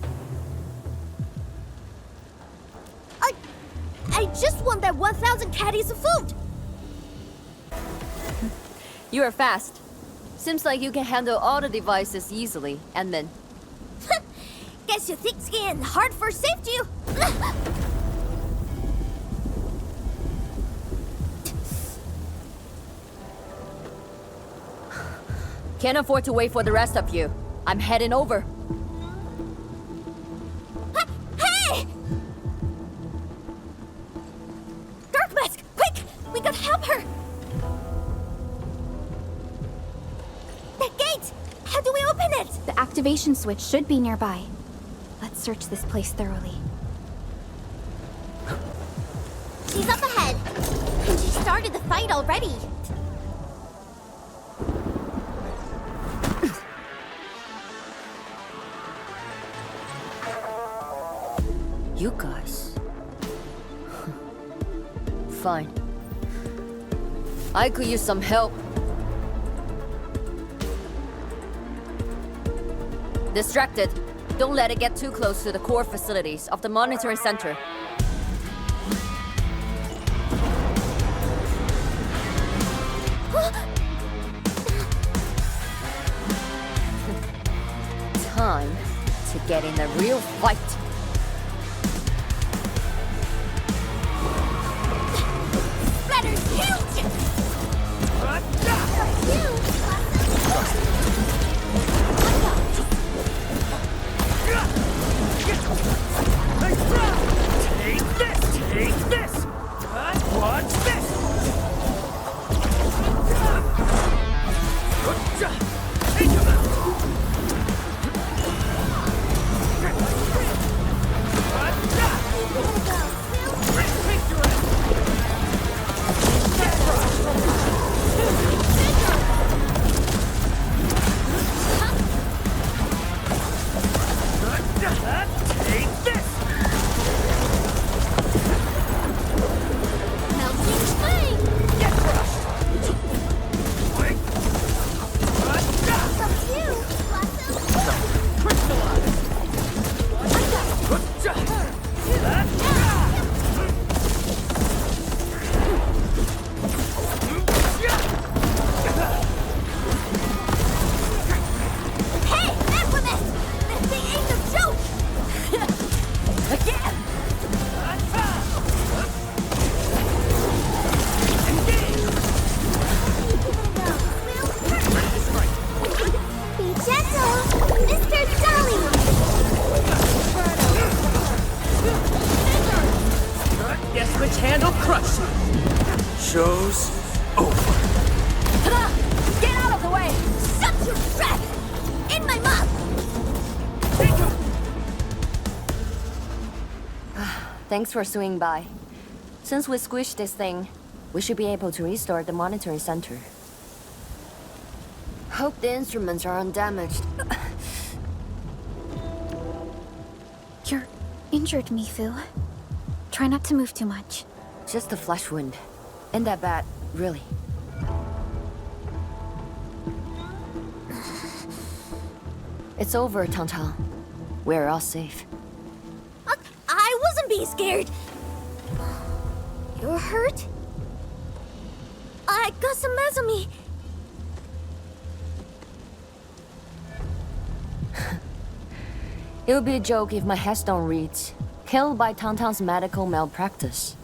I just want that 1,000 caddies of food. You are fast. Seems like you can handle all the devices easily, and then... Guess you thick skin, hard for safety. Can't afford to wait for the rest of you. I'm heading over. Hey! Dark Mask, quick! We gotta help her! The gate! How do we open it? The activation switch should be nearby. Let's search this place thoroughly. She's up ahead. And she started the fight already. You guys... Fine. I could use some help. Distracted. Don't let it get too close to the core facilities of the monitoring center. Time to get in a real fight. Splatter's huge! Take this! Take this! Watch this! Take this! Melting flame! Get crushed! From you! Hey, Aquaman! This thing ain't no joke! Again! Be gentle, Mr. Jolly! Guess which hand'll crush you. Show's over. Get out of the way! Shut your trap! In my mouth! Thanks for swinging by. Since we squished this thing, we should be able to restart the monitoring center. Hope the instruments are undamaged. You're injured, Mifu. Try not to move too much. Just a flesh wound. Ain't that bad, really. It's over, Tantan. We're all safe. I wasn't being scared. You're hurt? I got some meds on me. It would be a joke if my headstone reads, "Killed by Tantan's medical malpractice."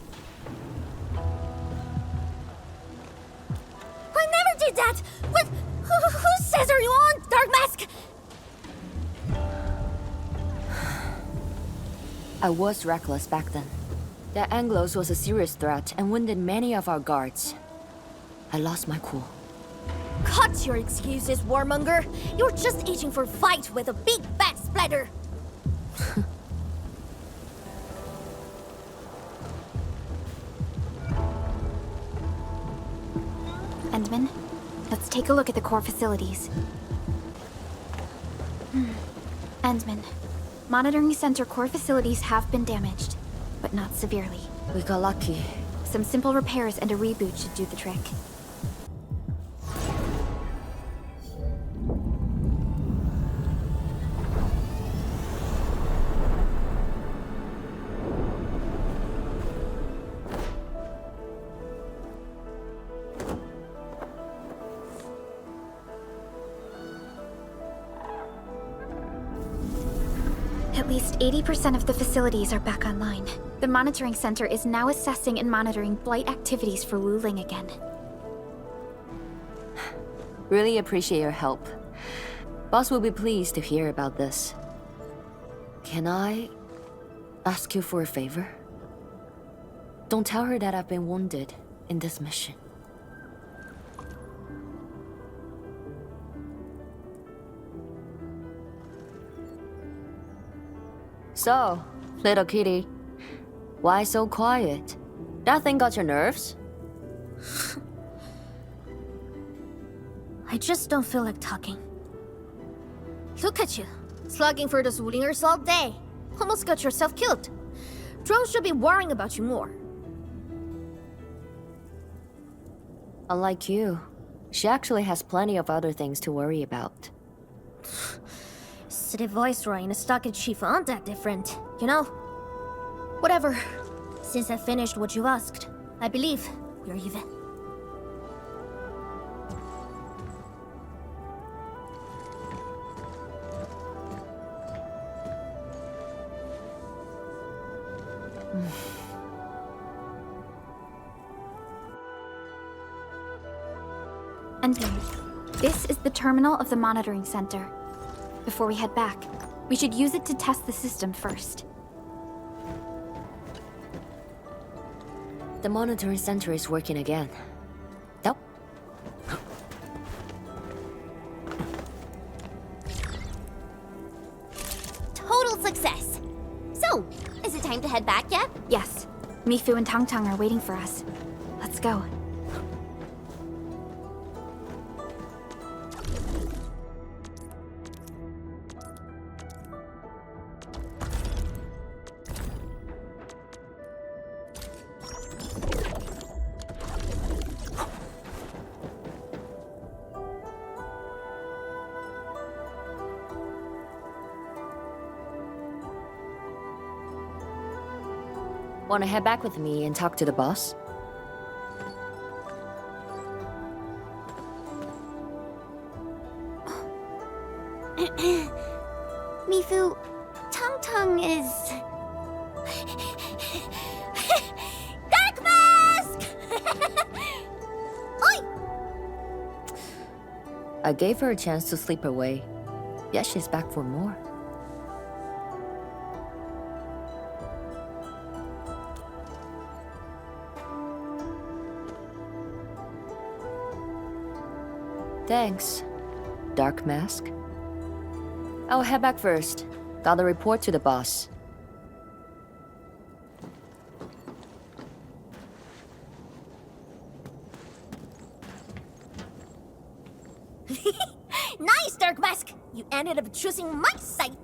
I never did that! What? Who says are you on, Dark Mask? I was reckless back then. That Anglos was a serious threat and wounded many of our guards. I lost my cool. Cut your excuses, warmonger. You're just itching for a fight with a big bad splatter. Endman, let's take a look at the core facilities. Endman, monitoring center core facilities have been damaged, but not severely. We got lucky. Some simple repairs and a reboot should do the trick. At least 80% of the facilities are back online. The monitoring center is now assessing and monitoring blight activities for Wuling again. Really appreciate your help. Boss will be pleased to hear about this. Can I ask you for a favor? Don't tell her that I've been wounded in this mission. So, little kitty, why so quiet? That thing got your nerves? I just don't feel like talking. Look at you, slugging for those Wulingers all day. Almost got yourself killed. Drones should be worrying about you more. Unlike you, she actually has plenty of other things to worry about. City Viceroy and a stockade chief aren't that different, you know? Whatever. Since I finished what you asked, I believe we're even. Endman, this is the terminal of the monitoring center. Before we head back, we should use it to test the system first. The monitoring center is working again. Nope. Total success! So, is it time to head back yet? Yes. Mifu and Tang Tang are waiting for us. Let's go. Wanna head back with me and talk to the boss? Mifu, Tang Tang is... Dark Mask! Oi! I gave her a chance to sleep away. Yet she's back for more. Thanks, Dark Mask. I'll head back first. Gotta report to the boss. Nice, Dark Mask! You ended up choosing my side!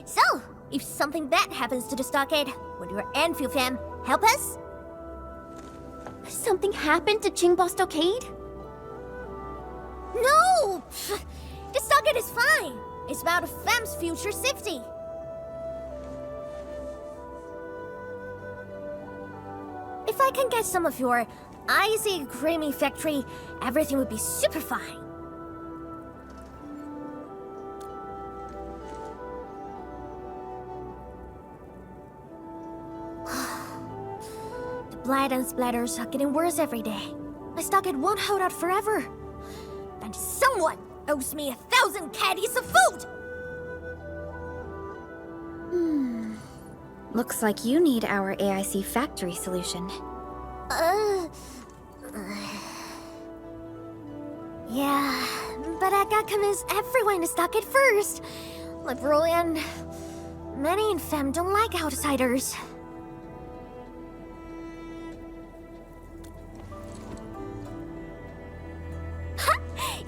So, if something bad happens to the stockade, would your Endfield fam help us? Something happened to Qingbo Stockade? No! The stockade is fine! It's about a fam's future safety. If I can get some of your icy, creamy factory, everything would be super fine. The blight and splatters are getting worse every day. My stockade won't hold out forever. And someone owes me 1,000 caddies of food! Looks like you need our AIC factory solution. Yeah, but I gotta convince everyone to stock it first. Like Broly and Many in Fem don't like outsiders.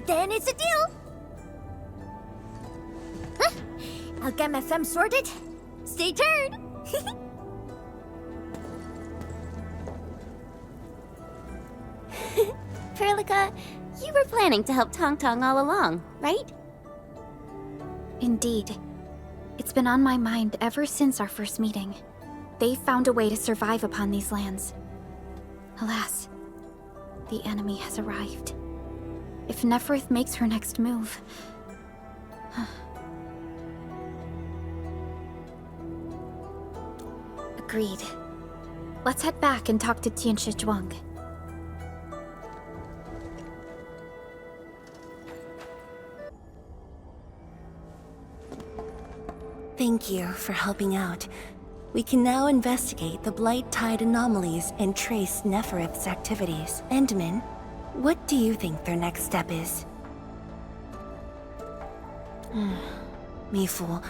Then it's a deal! Huh? I'll get my Fem sorted. Stay tuned! Perlica, you were planning to help Tong Tong all along, right? Indeed. It's been on my mind ever since our first meeting. They found a way to survive upon these lands. Alas, the enemy has arrived. If Neferith makes her next move... Agreed. Let's head back and talk to Tianshi Zhuang. Thank you for helping out. We can now investigate the Blight Tide anomalies and trace Neferith's activities. Endman, what do you think their next step is? Mifu,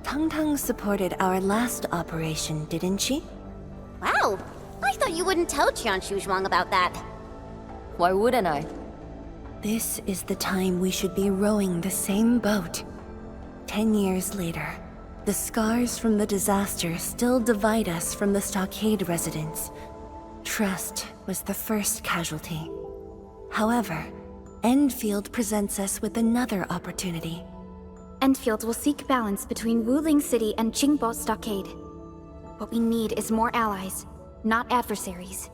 Tong Tong supported our last operation, didn't she? Wow, I thought you wouldn't tell Qianshu Zhuang about that. Why wouldn't I? This is the time we should be rowing the same boat. 10 years later, the scars from the disaster still divide us from the stockade residents. Trust was the first casualty. However, Endfield presents us with another opportunity. Endfield will seek balance between Wuling City and Qingbo Stockade. What we need is more allies, not adversaries.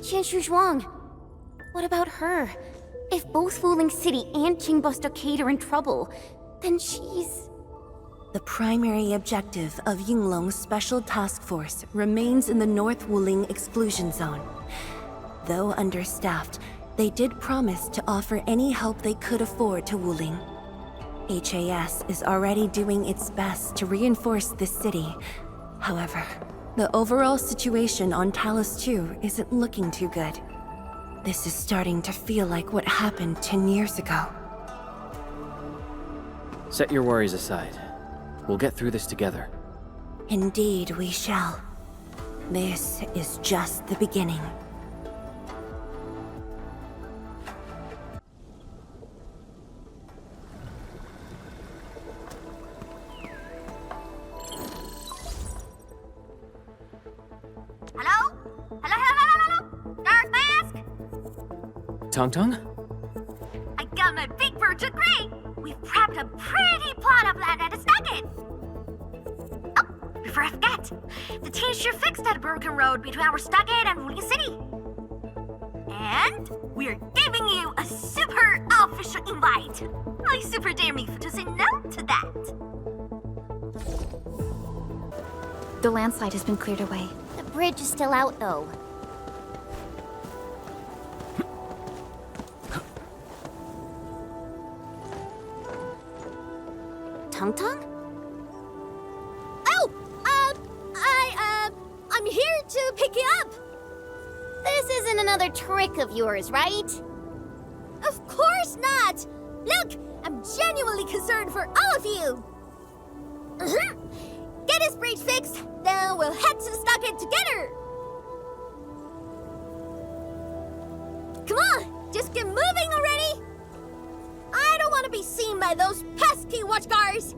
Qianshu Zhuang, what about her? If both Wuling City and Qingbo Stockade are in trouble, then she's... The primary objective of Yinglong's Special Task Force remains in the North Wuling Exclusion Zone. Though understaffed, they did promise to offer any help they could afford to Wuling. HAS is already doing its best to reinforce this city. However, the overall situation on Talus 2 isn't looking too good. This is starting to feel like what happened 10 years ago. Set your worries aside. We'll get through this together. Indeed, we shall. This is just the beginning. Hello? Hello? Dark Mask? Tong Tong? I got my big bird to agree! We've prepped a pretty plot of land at a stockade! Oh, before I forget, the team sure fixed that broken road between our stockade and Wuling City. And we're giving you a super official invite. I super dare me to say no to that. The landslide has been cleared away. The bridge is still out, though. Tong Tong? Oh! I'm here to pick you up! This isn't another trick of yours, right? Of course not! Look, I'm genuinely concerned for all of you! Get this bridge fixed, then we'll head to the stockade together! Come on, just get moving already! I don't want to be seen by those pesky watchguards!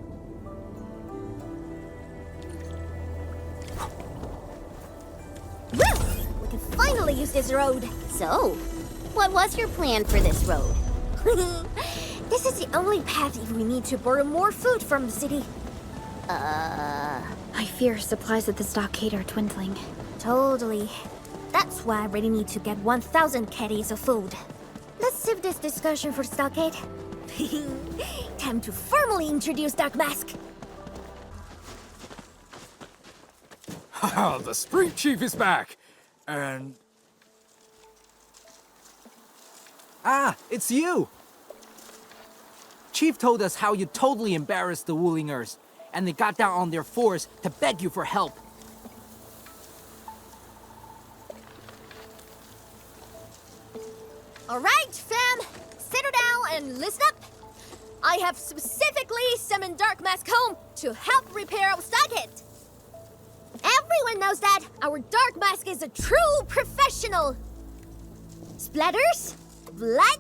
Woo! We can finally use this road! So, what was your plan for this road? This is the only path if we need to borrow more food from the city. I fear supplies at the stockade are dwindling. Totally. That's why I really need to get 1,000 caddies of food. Let's save this discussion for stockade. Time to formally introduce Dark Mask. Haha, the Spring Chief is back! And... Ah, it's you! Chief told us how you totally embarrassed the Wulingers, and they got down on their fours to beg you for help. Alright, fam! Settle down and listen up! I have specifically summoned Dark Mask home to help repair our stockade. Everyone knows that our Dark Mask is a true professional. Splatters? Blood?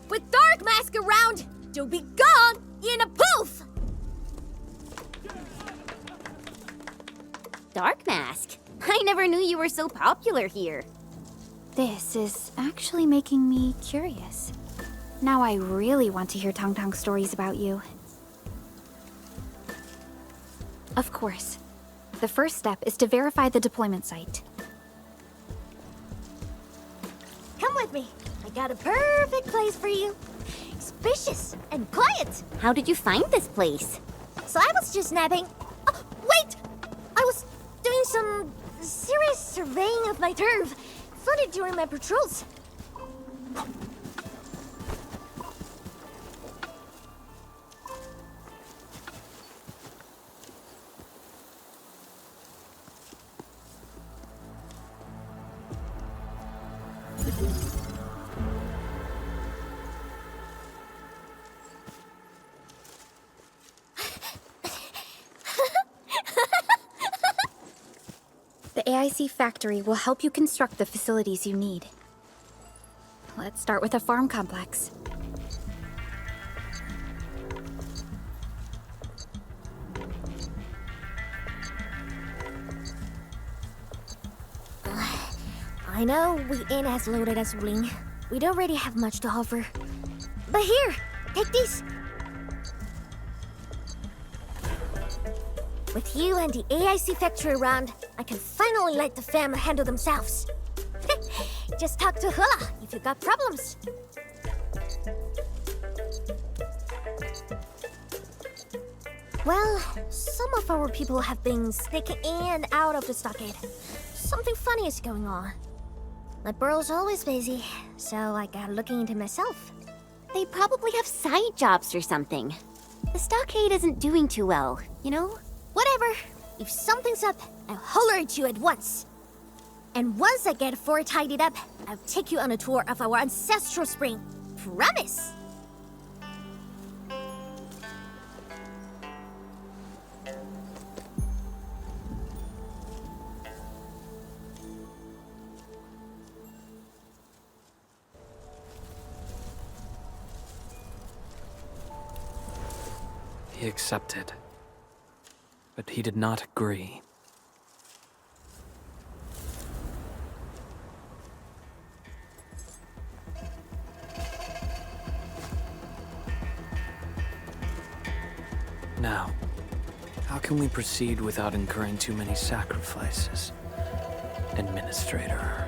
With Dark Mask around, you'll be gone in a poof! Dark Mask? I never knew you were so popular here. This is actually making me curious. Now I really want to hear Tong Tong's stories about you. Of course. The first step is to verify the deployment site. Come with me. I got a perfect place for you. Spacious and quiet. How did you find this place? So I was just napping. Oh, wait! I was doing some serious surveying of my turf. Found it during my patrols. The AIC factory will help you construct the facilities you need. Let's start with a farm complex. I know we ain't as loaded as Wuling. We don't really have much to offer. But here, take these. With you and the AIC factory around, I can finally let the fam handle themselves. Just talk to Hula if you got problems. Well, some of our people have been sneaking in and out of the stockade. Something funny is going on. My burrow's always busy, so I got looking into myself. They probably have side jobs or something. The stockade isn't doing too well, you know? Whatever. If something's up, I'll holler at you at once. And once I get fort tidied up, I'll take you on a tour of our ancestral spring. Promise! He accepted. But he did not agree. Now, how can we proceed without incurring too many sacrifices? Administrator.